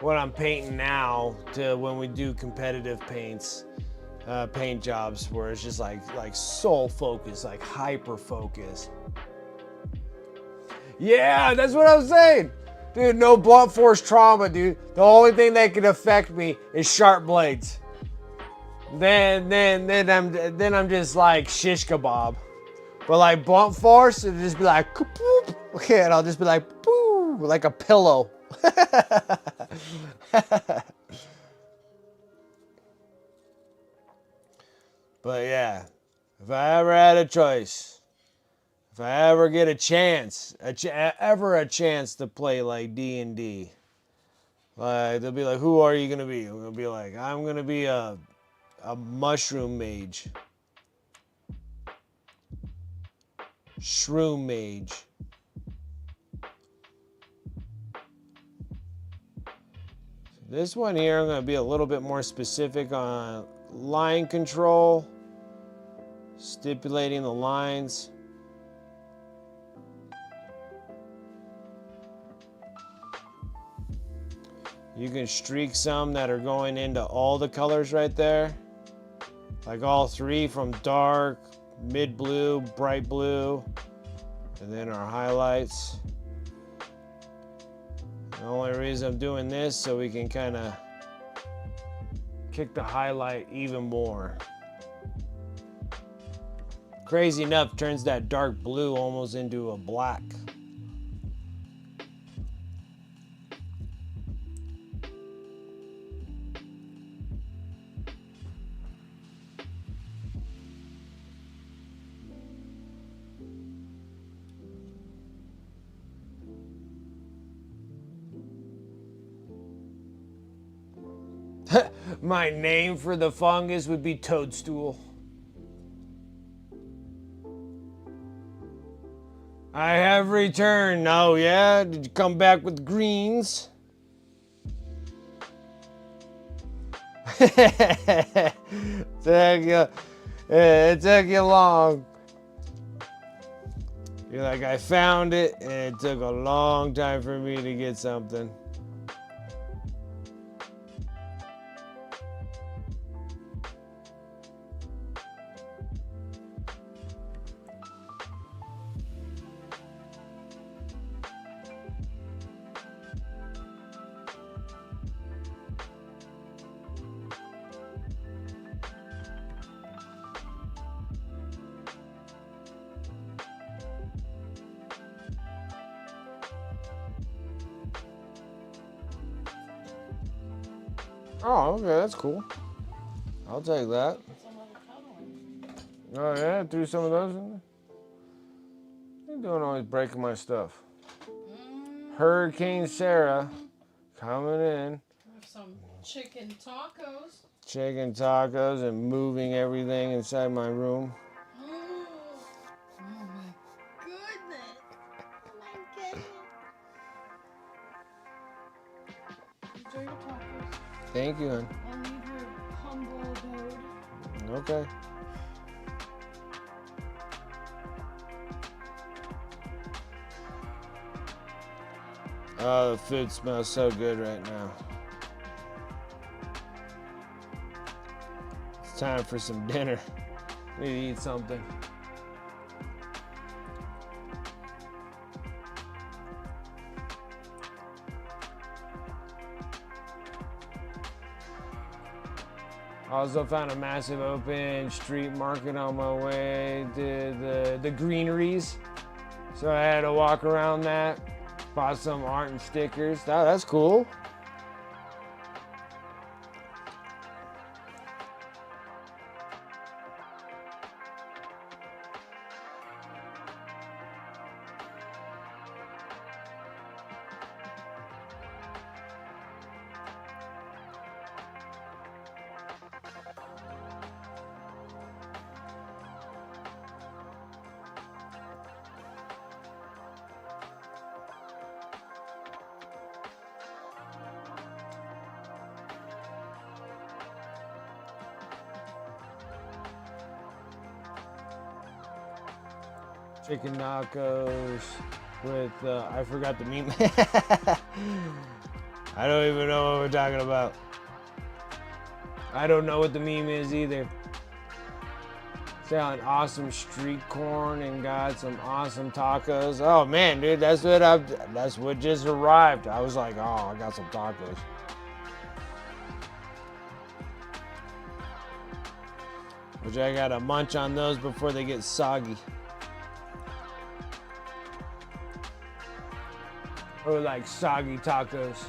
what I'm painting now to when we do competitive paints, paint jobs, where it's just like soul focus, like hyper focus. Yeah, that's what I was saying. Dude, no blunt force trauma, dude. The only thing that can affect me is sharp blades. Then I'm just like shish kebab. But like blunt force, it'll just be like, boop. Okay, and I'll just be like, boo, like a pillow. But yeah, if I ever had a choice, if I ever get a chance, ever a chance to play like D&D, like they'll be like, who are you gonna be? I'm gonna be like, I'm gonna be a mushroom mage. Shroom mage. This one here, I'm going to be a little bit more specific on line control, stipulating the lines. You can streak some that are going into all the colors right there. Like all three, from dark, mid blue, bright blue, and then our highlights. The only reason I'm doing this so we can kind of kick the highlight even more. Crazy enough, turns that dark blue almost into a black. My name for the fungus would be Toadstool. I have returned. Oh yeah? Did you come back with greens? It took you long. You're like, I found it, and it took a long time for me to get something. Oh, okay, that's cool. I'll take that. Oh yeah, threw some of those in there. What are you doing always breaking my stuff? Hurricane Sarah coming in. Some chicken tacos. Chicken tacos and moving everything inside my room. Oh my goodness. Oh my goodness. Enjoy your tacos. Thank you, hon. I'll leave your humble abode. Okay. Oh, the food smells so good right now. It's time for some dinner. Need to eat something. Also found a massive open street market on my way to the greeneries. So I had to walk around that. Bought some art and stickers. Oh, that's cool. Chicken tacos with, I forgot the meat. I don't even know what we're talking about. I don't know what the meme is either. Selling awesome street corn and got some awesome tacos. Oh man, dude, that's what just arrived. I was like, oh, I got some tacos. Which I gotta munch on those before they get soggy. Or like soggy tacos.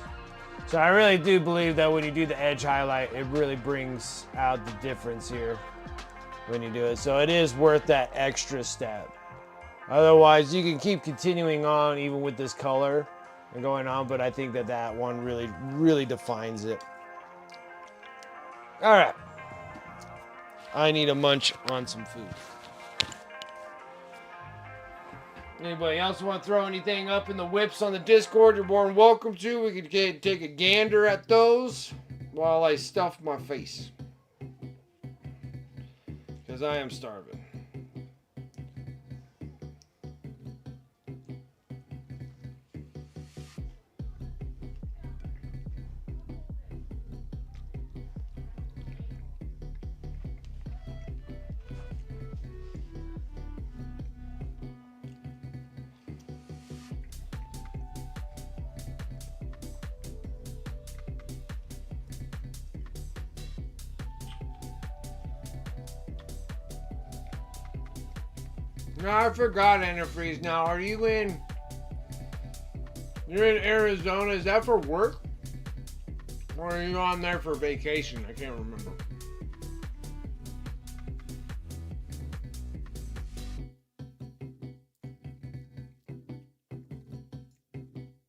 So I really do believe that when you do the edge highlight, it really brings out the difference here when you do it. So it is worth that extra step. Otherwise, you can keep continuing on even with this color and going on, but I think that that one really, really defines it. All right. I need a munch on some food. Anybody else want to throw anything up in the whips on the Discord? You're more than welcome to. We could take a gander at those while I stuff my face. Because I am starving. No, I forgot, Antifreeze. Now, are you in... You're in Arizona. Is that for work? Or are you on there for vacation? I can't remember.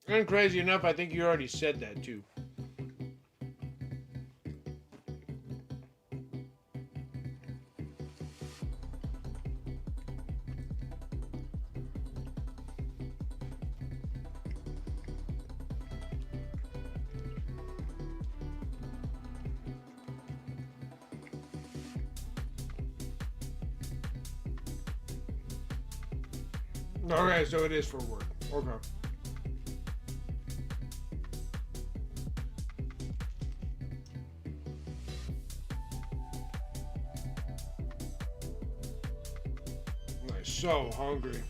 And crazy enough, I think you already said that too. Okay, so it is for work. Okay. I'm so hungry.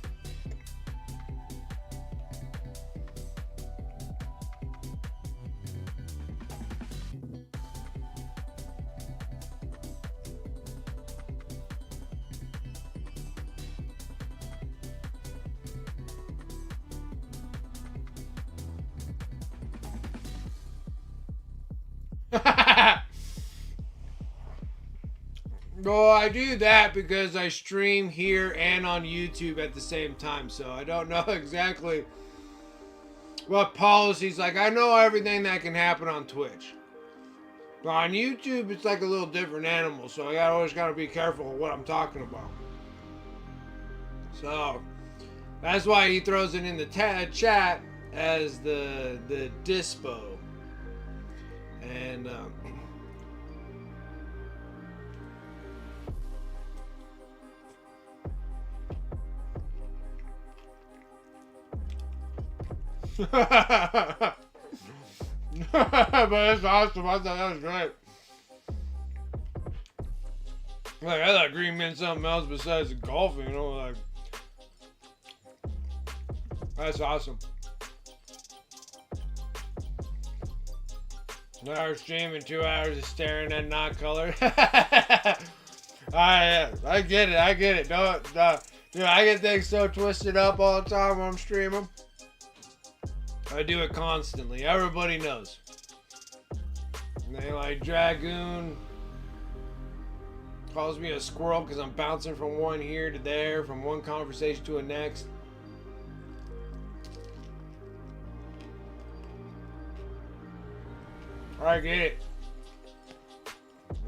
Well, I do that because I stream here and on YouTube at the same time, so I don't know exactly what policies. Like, I know everything that can happen on Twitch. But on YouTube, it's like a little different animal, so I always gotta be careful of what I'm talking about. So, that's why he throws it in the chat as the dispo. And, but it's awesome. I thought that was great. Like, I thought Green meant something else besides golfing, you know, like, that's awesome. Now we're streaming 2 hours of staring at not color. I get it. No, dude, I get things so twisted up all the time when I'm streaming. I do it constantly. Everybody knows. And they like Dragoon calls me a squirrel because I'm bouncing from one here to there, from one conversation to the next. I get it.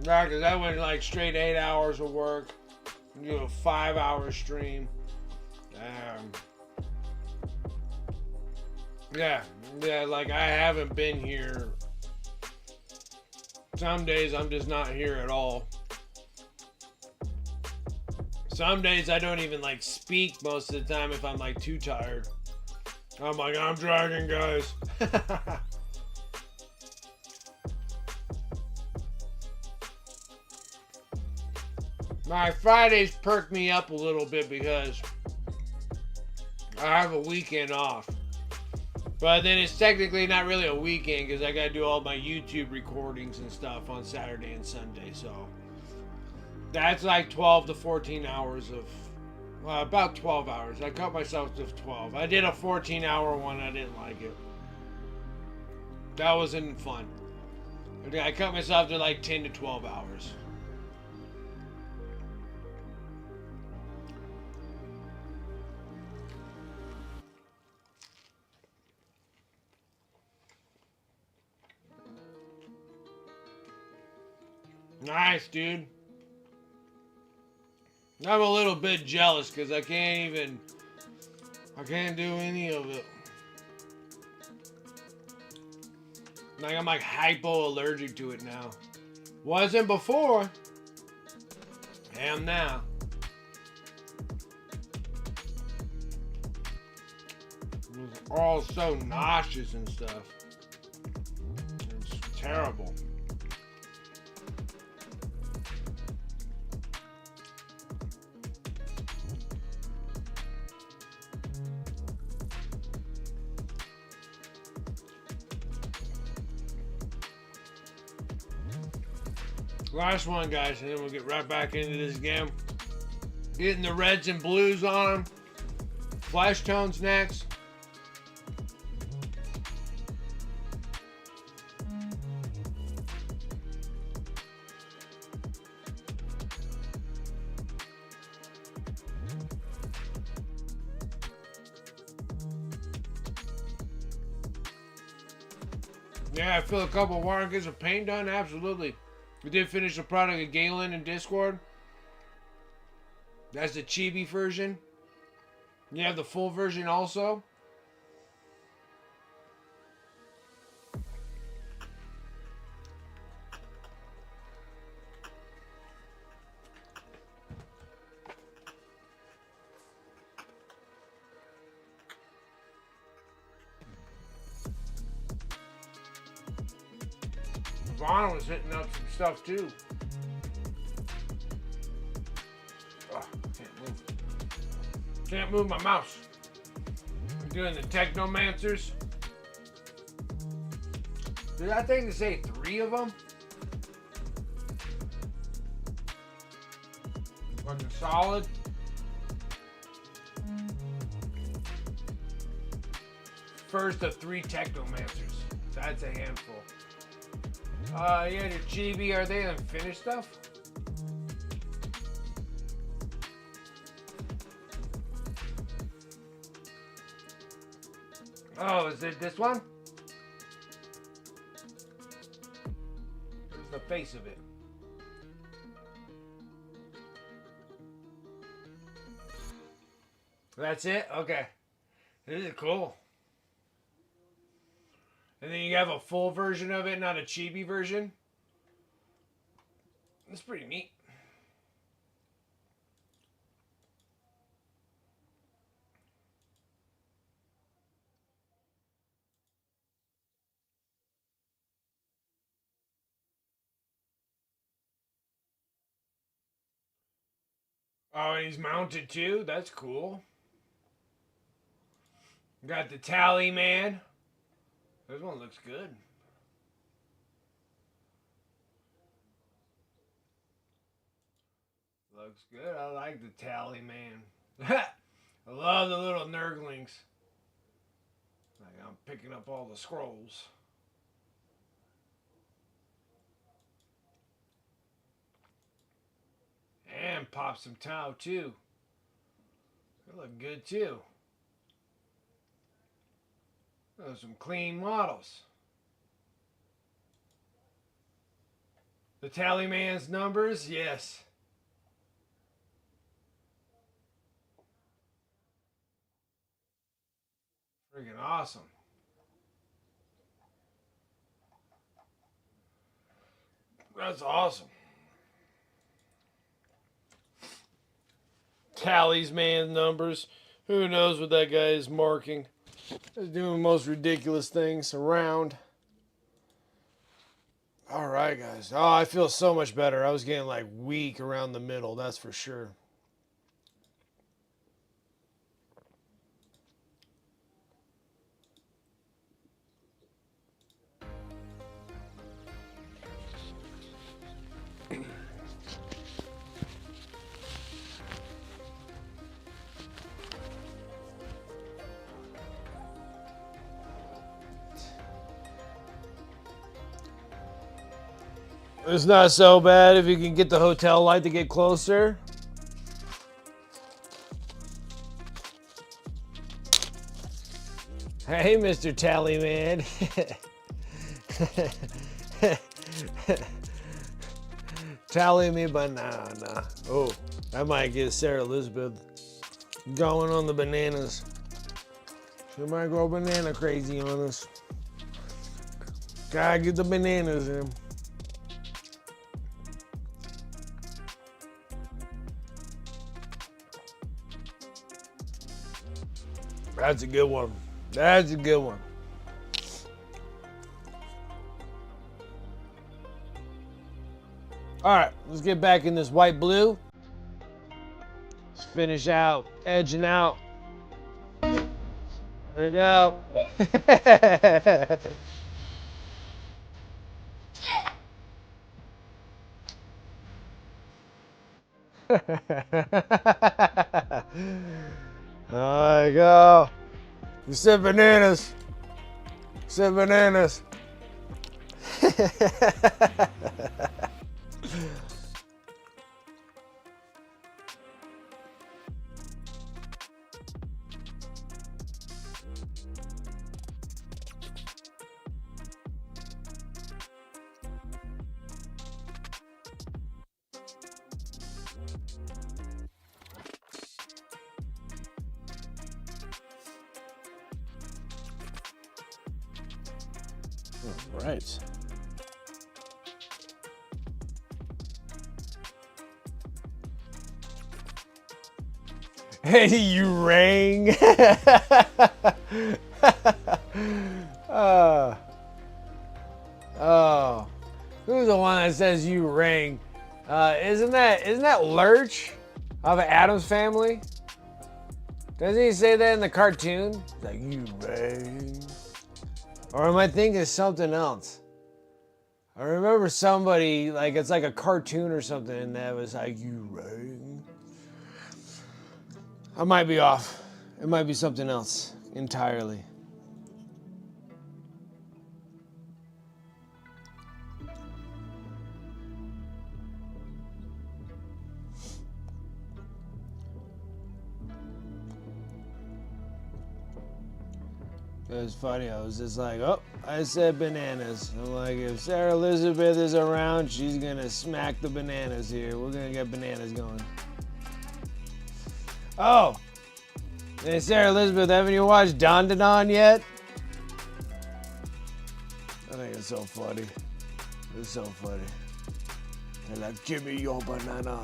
Yeah, because that went like straight 8 hours of work. Do a 5-hour stream. Yeah, like I haven't been here. Some days I'm just not here at all. Some days I don't even like speak most of the time if I'm like too tired. I'm like, I'm dragging, guys. My Fridays perk me up a little bit because I have a weekend off. But then it's technically not really a weekend because I got to do all my YouTube recordings and stuff on Saturday and Sunday. So that's like 12 to 14 hours of, about 12 hours. I cut myself to 12. I did a 14-hour one. I didn't like it. That wasn't fun. I cut myself to like 10 to 12 hours. Nice, dude. I'm a little bit jealous because I can't do any of it. Like, I'm like hypo-allergic to it now. Wasn't before. Am now. It was all so nauseous and stuff. It's terrible. Last one, guys, and then we'll get right back into this game. Getting the reds and blues on them. Flash tones next. Yeah, I feel a couple of water gets of paint done. Absolutely. We did finish the product of Galen in Discord. That's the chibi version. You have the full version also. Ivana was hitting up some stuff too. Oh, can't move. Can't move my mouse. I'm doing the Technomancers. Did that thing to say 3 of them? Wasn't solid. First of 3 Technomancers. That's a handful. Yeah, your chibi, are they unfinished stuff? Oh, is it this one? Where's the face of it? That's it? Okay. This is cool. And then you have a full version of it, not a chibi version. That's pretty neat. Oh, and he's mounted too? That's cool. Got the Tally Man. This one looks good. Looks good. I like the Tally Man. I love the little nurglings. Like I'm picking up all the scrolls. And pop some Tau too. They look good too. Those are some clean models. The Tally Man's numbers, yes. Freaking awesome. That's awesome. Tally's man's numbers. Who knows what that guy is marking? He's doing the most ridiculous things around. Alright, guys. Oh, I feel so much better. I was getting like weak around the middle, that's for sure. It's not so bad if you can get the hotel light to get closer. Hey, Mr. Tally Man. Tally me banana. Oh, I might get Sarah Elizabeth going on the bananas. She might go banana crazy on us. Gotta get the bananas in. That's a good one. That's a good one. All right, let's get back in this white blue. Let's finish out, edging out. There you go. There you go. You said bananas. You said bananas. All right. Hey, you rang. Oh. that says you ring. Isn't that Lurch of Adam's Family? Doesn't he say that in the cartoon? He's like, you ring. Or am I thinking something else? I remember somebody, like, it's like a cartoon or something that was like, you ring. I might be off. It might be something else entirely. It was funny. I was just like, oh, I said bananas. I'm like, if Sarah Elizabeth is around, she's going to smack the bananas here. We're going to get bananas going. Oh, hey, Sarah Elizabeth, haven't you watched Don to Don yet? I think it's so funny. It's so funny. They're like, give me your banana.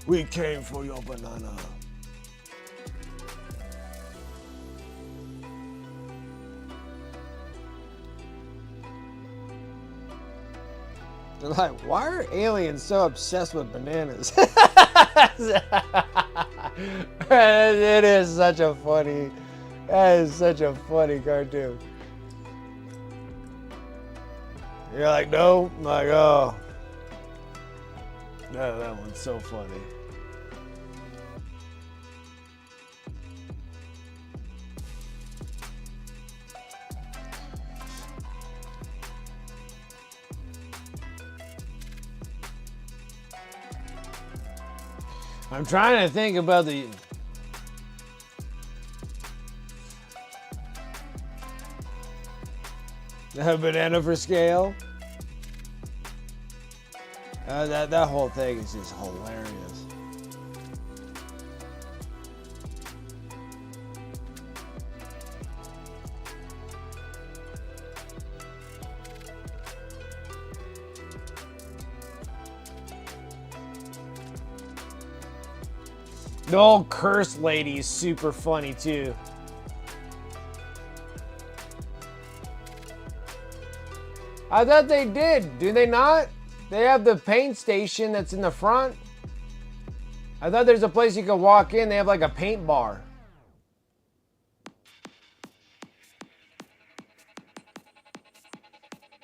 We came for your banana. They're like, why are aliens so obsessed with bananas? It is such a funny, that is such a funny cartoon. You're like, no? I'm like, oh. No, that one's so funny. I'm trying to think about the banana for scale. That whole thing is just hilarious. The old curse lady is super funny too. I thought they did. Do they not? They have the paint station that's in the front. I thought there's a place you could walk in. They have like a paint bar.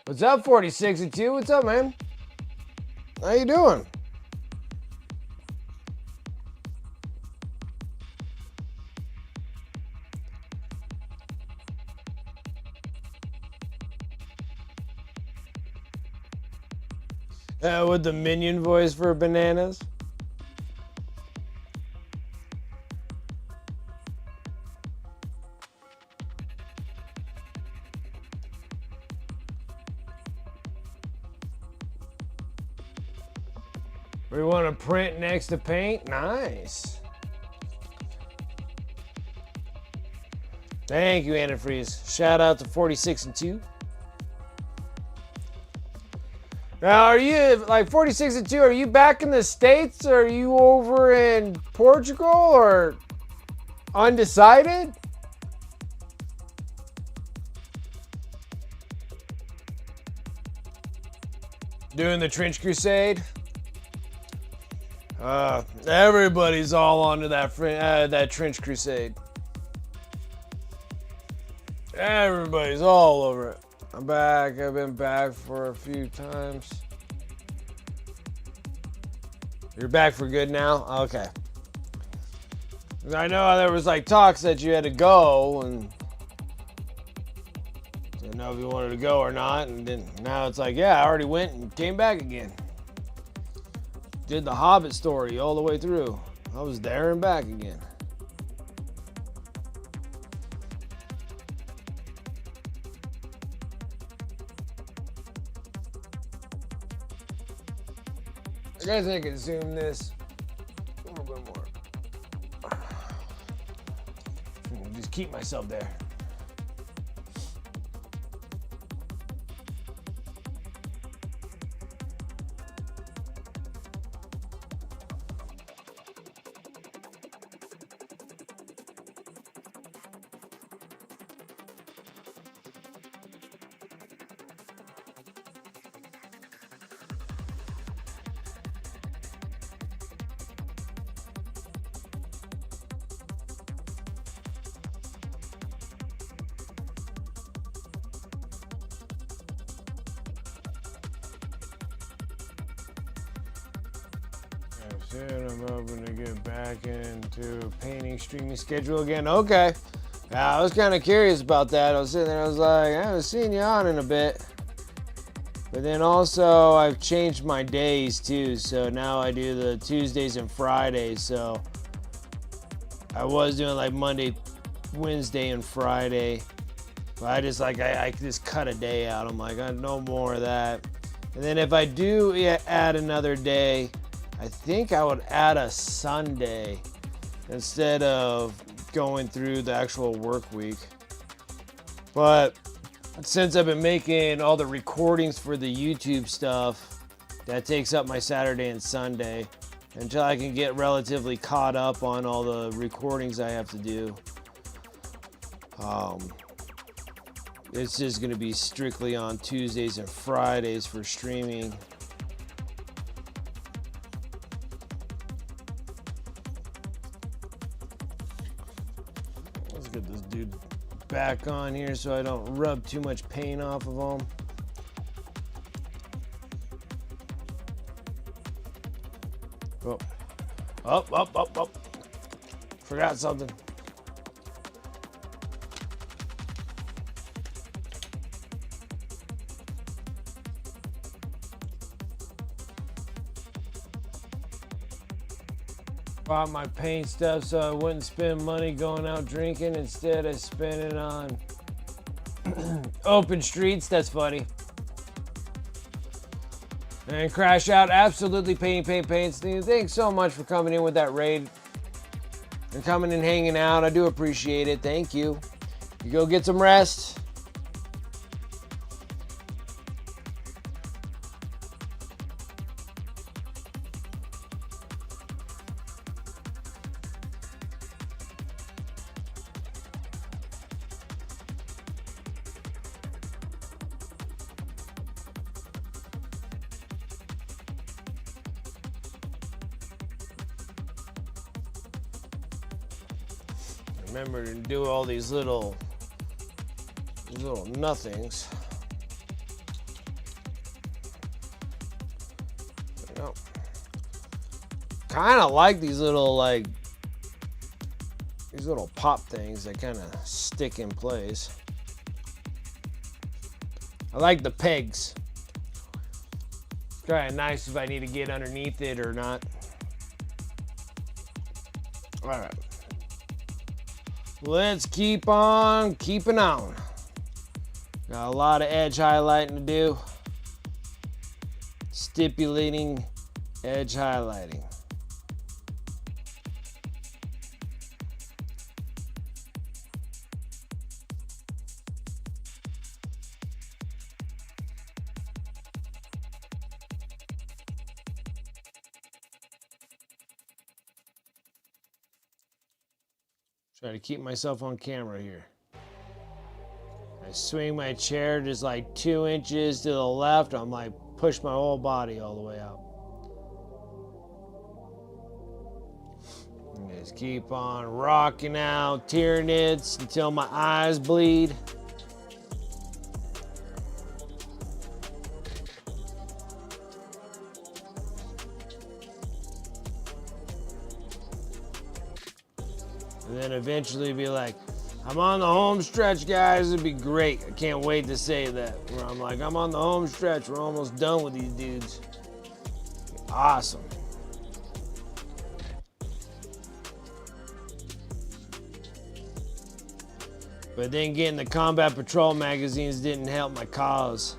What's up, 4062? What's up, man? How you doing? With the minion voice for bananas. We want to print next to paint? Nice. Thank you, Antifreeze. Shout out to 46 and 2. Now, are you, like 46 and 2, are you back in the States? Or are you over in Portugal or undecided? Doing the Trench Crusade? Everybody's all onto that Trench Crusade. Everybody's all over it. I'm back. I've been back for a few times. You're back for good now? Okay. I know there was like talks that you had to go and didn't know if you wanted to go or not, and then now it's like, yeah, I already went and came back again. Did the Hobbit story all the way through. I was there and back again. I guess I can zoom this a little bit more. Just keep myself there. Soon I'm hoping to get back into a painting streaming schedule again. Okay. I was kind of curious about that. I was sitting there, I was like, I haven't seen you on in a bit. But then also, I've changed my days too. So now I do the Tuesdays and Fridays. So I was doing like Monday, Wednesday, and Friday. But I just I just cut a day out. I'm like, no more of that. And then if I do add another day, I think I would add a Sunday instead of going through the actual work week. But since I've been making all the recordings for the YouTube stuff, that takes up my Saturday and Sunday until I can get relatively caught up on all the recordings I have to do. It's just going to be strictly on Tuesdays and Fridays for streaming. Let's get this dude back on here so I don't rub too much paint off of him. Oh. Up. Forgot something. Bought my paint stuff so I wouldn't spend money going out drinking. Instead, I spent it on open streets. That's funny. And Crash Out, absolutely paint. Thanks so much for coming in with that raid and coming and hanging out. I do appreciate it. Thank you. You go get some rest. Remember to do all these little nothings. You know, kind of like these little pop things that kind of stick in place. I like the pegs. It's kind of nice if I need to get underneath it or not. All right. Let's keep on keeping on. Got a lot of edge highlighting to do. Stipulating edge highlighting. Try to keep myself on camera here. I swing my chair just like 2 inches to the left. I'm like, push my whole body all the way out. And just keep on rocking out Tyranid's until my eyes bleed. And then eventually be like, I'm on the home stretch, guys. It'd be great. I can't wait to say that. Where I'm like, I'm on the home stretch. We're almost done with these dudes. Awesome. But then getting the Combat Patrol magazines didn't help my cause.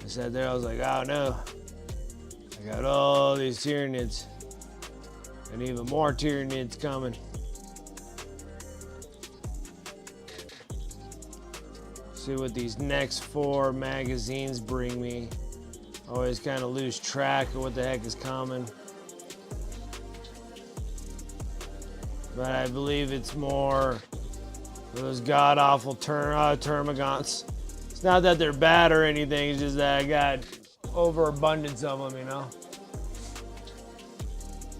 I sat there, I was like, oh no. I got all these Tyrannids. And even more Tyrannids coming. See what these next 4 magazines bring me. Always kind of lose track of what the heck is coming. But I believe it's more those god-awful termagants. It's not that they're bad or anything, it's just that I got overabundance of them, you know?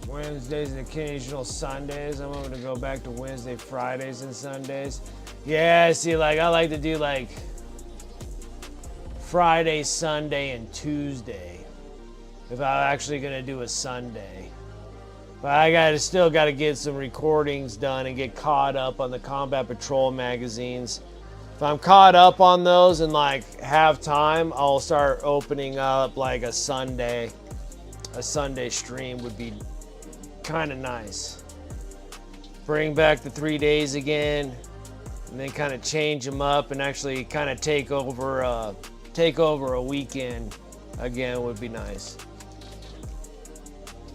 Wednesdays and occasional Sundays. I'm going to go back to Wednesday, Fridays, and Sundays. Yeah, see, like, I like to do, like, Friday, Sunday, and Tuesday. If I'm actually going to do a Sunday. But I still got to get some recordings done and get caught up on the Combat Patrol magazines. If I'm caught up on those and like have time, I'll start opening up like a Sunday. A Sunday stream would be kind of nice. Bring back the 3 days again, and then kind of change them up and actually kind of take over a weekend again would be nice.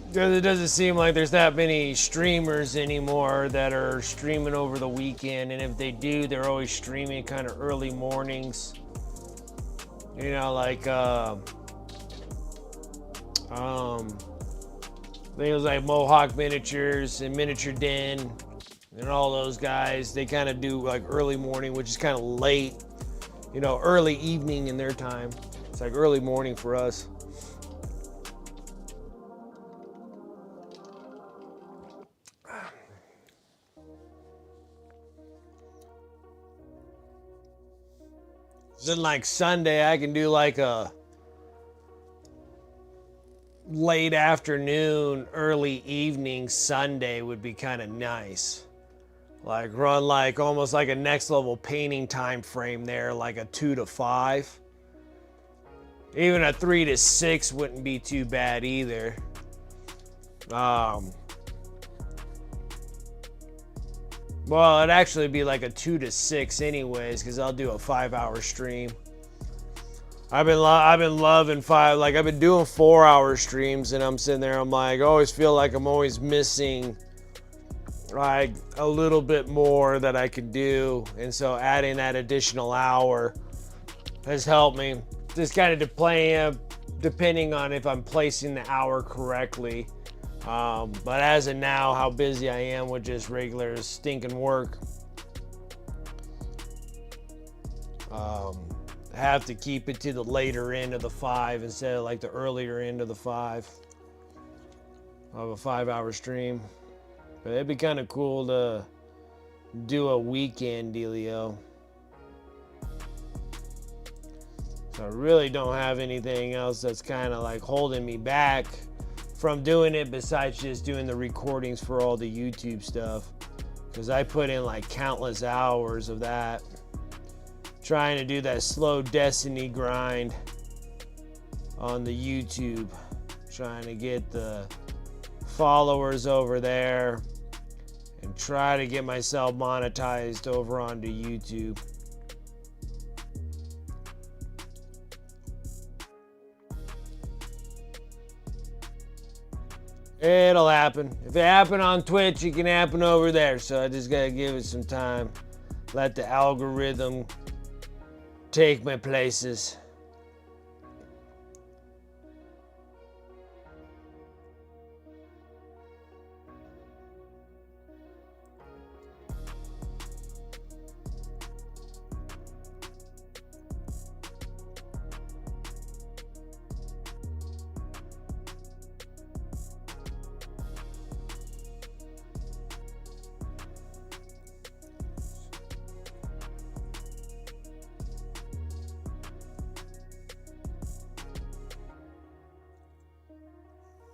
Because it doesn't seem like there's that many streamers anymore that are streaming over the weekend, and if they do, they're always streaming kind of early mornings. You know, like I think it was like Mohawk Miniatures and Miniature Den and all those guys. They kind of do like early morning, which is kind of late, you know, early evening in their time. It's like early morning for us. Then like Sunday, I can do like a late afternoon, early evening Sunday would be kind of nice. Like run like almost like a next level painting time frame there, like a 2 to 5. Even a 3 to 6 wouldn't be too bad either. Well, it'd actually be like a 2 to 6 anyways, because I'll do a 5-hour stream. I've been loving I've been doing 4-hour streams, and I'm sitting there, I'm like, I always feel like I'm always missing like a little bit more that I could do. And so adding that additional hour has helped me. Just kind of depending on if I'm placing the hour correctly. But as of now, how busy I am with just regular stinking work, have to keep it to the later end of the 5 instead of like the earlier end of the 5 of a 5-hour stream. But it'd be kind of cool to do a weekend dealio. So I really don't have anything else that's kind of like holding me back from doing it besides just doing the recordings for all the YouTube stuff, because I put in like countless hours of that trying to do that slow Destiny grind on the YouTube, trying to get the followers over there and try to get myself monetized over onto YouTube. It'll happen. If it happened on Twitch, it can happen over there. So I just gotta give it some time. Let the algorithm take my places.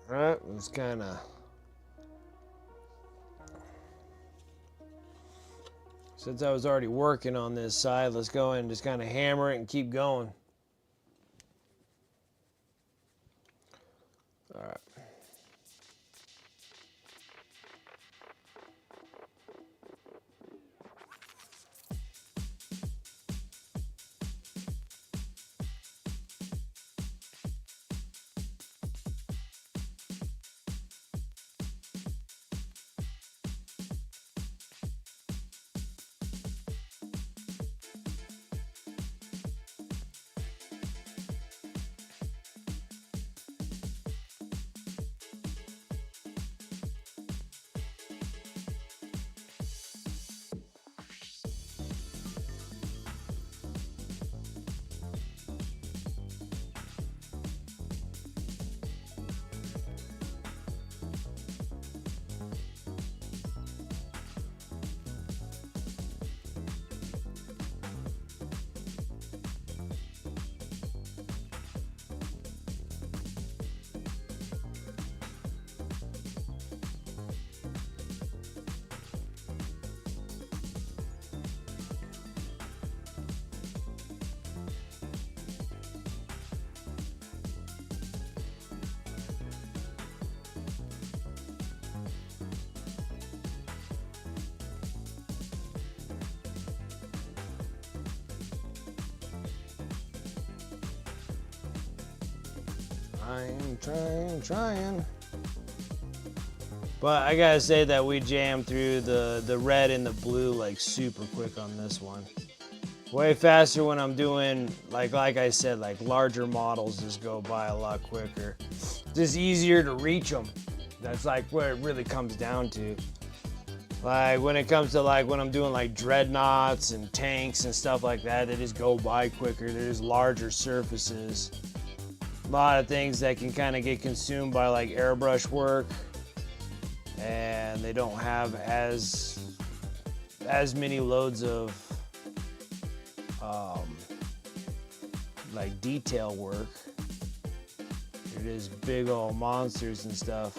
Right, it's kind of, since I was already working on this side, let's go and just kind of hammer it and keep going. All right. Trying. But I gotta say that we jammed through the red and the blue like super quick on this one. Way faster when I'm doing, like I said, like larger models just go by a lot quicker. Just easier to reach them. That's like where it really comes down to. Like when it comes to like when I'm doing like dreadnoughts and tanks and stuff like that, they just go by quicker. There's larger surfaces. A lot of things that can kind of get consumed by like airbrush work. And they don't have as many loads of like detail work. They're just big old monsters and stuff.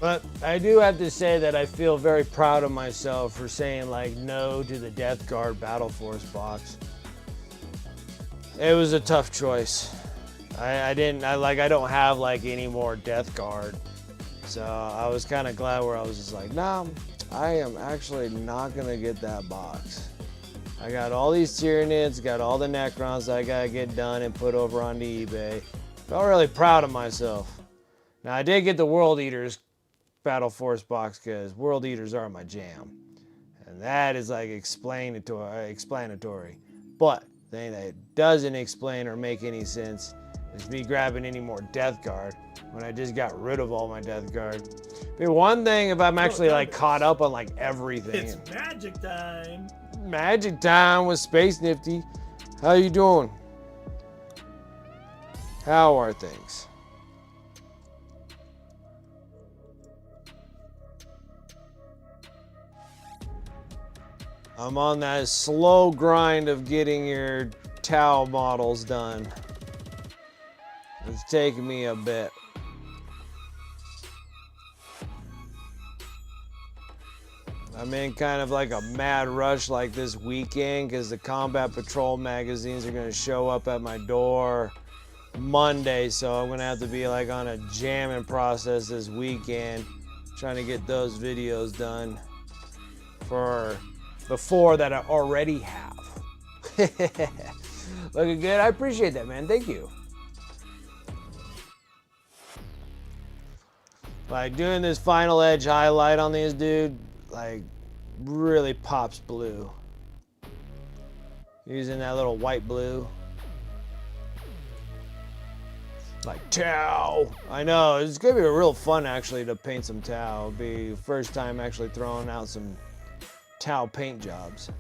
But I do have to say that I feel very proud of myself for saying like no to the Death Guard Battle Force box. It was a tough choice. I don't have like any more Death Guard. So I was kind of glad where I was just like, nah, I am actually not gonna get that box. I got all these Tyranids, got all the Necrons that I gotta get done and put over onto eBay. Felt really proud of myself. Now I did get the World Eaters Battle Force box because World Eaters are my jam. And that is like explanatory. But the thing that doesn't explain or make any sense is me grabbing any more Death Guard when I just got rid of all my Death Guard. But one thing, if I'm actually like caught up on like everything. It's magic time. Magic time with Space Nifty. How you doing? How are things? I'm on that slow grind of getting your Tau models done. It's taking me a bit. I'm in kind of like a mad rush like this weekend because the Combat Patrol magazines are going to show up at my door Monday, so I'm going to have to be like on a jamming process this weekend trying to get those videos done for before that I already have. Looking good. I appreciate that, man. Thank you. Like doing this final edge highlight on these, dude, like really pops blue. Using that little white blue. Like Tau. I know, it's gonna be real fun actually to paint some Tau. It'll be first time actually throwing out some Tau paint jobs.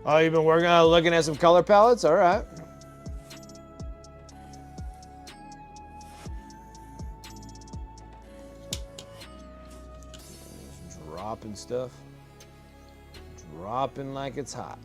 Oh, you've been working on looking at some color palettes? All right. Dropping stuff. Dropping like it's hot.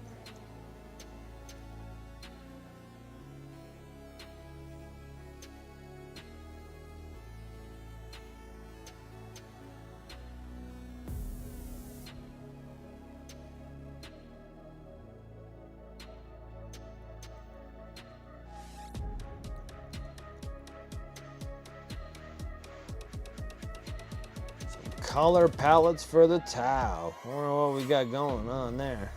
color palettes for the Tau. I wonder what we got going on there.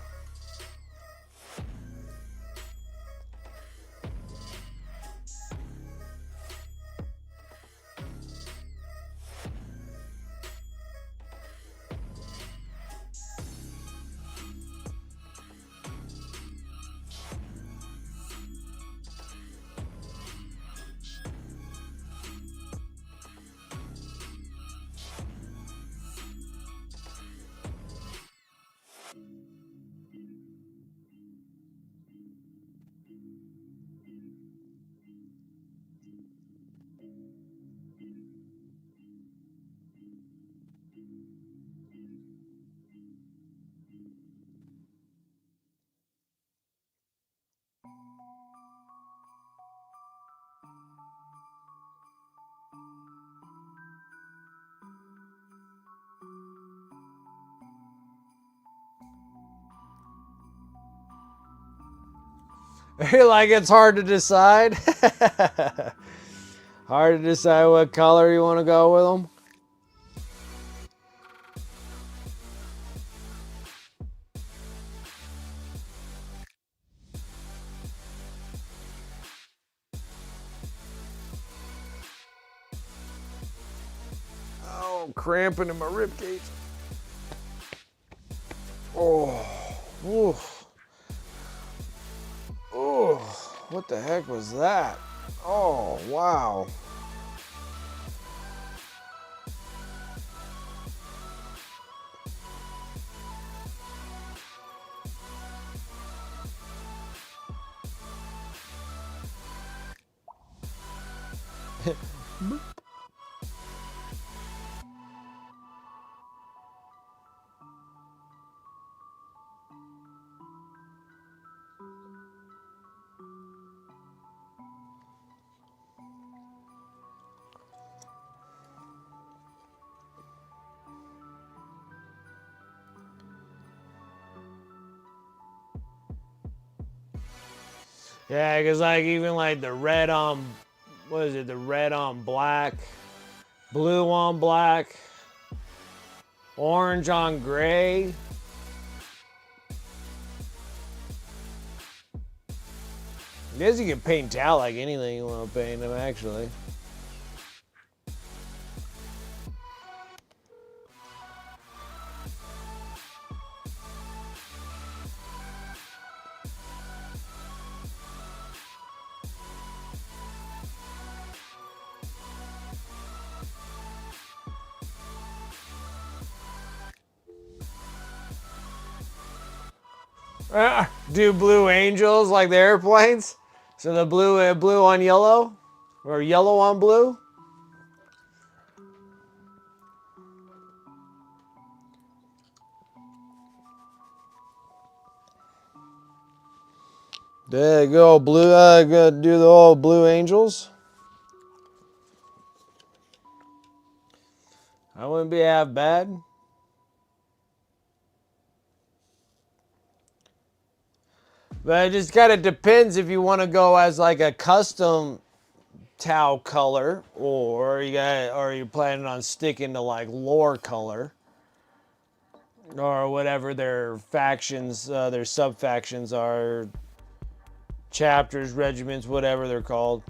Like it's hard to decide. Hard to decide what color you want to go with them. Oh, cramping in my rib cage. Oh, oof. Oh, what the heck was that? Oh, wow. Yeah, because like even like the red on, what is it? The red on black, blue on black, orange on gray. I guess you can paint Tau like anything you want to paint them, actually. Do blue angels like the airplanes? So the blue on yellow? Or yellow on blue? There you go, blue. Go do the old blue angels. I wouldn't be half bad. But it just kind of depends if you want to go as like a custom Tau color, or you're planning on sticking to like lore color, or whatever their factions, their sub factions are, chapters, regiments, whatever they're called.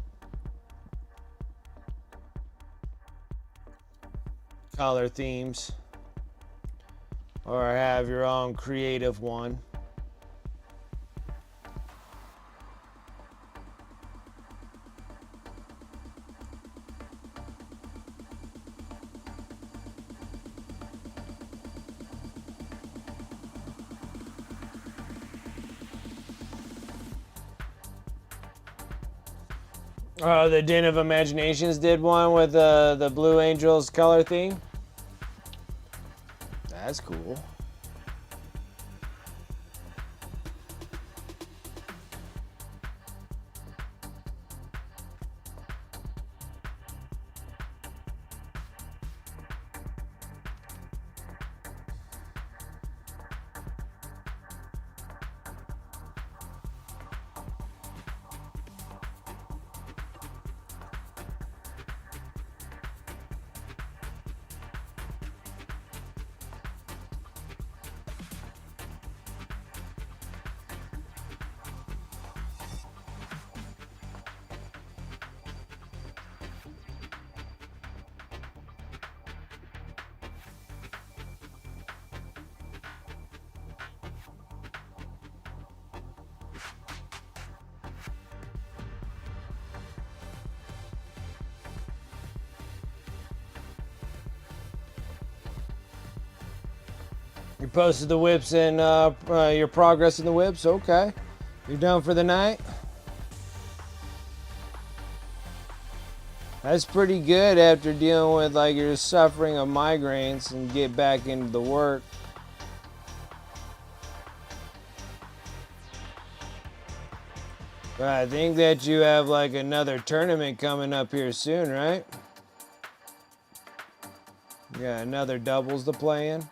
Color themes, or have your own creative one. Oh, the Den of Imaginations did one with the Blue Angels color theme. That's cool. You posted the whips and your progress in the whips. Okay. You're done for the night? That's pretty good after dealing with like you're suffering of migraines and get back into the work. But I think that you have like another tournament coming up here soon, right? You got another doubles to play in.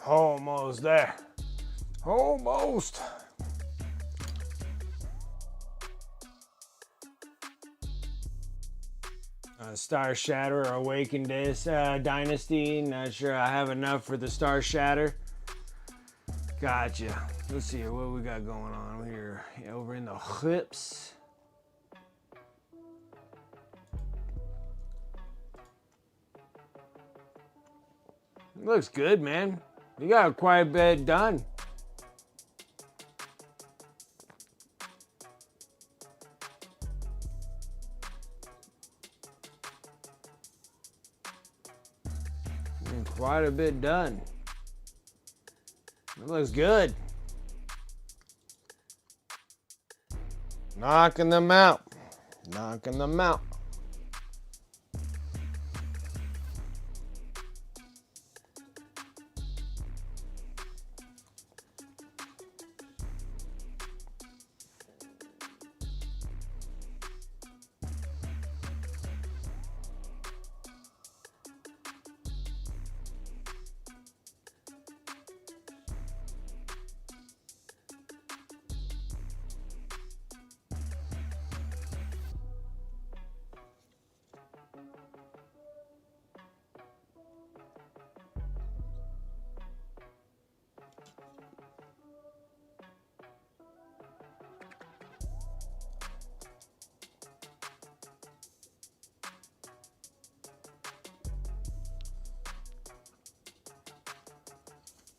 Almost there. Almost. Star Shatter or Awakened Dynasty. Not sure I have enough for the Star Shatter. Gotcha. Let's see what we got going on here. Over in the hips. Looks good, man. You got quite a bit done. Quite a bit done. It looks good. Knocking them out. Knocking them out.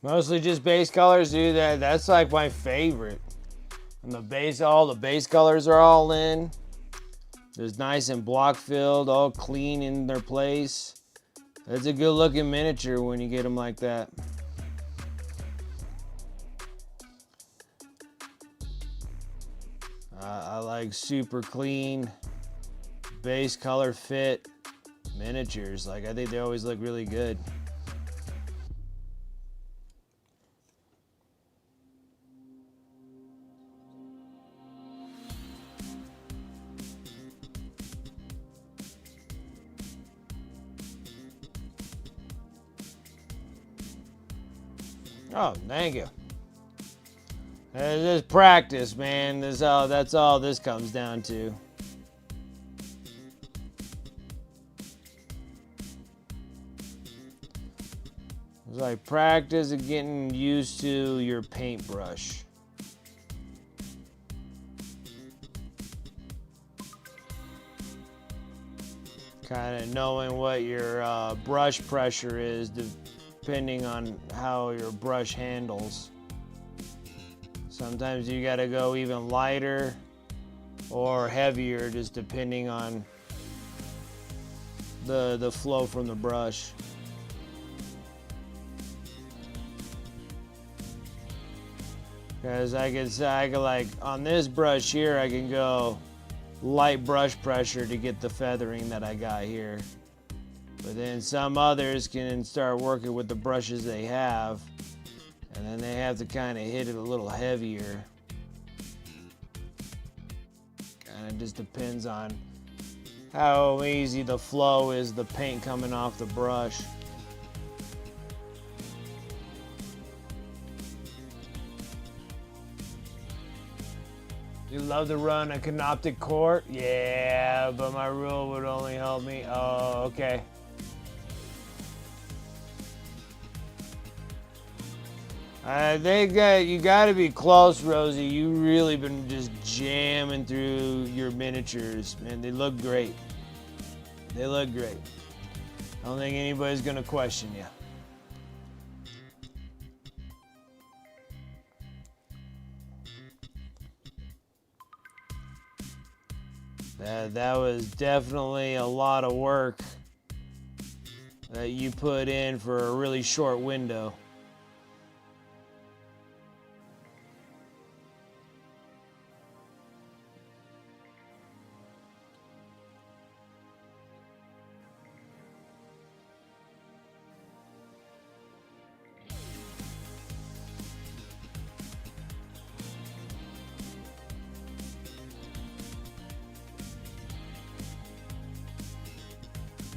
Mostly just base colors, dude. That's like my favorite. And the base, all the base colors are all in. There's nice and block filled, all clean in their place. That's a good looking miniature when you get them like that. I like super clean, base color fit miniatures. Like I think they always look really good. Oh, thank you. Just practice, man. That's all this comes down to. It's like practice and getting used to your paintbrush. Kind of knowing what your brush pressure is depending on how your brush handles. Sometimes you gotta go even lighter or heavier just depending on the flow from the brush. Because I can like, on this brush here, I can go light brush pressure to get the feathering that I got here. But then some others can start working with the brushes they have, and then they have to kind of hit it a little heavier. Kind of just depends on how easy the flow is, the paint coming off the brush. You love to run a canoptic court? Yeah, but my rule would only help me. Oh, okay. You got to be close, Rosie. You really been just jamming through your miniatures, man. They look great. They look great. I don't think anybody's gonna question you. That was definitely a lot of work that you put in for a really short window.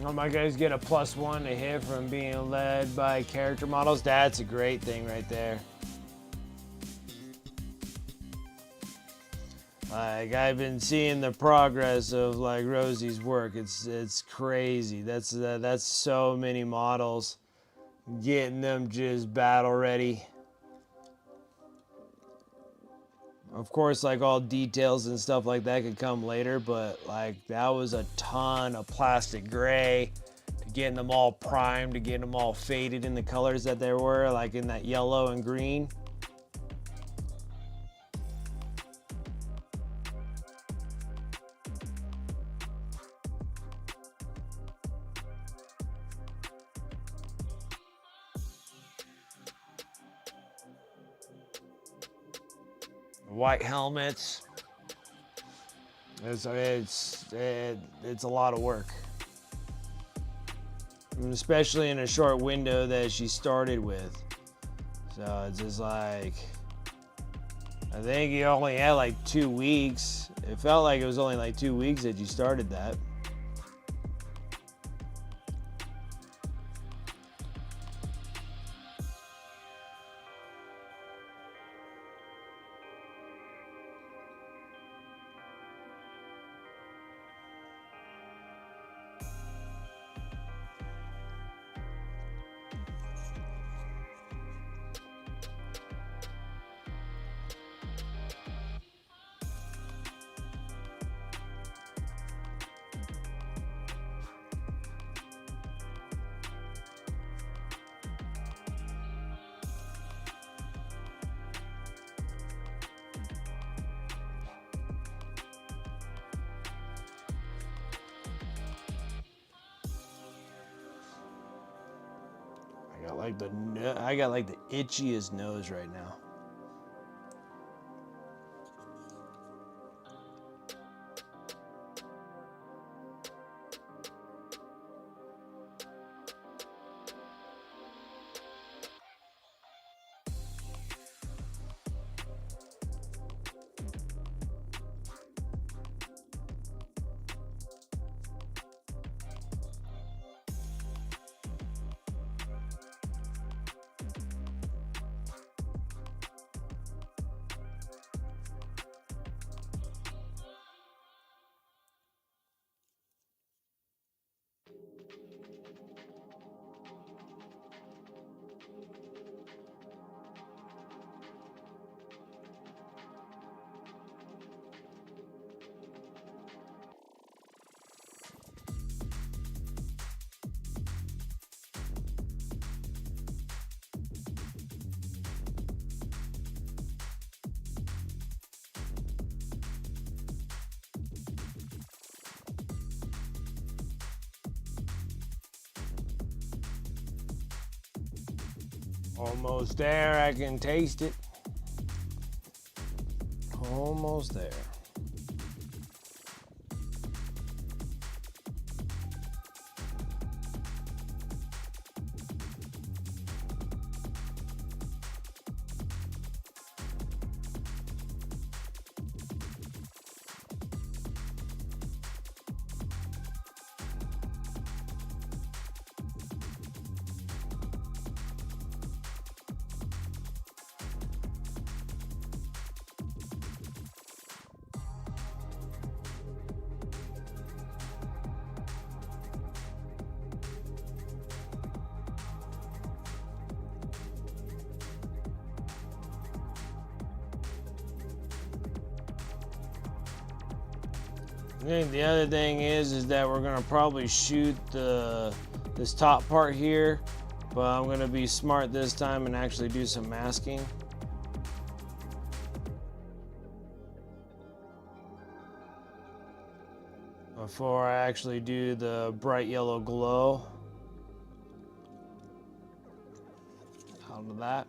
Oh, my guys get a +1 to hit from being led by character models. That's a great thing right there. Like, I've been seeing the progress of like Rosie's work. It's crazy. That's so many models, getting them just battle ready. Of course, like all details and stuff like that could come later, but like that was a ton of plastic gray to getting them all primed, to getting them all faded in the colors that they were, like in that yellow and green. White helmets. It's a lot of work, and especially in a short window that she started with. So it's just like, I think you only had like 2 weeks. It felt like it was only like 2 weeks that you started that. I got like the itchiest nose right now. Almost there, I can taste it. Almost there. I think the other thing is that we're gonna probably shoot this top part here, but I'm gonna be smart this time and actually do some masking. Before I actually do the bright yellow glow out of that.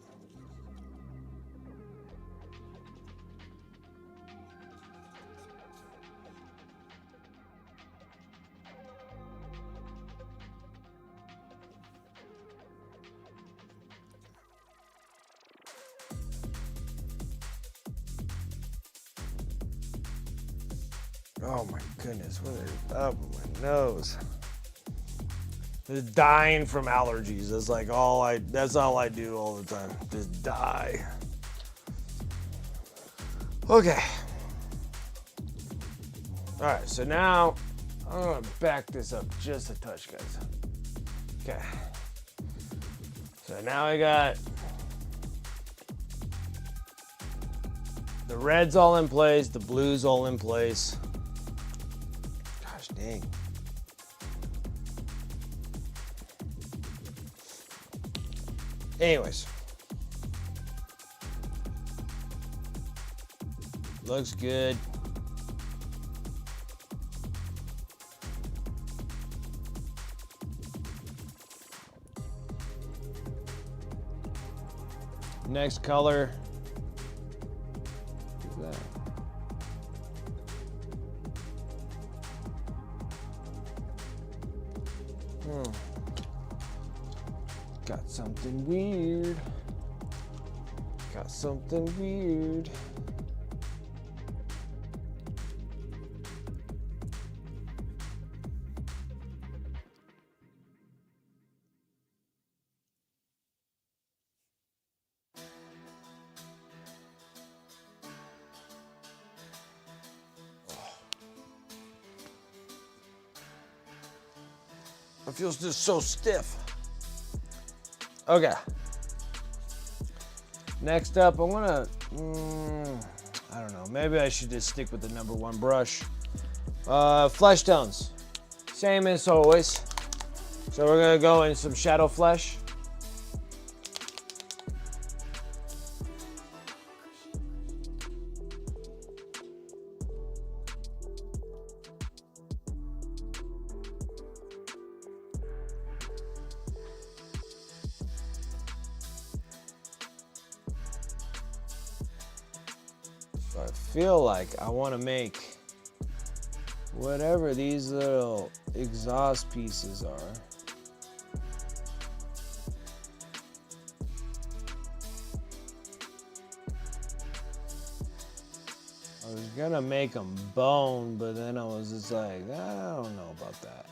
Oh my goodness, what is up with my nose? Just dying from allergies. That's like that's all I do all the time. Just die. Okay. All right, so now I'm gonna back this up just a touch, guys. Okay. So now I got the red's all in place, the blue's all in place. Gosh dang. Anyways. Looks good. Next color. What's that? Got something weird. Got something weird. It feels just so stiff. Okay. Next up, I'm gonna, I don't know, maybe I should just stick with the #1 brush. Flesh tones, same as always. So we're gonna go in some shadow flesh. So I feel like I want to make whatever these little exhaust pieces are. I was gonna make them bone, but then I was just like, I don't know about that.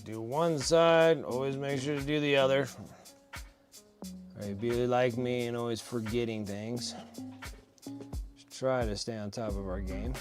Do one side, always make sure to do the other. Or you'd be like me and always forgetting things. Just try to stay on top of our game.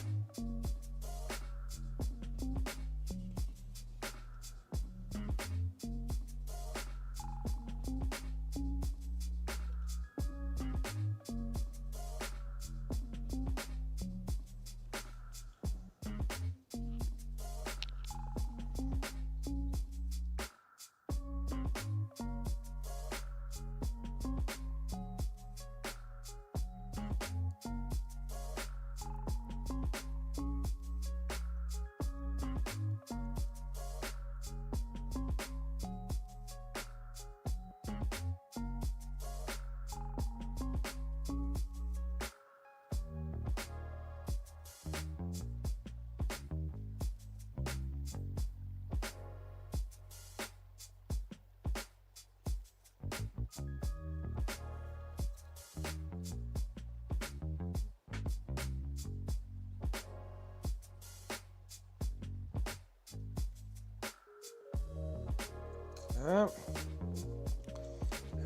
Yep.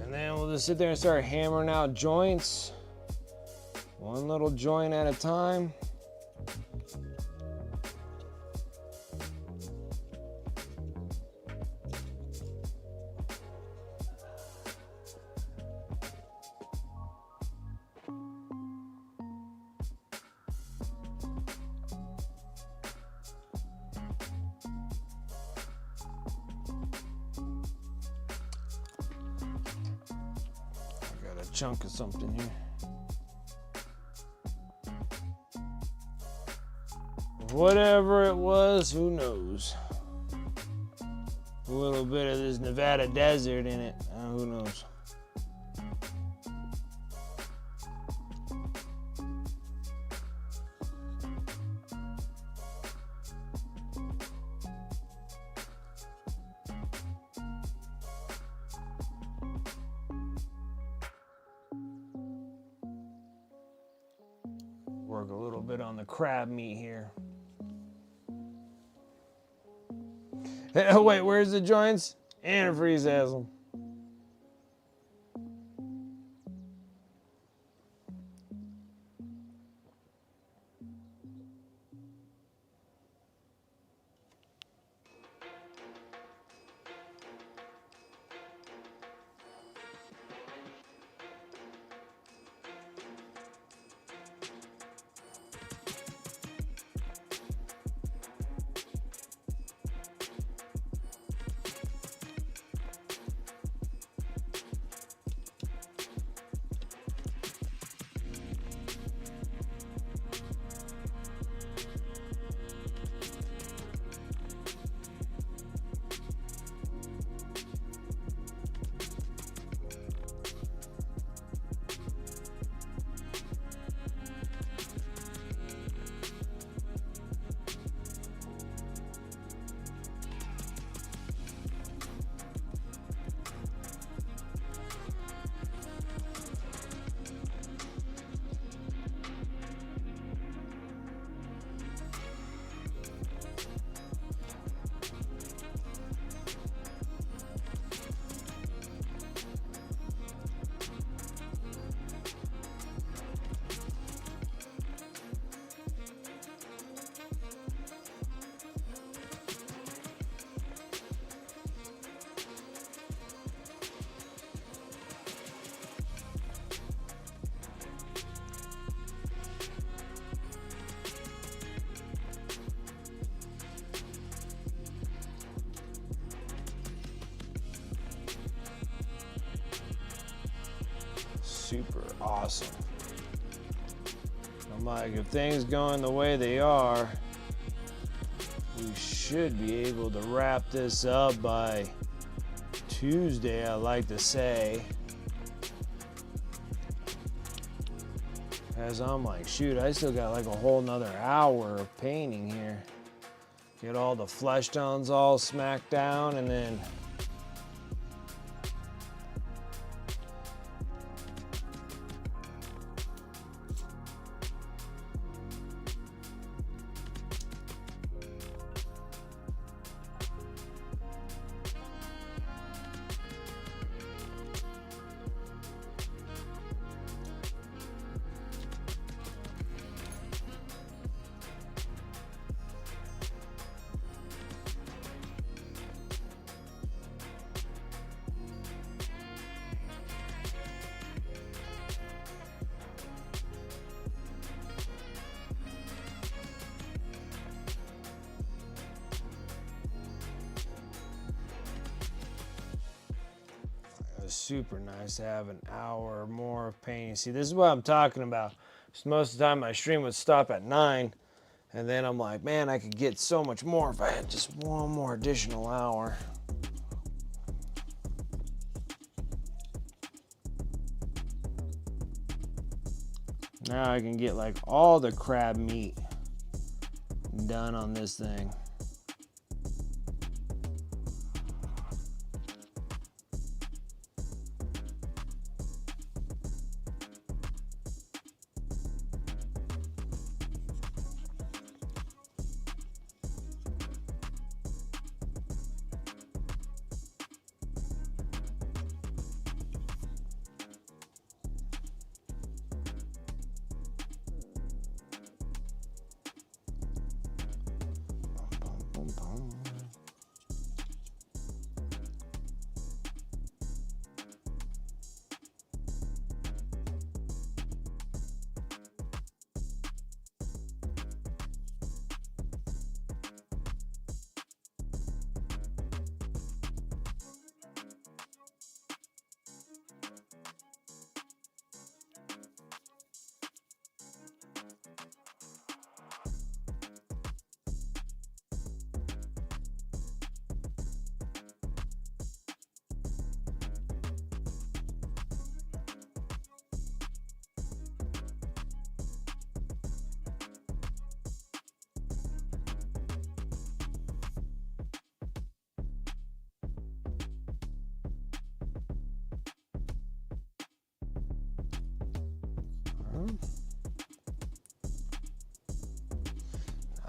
And then we'll just sit there and start hammering out joints. One little joint at a time. Chunk of something here. Whatever it was, who knows? A little bit of this Nevada desert in it. Who knows? Work a little bit on the crab meat here. Oh, wait, where's the joints? Antifreeze has them. Super awesome. I'm like, if things going the way they are, we should be able to wrap this up by Tuesday, I like to say. As I'm like, shoot, I still got like a whole nother hour of painting here. Get all the flesh tones all smacked down, and then super nice to have an hour or more of painting. See, this is what I'm talking about. So most of the time my stream would stop at 9, and then I'm like, man, I could get so much more if I had just one more additional hour. Now I can get like all the crab meat done on this thing.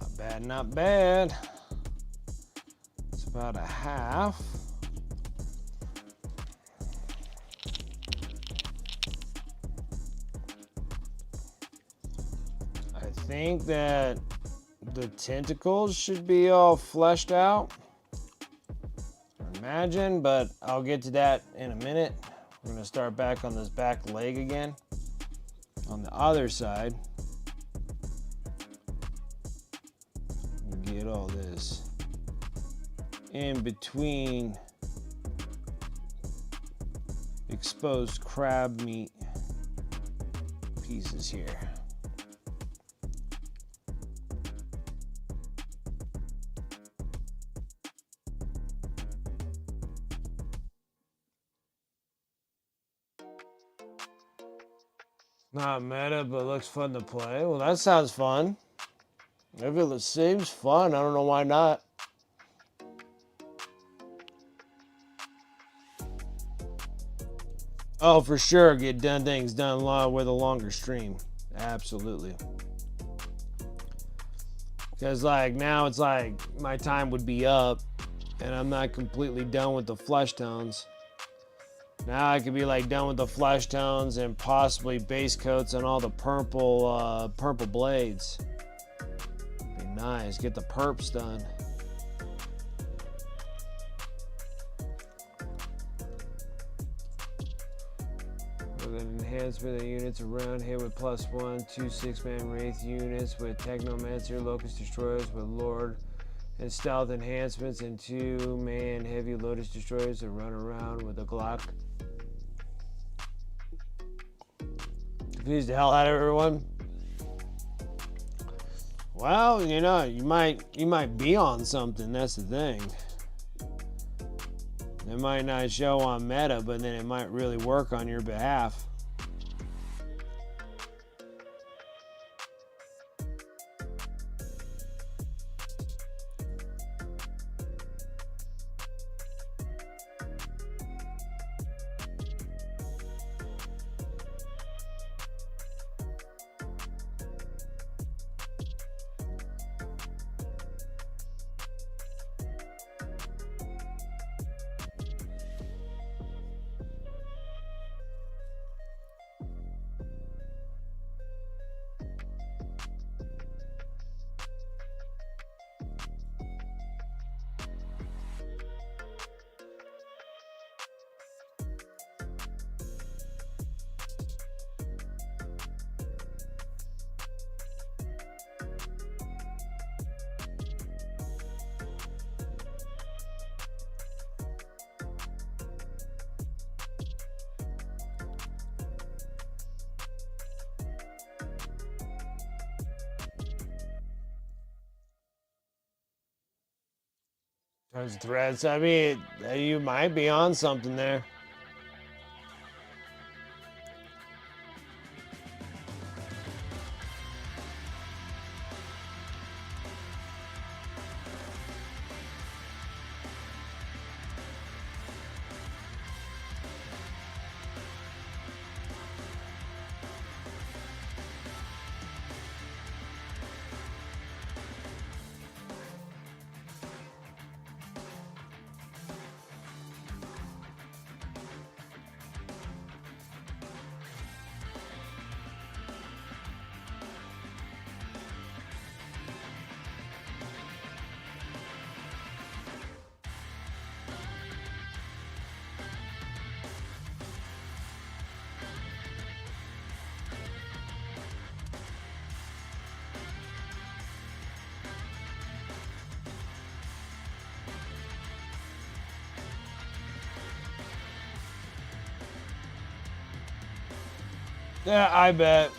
Not bad, not bad. It's about a half. I think that the tentacles should be all fleshed out. Imagine, but I'll get to that in a minute. We're gonna start back on this back leg again. On the other side, get all this in between exposed crab meat pieces here. Not meta, but looks fun to play. Well, that sounds fun. If it seems fun, I don't know why not. Oh, for sure, get things done with a longer stream. Absolutely. Because like now it's like my time would be up and I'm not completely done with the flesh tones. Now I could be like done with the flesh tones and possibly base coats on all the purple blades. Be nice, get the perps done. With an enhancement of units around here with +1, 2 6-man Wraith units with Technomancer, Locust Destroyers with Lord and Stealth enhancements, and 2-man Heavy Lotus Destroyers that run around with a Glock. Confuse the hell out of everyone. Well, you know, you might be on something. That's the thing. It might not show on meta, but then it might really work on your behalf. Those threats. I mean, you might be on something there. Yeah, I bet.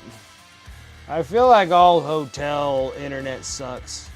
I feel like all hotel internet sucks.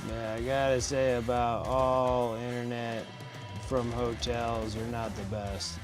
Yeah, I gotta say about all internet from hotels are not the best.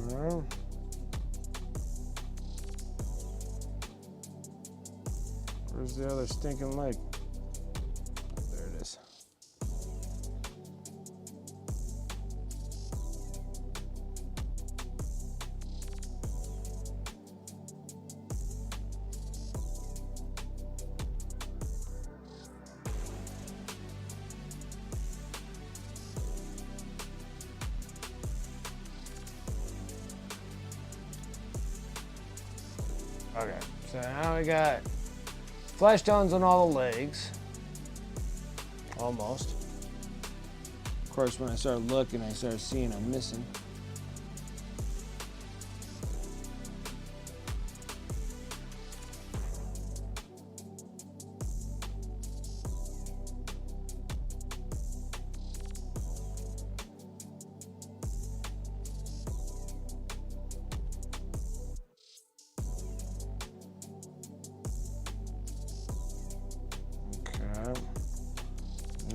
Well, where's the other stinking leg? There it is. Okay, so now we got flesh tones on all the legs. Almost. Of course, when I started looking, I started seeing I'm missing.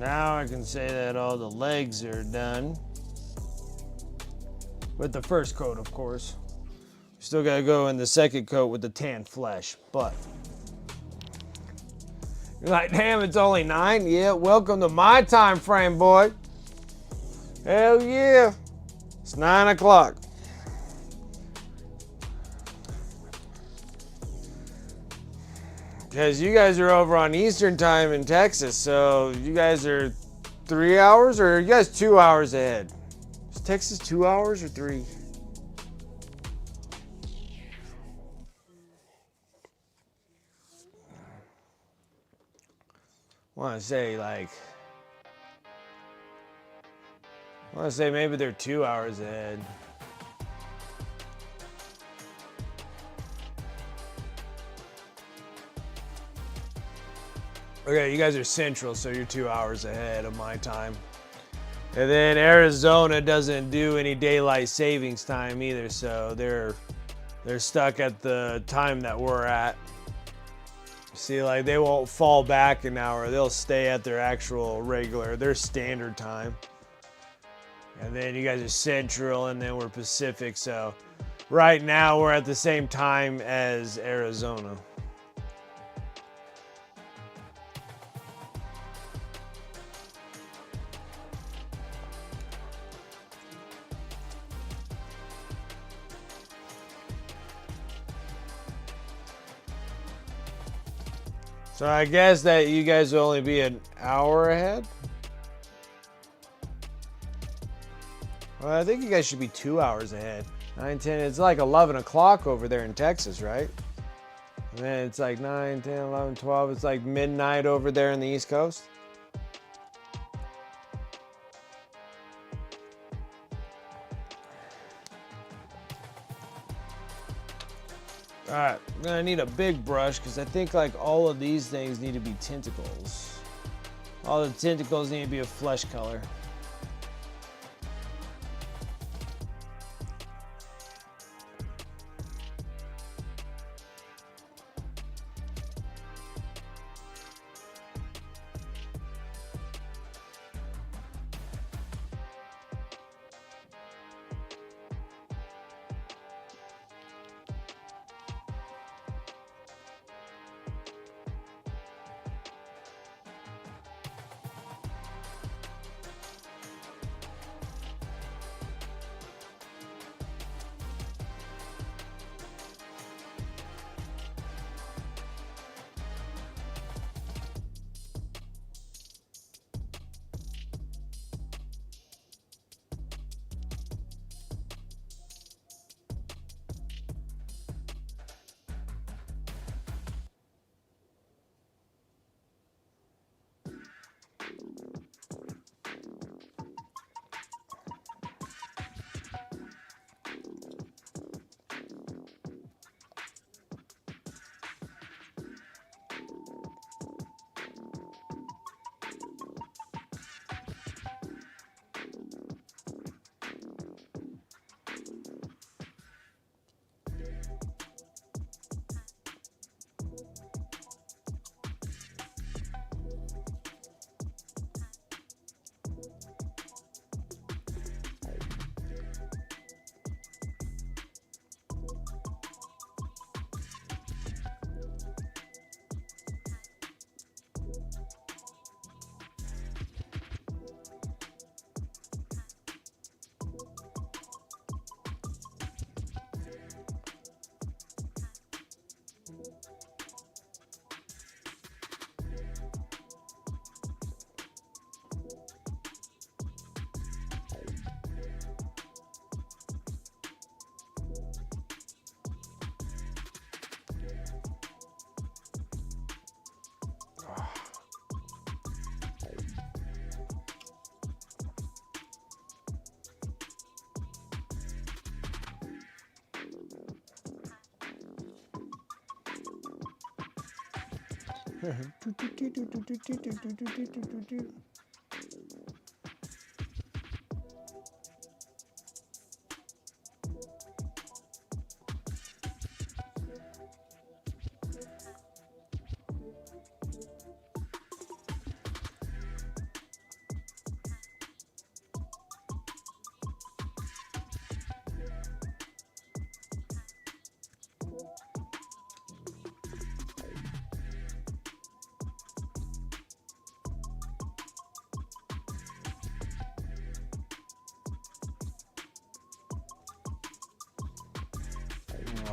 Now I can say that all the legs are done. With the first coat, of course. Still gotta go in the second coat with the tan flesh, but. You're like, damn, it's only 9? Yeah, welcome to my time frame, boy. Hell yeah. It's 9 o'clock. Because you guys are over on Eastern time in Texas, so you guys are 3 hours, or are you guys 2 hours ahead? Is Texas 2 hours or 3? I want to say maybe they're 2 hours ahead. Okay, you guys are central, so you're 2 hours ahead of my time. And then Arizona doesn't do any daylight savings time either, so they're stuck at the time that we're at. See, like, they won't fall back an hour. They'll stay at their actual their standard time. And then you guys are central, and then we're Pacific, so right now we're at the same time as Arizona. So I guess that you guys will only be an hour ahead? Well, I think you guys should be 2 hours ahead. 9, 10, it's like 11 o'clock over there in Texas, right? And then it's like 9, 10, 11, 12. It's like midnight over there in the East Coast. All right, I'm gonna need a big brush because I think like all of these things need to be tentacles. All the tentacles need to be a flesh color.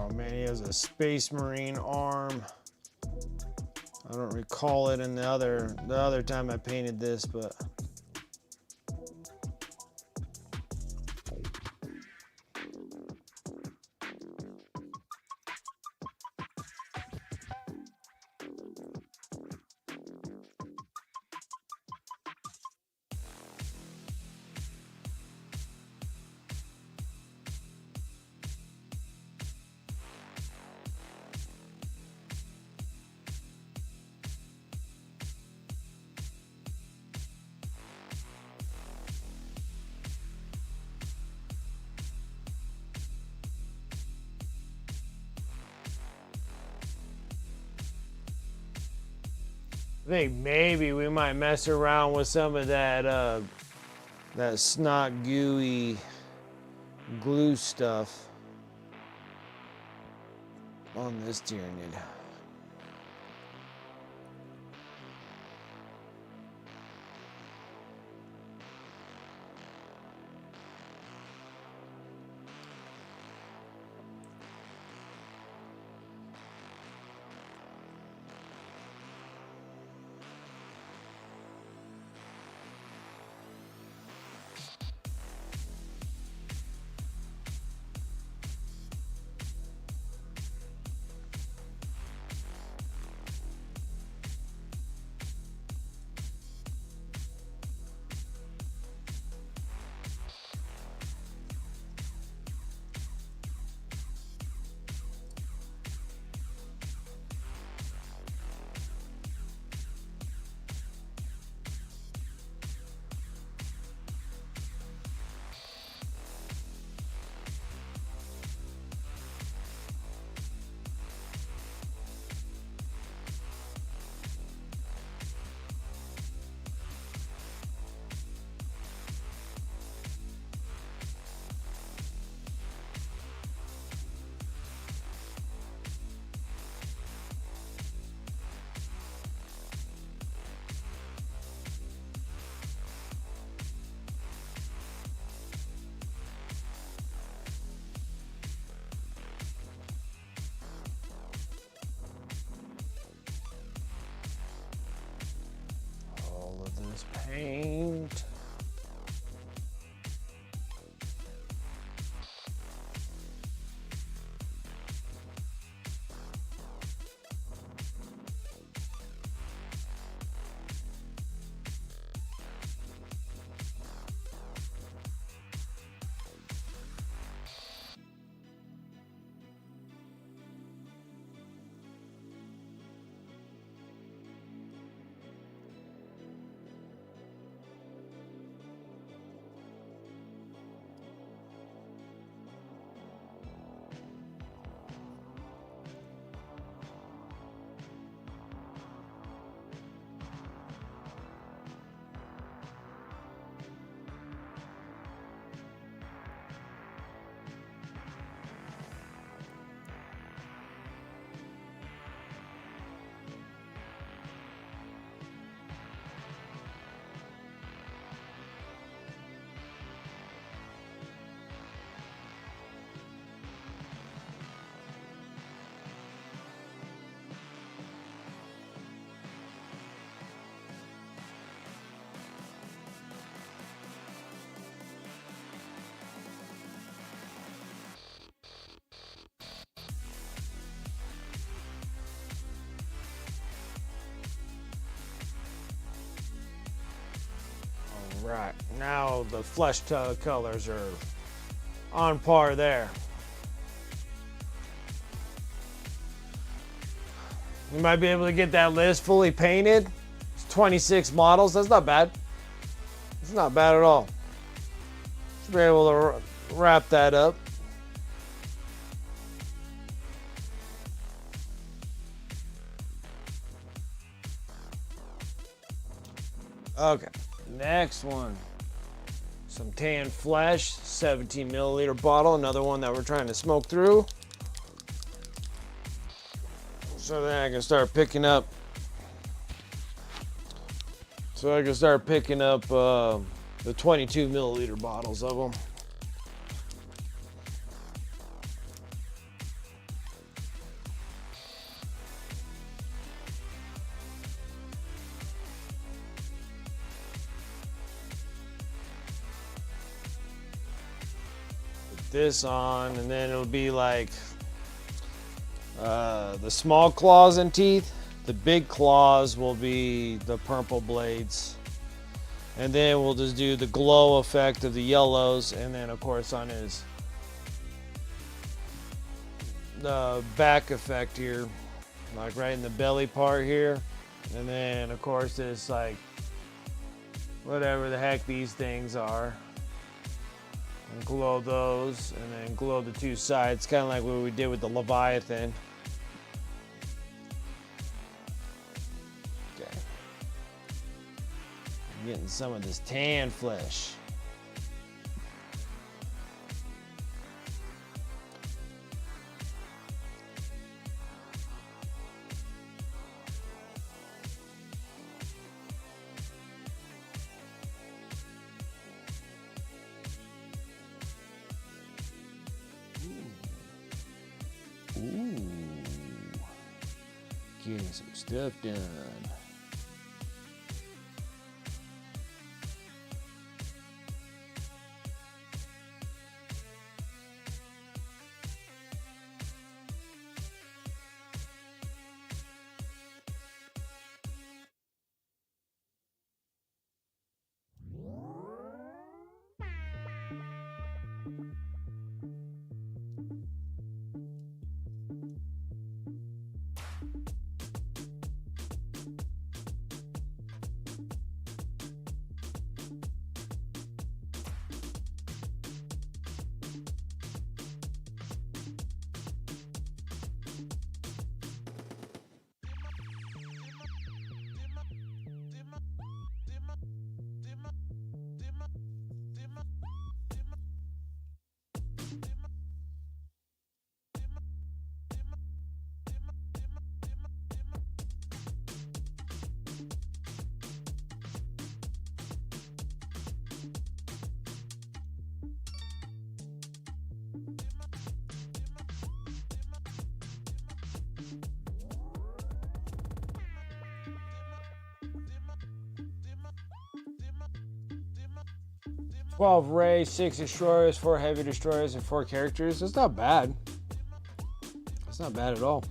Oh man, he has a Space Marine arm. I don't recall it in the other time I painted this, but I think maybe we might mess around with some of that that snot gooey glue stuff on this Tyranid. Paint. Right, now the flesh colors are on par there. You might be able to get that list fully painted. It's 26 models, that's not bad. It's not bad at all. Should be able to wrap that up. Okay. Next one, some tan flesh, 17 milliliter bottle, another one that we're trying to smoke through. So then I can start picking up, the 22 milliliter bottles of them. this on, and then it'll be like the small claws and teeth. The big claws will be the purple blades. And then we'll just do the glow effect of the yellows, and then of course on his the back effect here, like right in the belly part here. And then of course this like whatever the heck these things are. And glow those, and then glow the two sides, kind of like what we did with the Leviathan. Okay. I'm getting some of this tan flesh. Ooh, getting some stuff done. "12 Ray, 6 destroyers, 4 heavy destroyers, and 4 characters." That's not bad. That's not bad at all.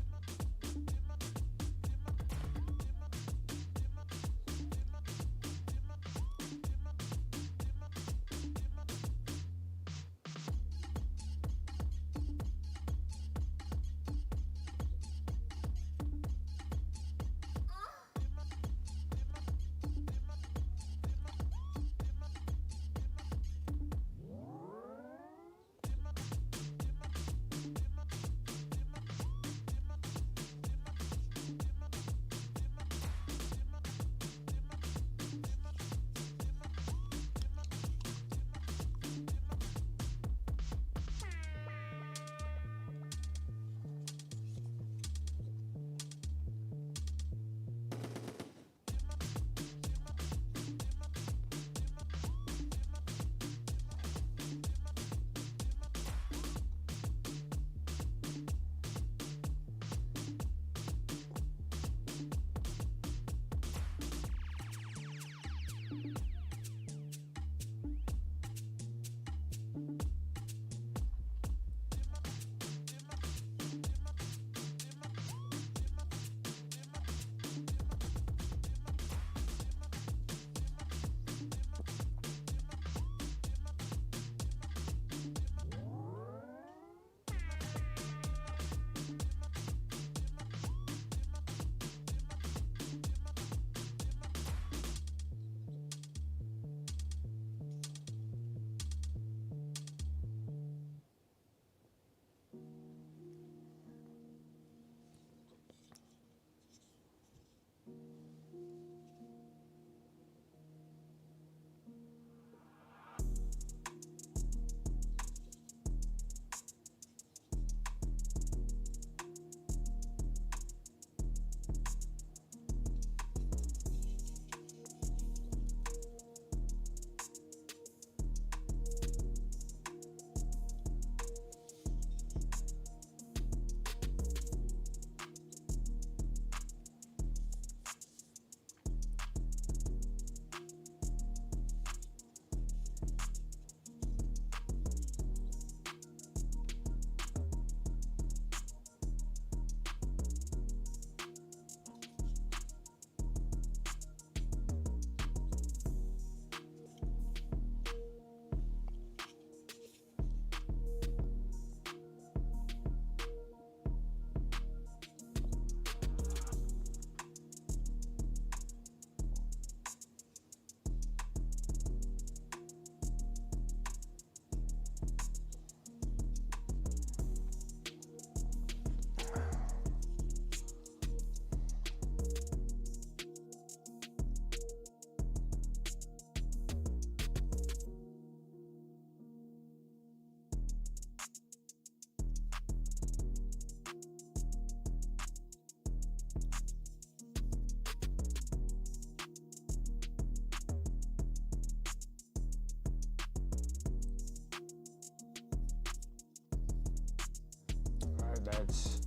That's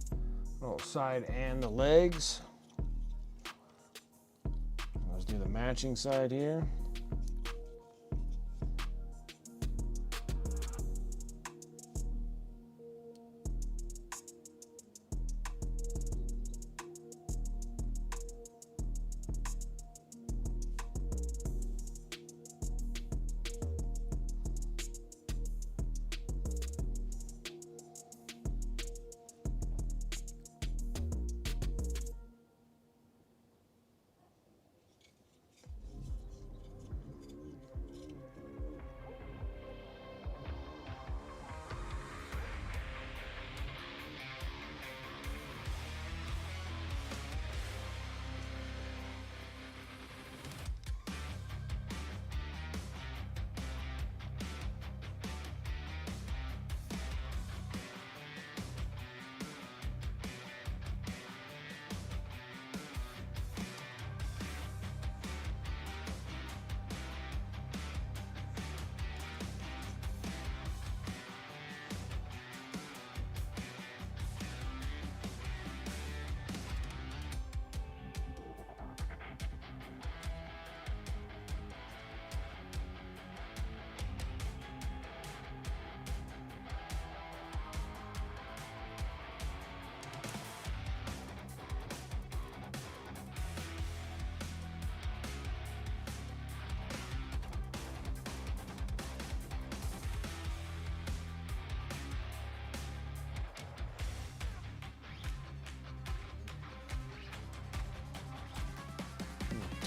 the little side and the legs. Let's do the matching side here.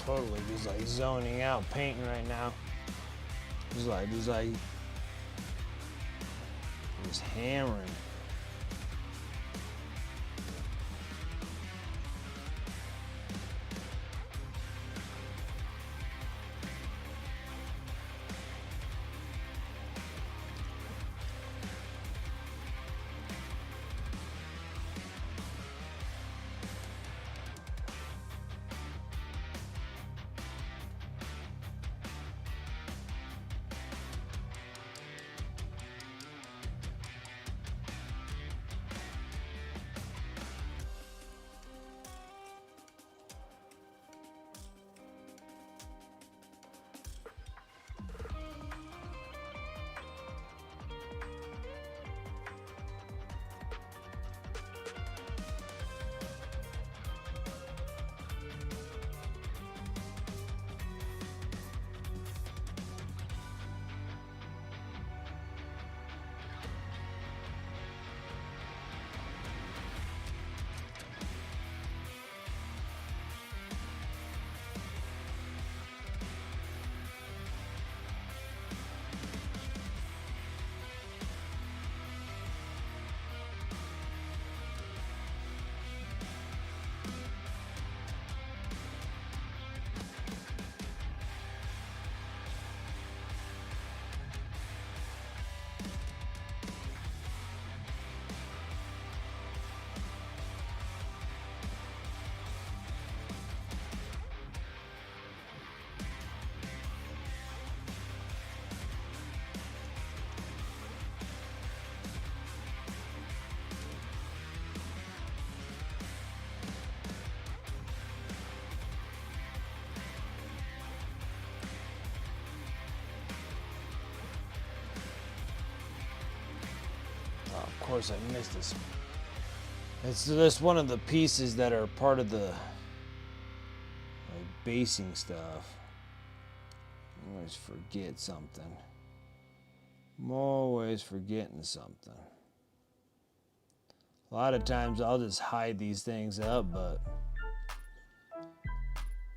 Totally just like zoning out painting right now. Just hammering. Of course I missed this. It's just one of the pieces that are part of the basing stuff. I always forget something. I'm always forgetting something. A lot of times I'll just hide these things up, but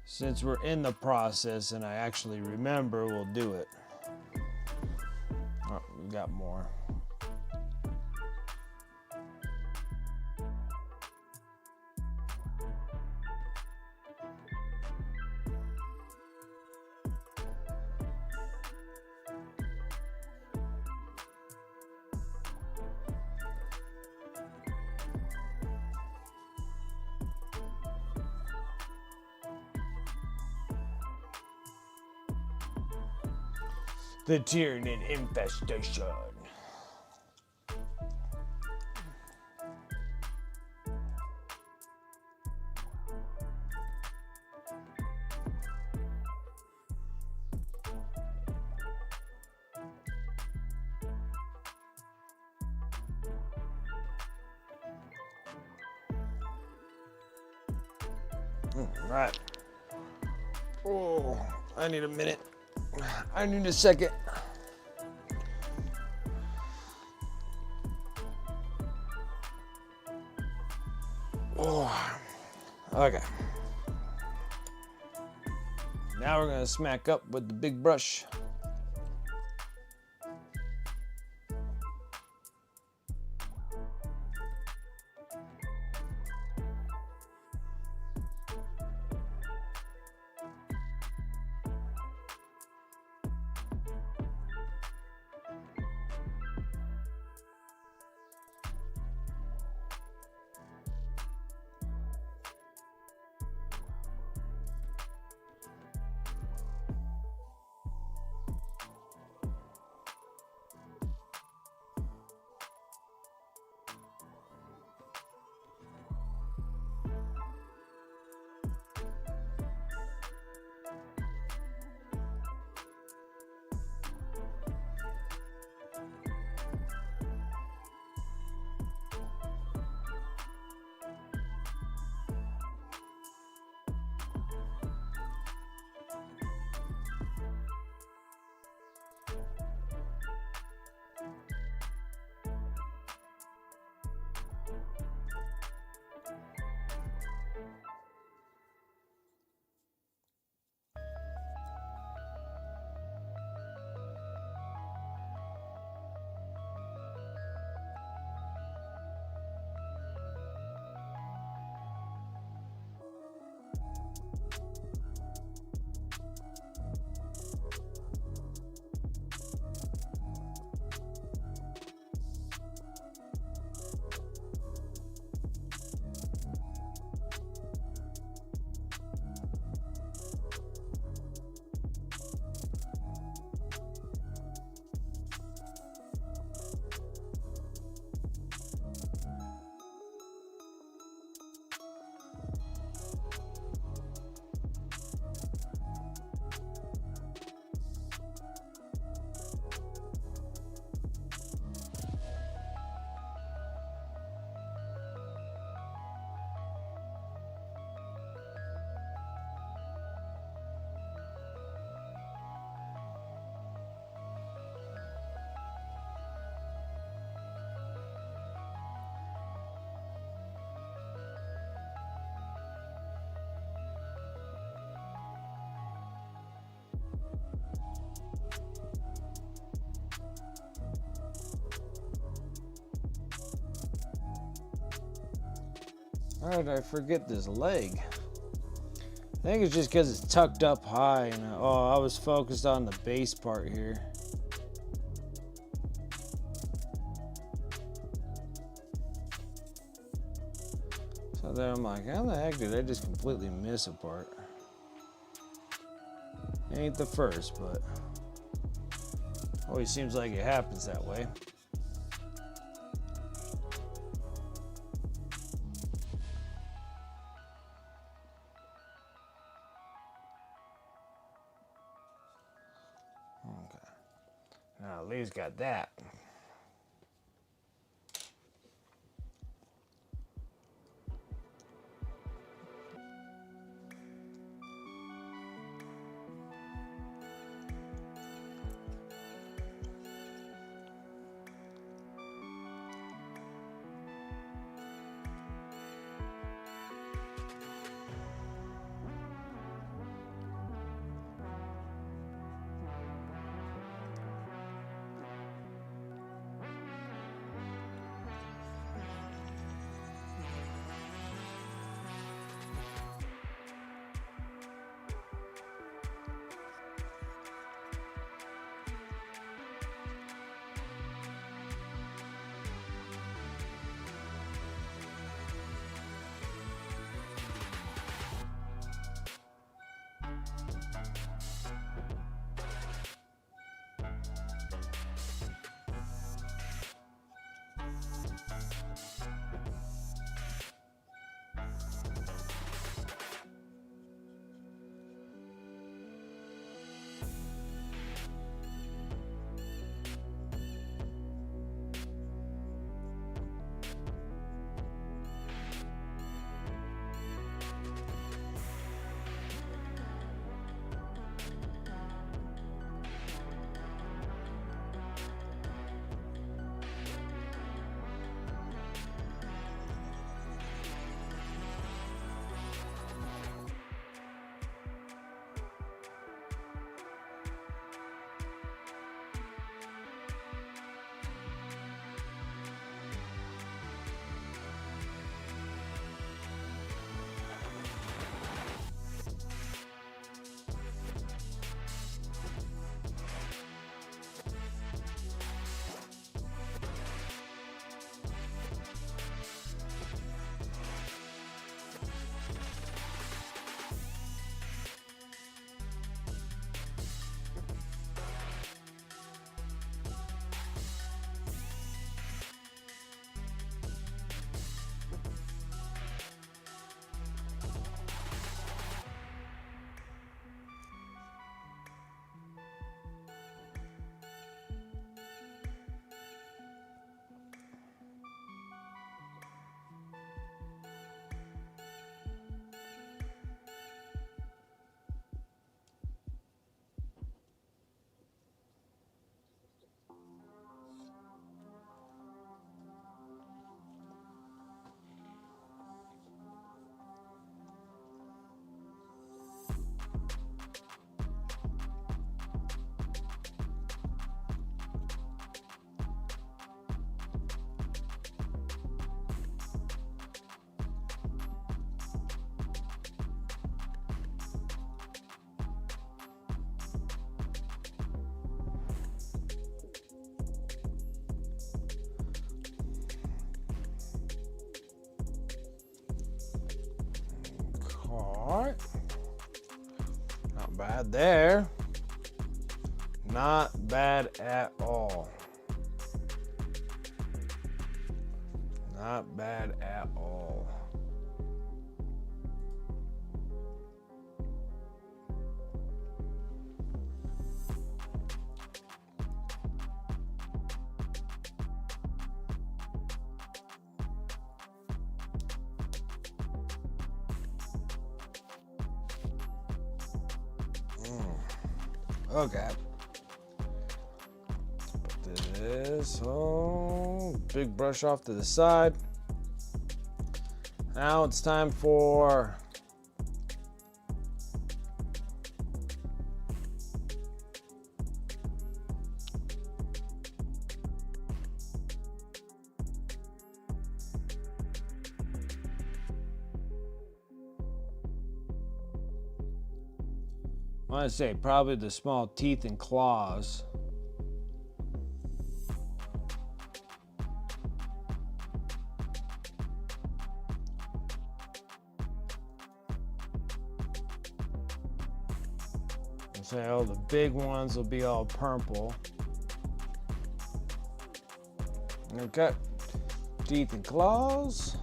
since we're in the process and I actually remember, we'll do it. Oh, we got more. The Tyranid infestation. Right. Oh, I need a minute. I need a second. Oh, okay. Now we're gonna smack up with the big brush. How did I forget this leg? I think it's just because it's tucked up high and I was focused on the base part here. So then I'm like, how the heck did I just completely miss a part? Ain't the first, but always seems like it happens that way. Okay. Now Lee's got that. All right. Not bad there. Not bad at all. Not bad at all. Okay. Put this, big brush off to the side. Now it's time for I want to say probably the small teeth and claws. So the big ones will be all purple. Okay, teeth and claws.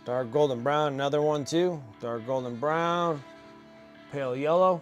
Dark golden brown, another one too. Dark golden brown, pale yellow.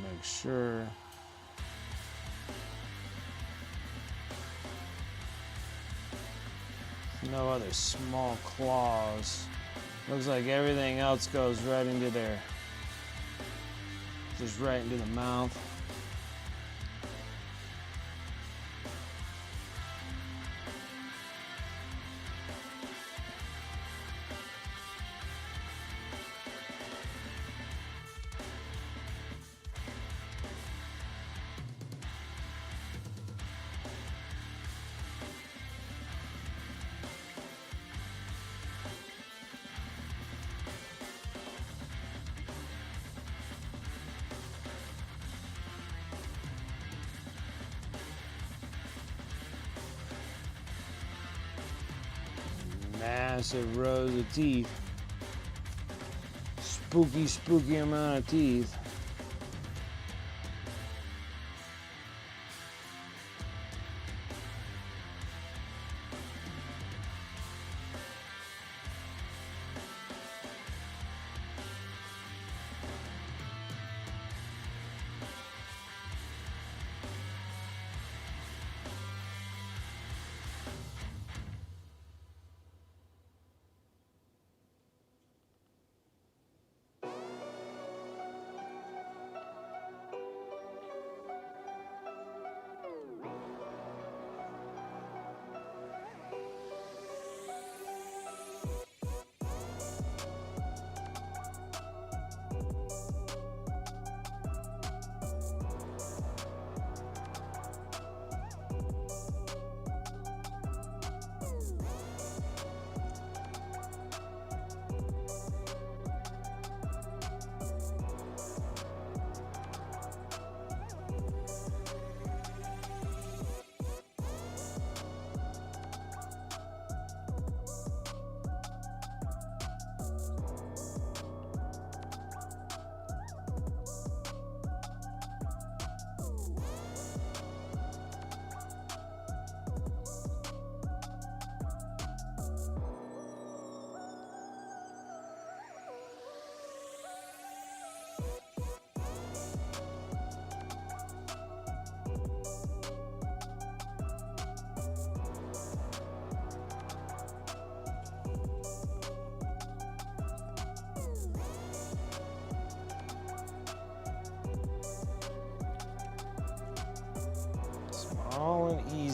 Make sure. No other small claws. Looks like everything else goes right into there. Just right into the mouth. Massive rows of teeth. Spooky, spooky amount of teeth.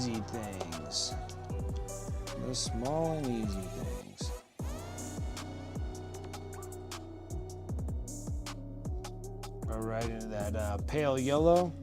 easy things. The small and easy things. Go right into that pale yellow.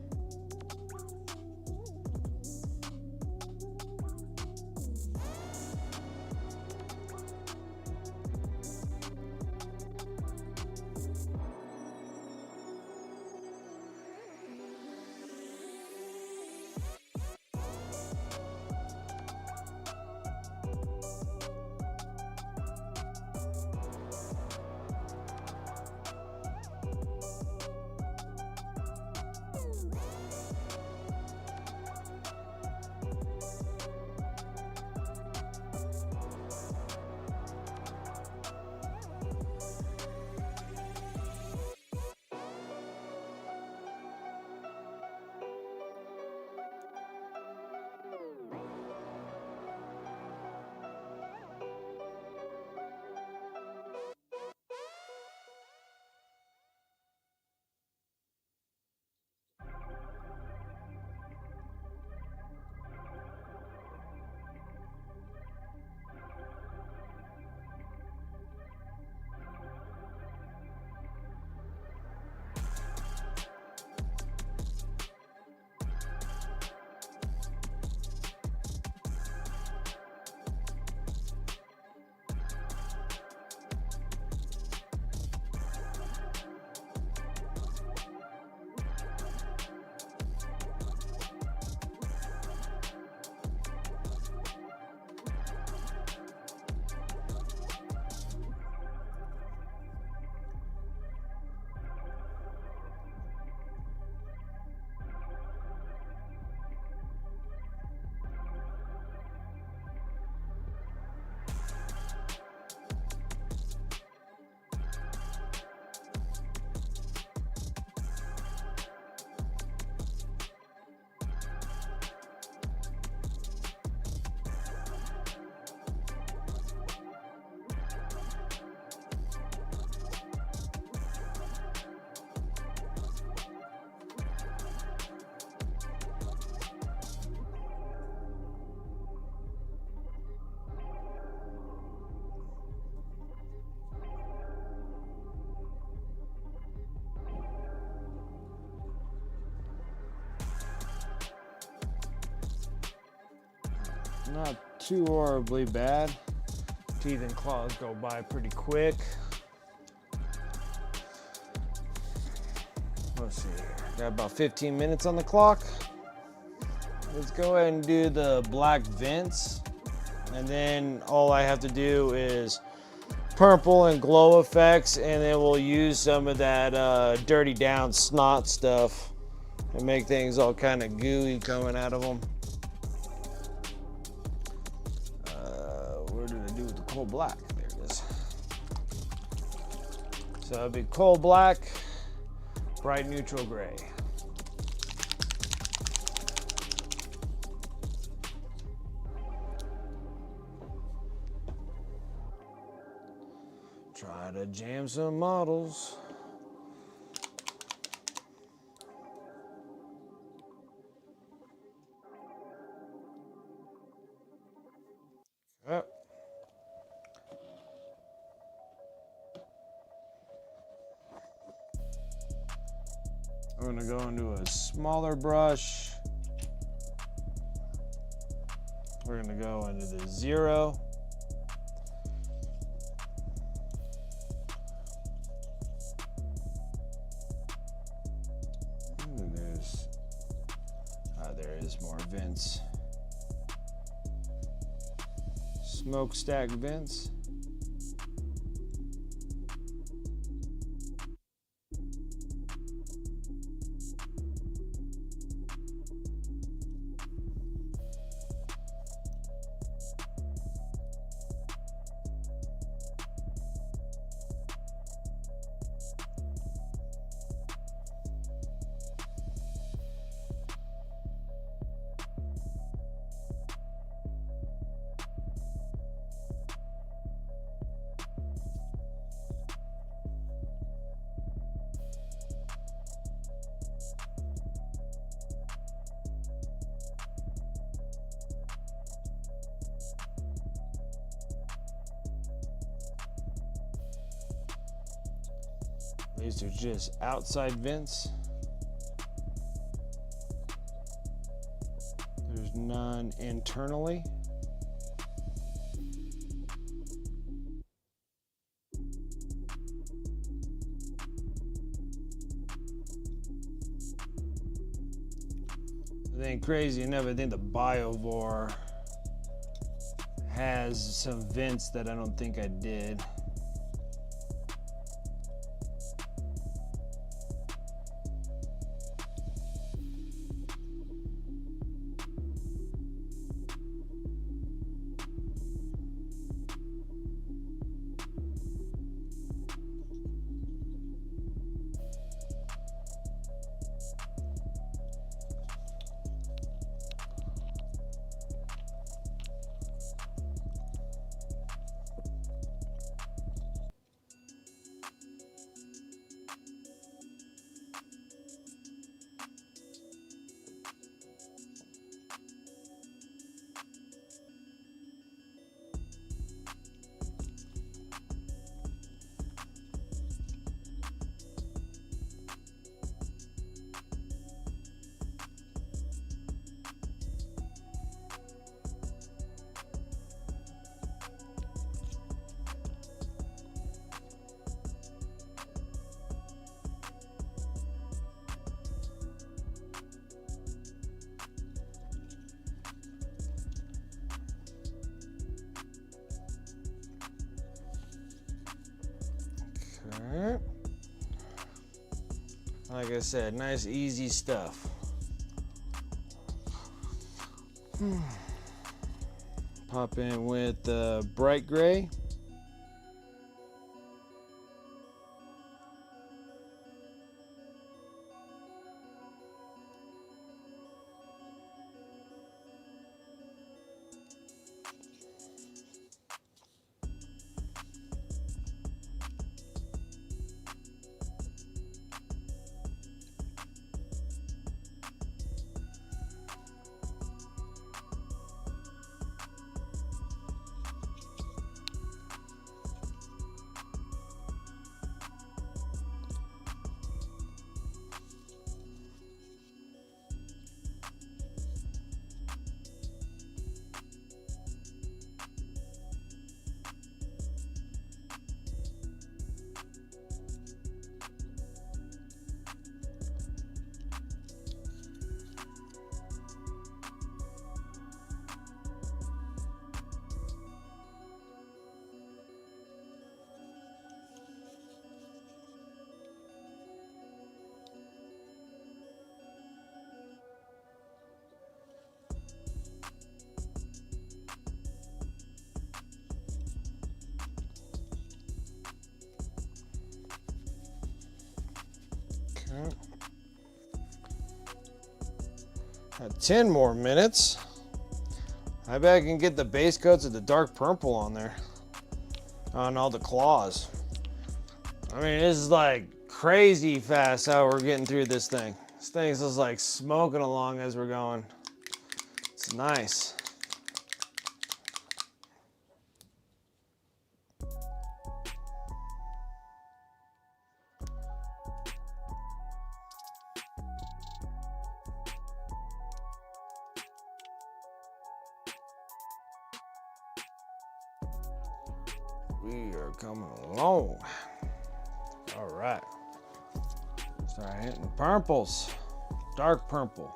Not too horribly bad. Teeth and claws go by pretty quick. Let's see here. Got about 15 minutes on the clock. Let's go ahead and do the black vents. And then all I have to do is purple and glow effects, and then we'll use some of that dirty down snot stuff and make things all kind of gooey coming out of them. What did I do with the coal black? There it is. So it'll be coal black, bright neutral gray. Try to jam some models. Yep. I'm gonna go into a smaller brush. We're gonna go into the 0. There is more vents. Smokestack vents. These are just outside vents. There's none internally. I think crazy enough, I think the BioVore has some vents that I don't think I did. Okay. Like I said, nice easy stuff. Pop in with bright gray. Okay. 10 more minutes. I bet I can get the base coats of the dark purple on there. On all the claws. I mean, this is like crazy fast how we're getting through this thing. This thing's just like smoking along as we're going. It's nice. We are coming along. All right. Start hitting purples. Dark purple.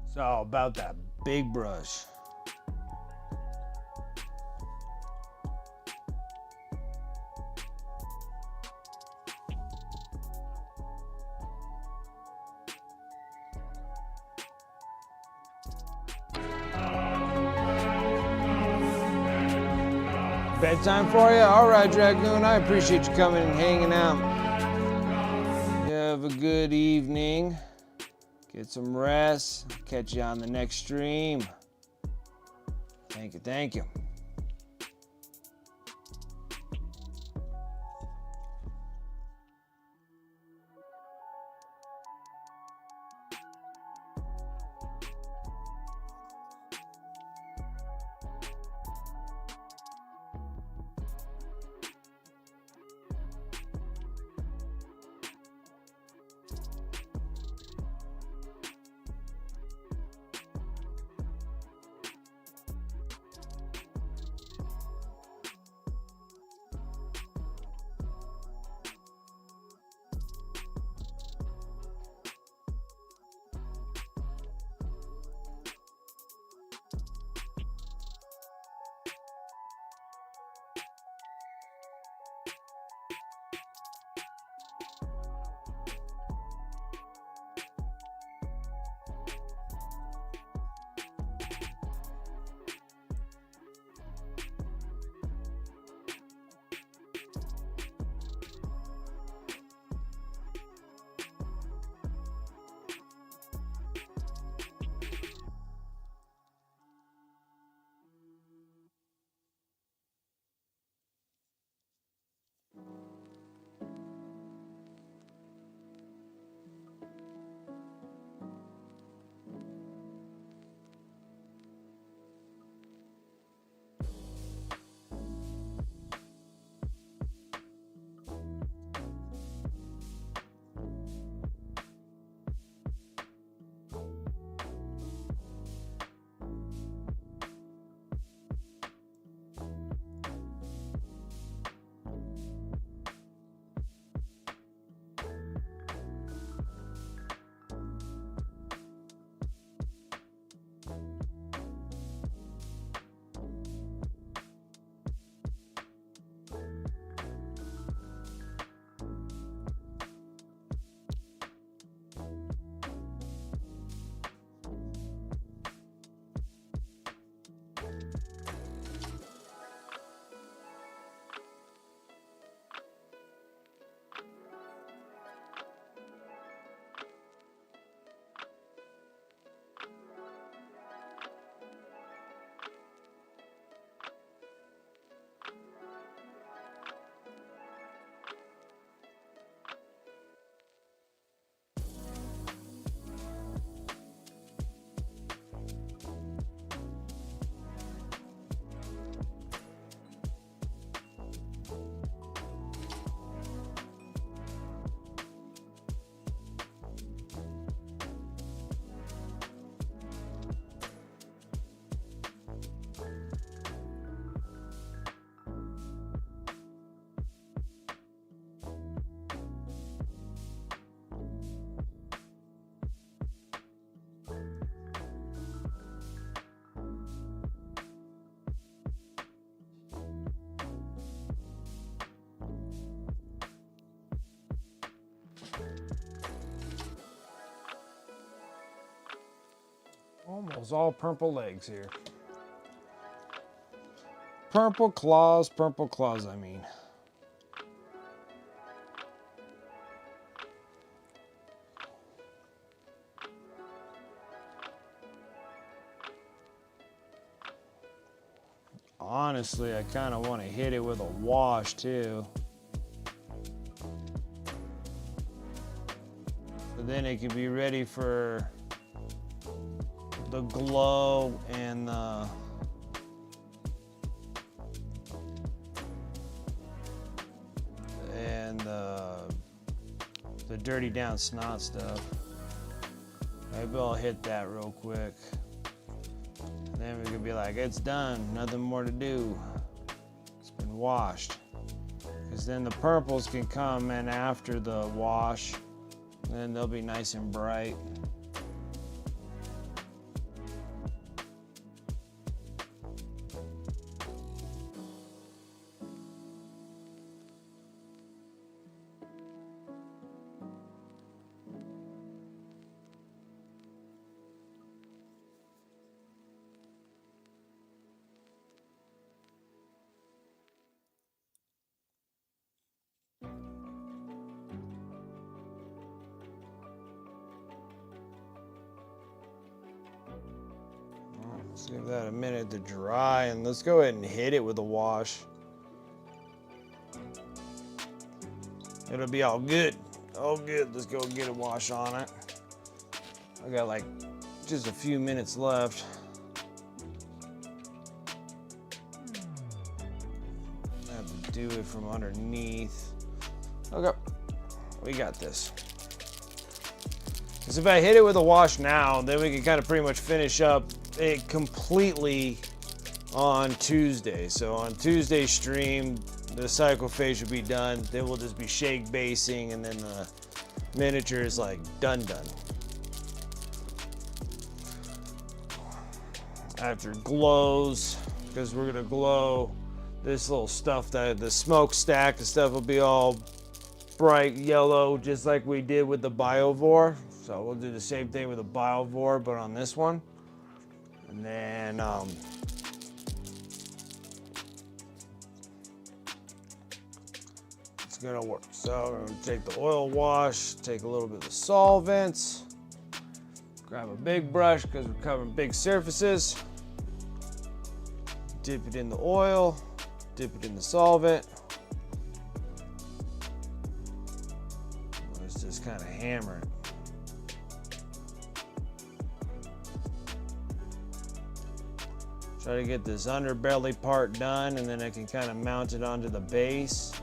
It's all about that big brush. Bedtime for you? All right, Dragoon. I appreciate you coming and hanging out. You have a good evening. Get some rest. Catch you on the next stream. Thank you. Thank you. Almost all purple legs here. Purple claws, I mean. Honestly, I kind of want to hit it with a wash too. So then it can be ready for the glow and the dirty down snot stuff. Maybe I'll hit that real quick. Then we could be like, it's done, nothing more to do. It's been washed. Because then the purples can come in after the wash. And then they'll be nice and bright. Let's give that a minute to dry, and let's go ahead and hit it with a wash. It'll be all good. All good. Let's go get a wash on it. I got like just a few minutes left. I have to do it from underneath. Okay, we got this. Because if I hit it with a wash now, then we can kind of pretty much finish up it completely on Tuesday. So on Tuesday's stream, the Psychophage will be done. Then we'll just be shake basing, and then the miniature is like done. After glows, because we're gonna glow this little stuff, that the smokestack and stuff will be all bright yellow, just like we did with the Biovore. So we'll do the same thing with the Biovore, but on this one. And then it's gonna work. So we're gonna take the oil wash, take a little bit of the solvents, grab a big brush because we're covering big surfaces, dip it in the oil, dip it in the solvent. Let's just kind of hammer it. Try to get this underbelly part done, and then I can kind of mount it onto the base.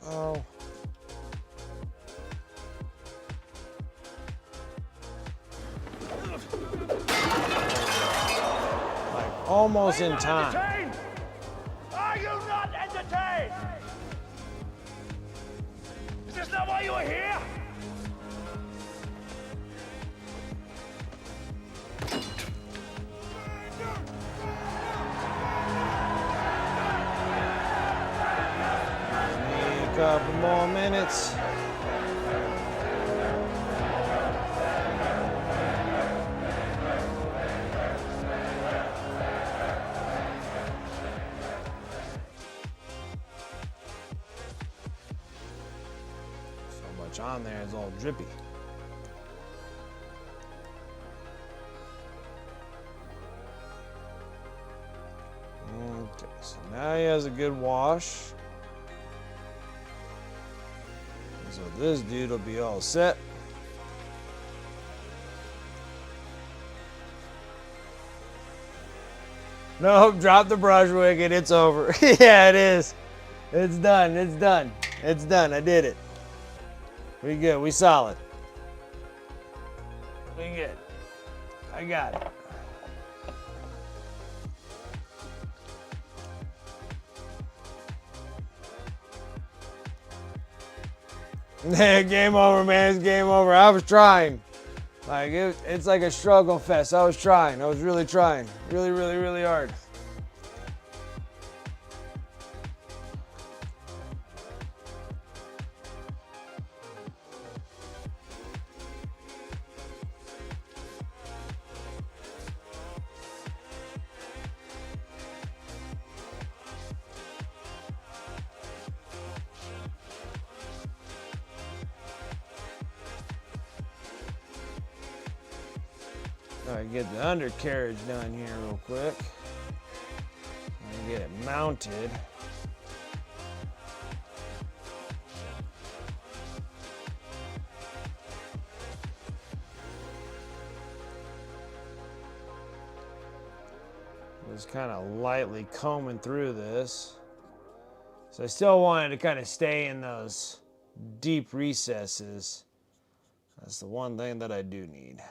Oh. Like almost in time. Are you not entertained? Is this not why you are here? Couple more minutes. So much on there, it's all drippy. Okay, so now he has a good wash. So this dude will be all set. Nope, drop the brush wicket, it's over. Yeah, it is. It's done, it's done. It's done, I did it. We good, we solid. We good. I got it. Game over, man. It's game over. I was trying. Like it's like a struggle fest. I was trying. I was really trying. Really, really, really hard. All right, get the undercarriage done here real quick. And get it mounted. Just kind of lightly combing through this. So I still wanted to kind of stay in those deep recesses. That's the one thing that I do need.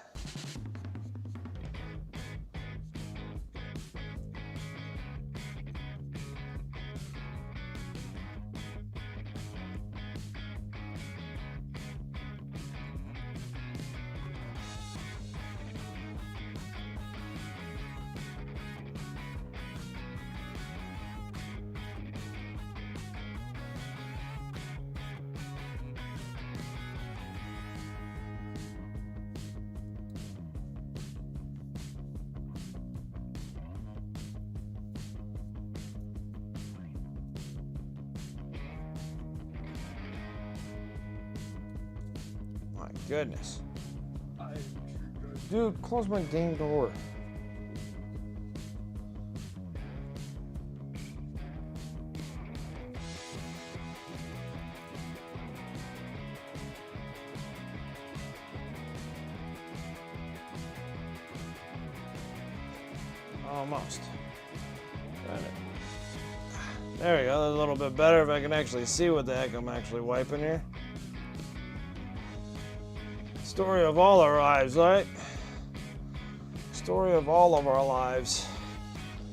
My goodness. Dude, close my dang door. Almost. Got it. There we go. That's a little bit better if I can actually see what the heck I'm actually wiping here. Story of all our lives, right? Story of all of our lives.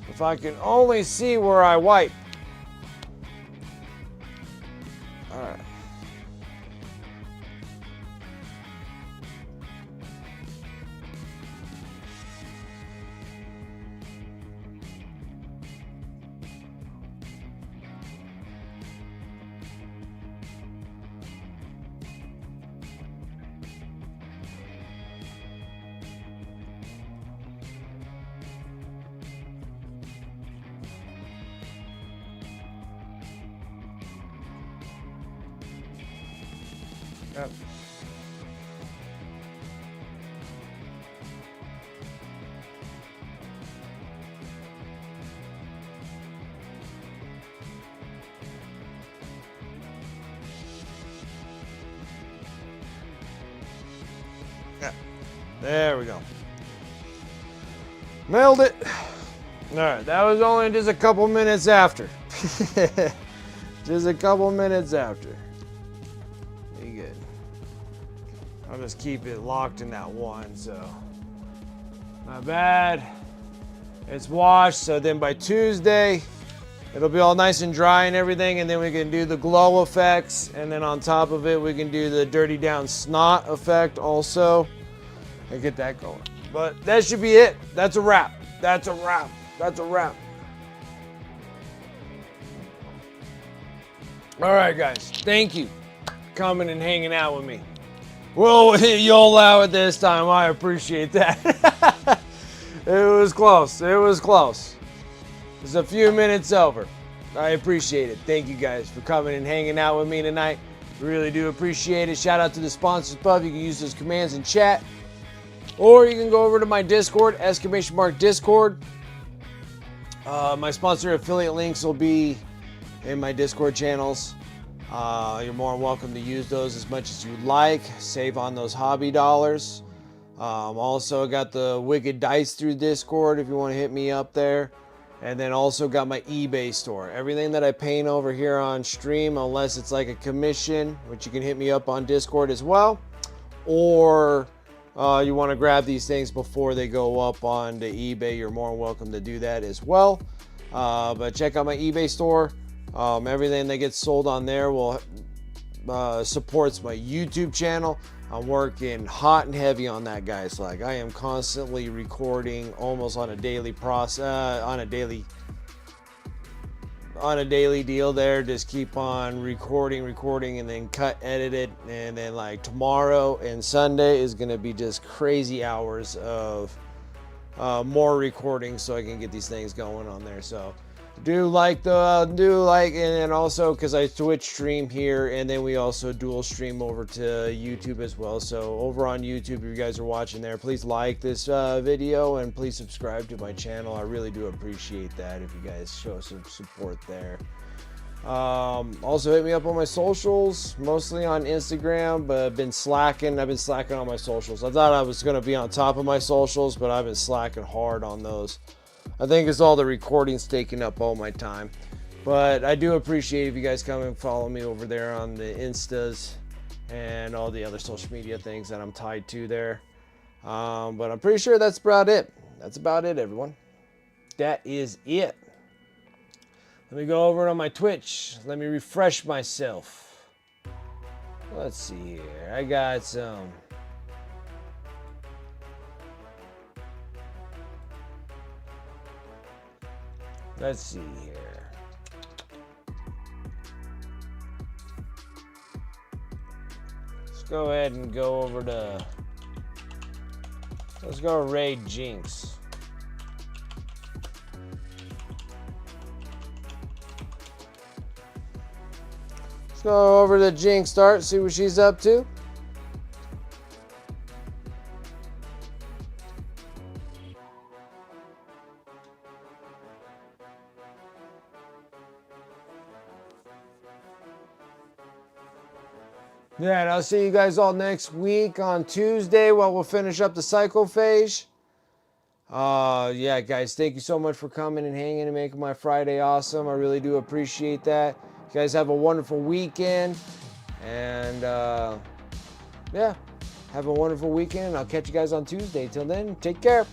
If I can only see where I wipe. All right. Yep. Yeah. There we go. Nailed it. All right, that was only just a couple minutes after. Just a couple minutes after. Good. I'll just keep it locked in that one, so not bad. It's washed, so then by Tuesday it'll be all nice and dry and everything, and then we can do the glow effects, and then on top of it we can do the dirty down snot effect also and get that going. But that should be it. That's a wrap. That's a wrap. That's a wrap. All right, guys. Thank you for coming and hanging out with me. Well, you'll allow it this time. I appreciate that. It was close. It was close. It's a few minutes over. I appreciate it. Thank you guys for coming and hanging out with me tonight. Really do appreciate it. Shout out to the sponsors above. You can use those commands in chat. Or you can go over to my Discord, !Discord. My sponsor affiliate links will be in my Discord channels. You're more than welcome to use those as much as you like. Save on those hobby dollars. Also got the Wicked Dice through Discord if you want to hit me up there. And then also got my eBay store. Everything that I paint over here on stream, unless it's like a commission, which you can hit me up on Discord as well. Or you want to grab these things before they go up on the eBay, you're more than welcome to do that as well. But check out my eBay store. Everything that gets sold on there will supports my YouTube channel. I'm working hot and heavy on that, guys. Like, I am constantly recording almost on a daily on a daily deal there. Just keep on recording and then edit it. And then like tomorrow and Sunday is going to be just crazy hours of more recording so I can get these things going on there. So and then also because I Twitch stream here, and then we also dual stream over to YouTube as well. So over on YouTube, if you guys are watching there, please like this video and please subscribe to my channel. I really do appreciate that if you guys show some support there. Also hit me up on my socials, mostly on Instagram, but I've been slacking on my socials. I thought I was going to be on top of my socials, but I've been slacking hard on those. I think it's all the recordings taking up all my time. But I do appreciate if you guys come and follow me over there on the Instas and all the other social media things that I'm tied to there. But I'm pretty sure that's about it. That's about it, everyone. That is it. Let me go over on my Twitch. Let me refresh myself. Let's see here. I got some... Let's see here. Let's go ahead and go over to... Let's go raid Jinx. Let's go over to Jinx start, see what she's up to. Yeah, and I'll see you guys all next week on Tuesday while we'll finish up the Psychophage. Yeah, guys, thank you so much for coming and hanging and making my Friday awesome. I really do appreciate that. You guys have a wonderful weekend. And, yeah, have a wonderful weekend. I'll catch you guys on Tuesday. Till then, take care.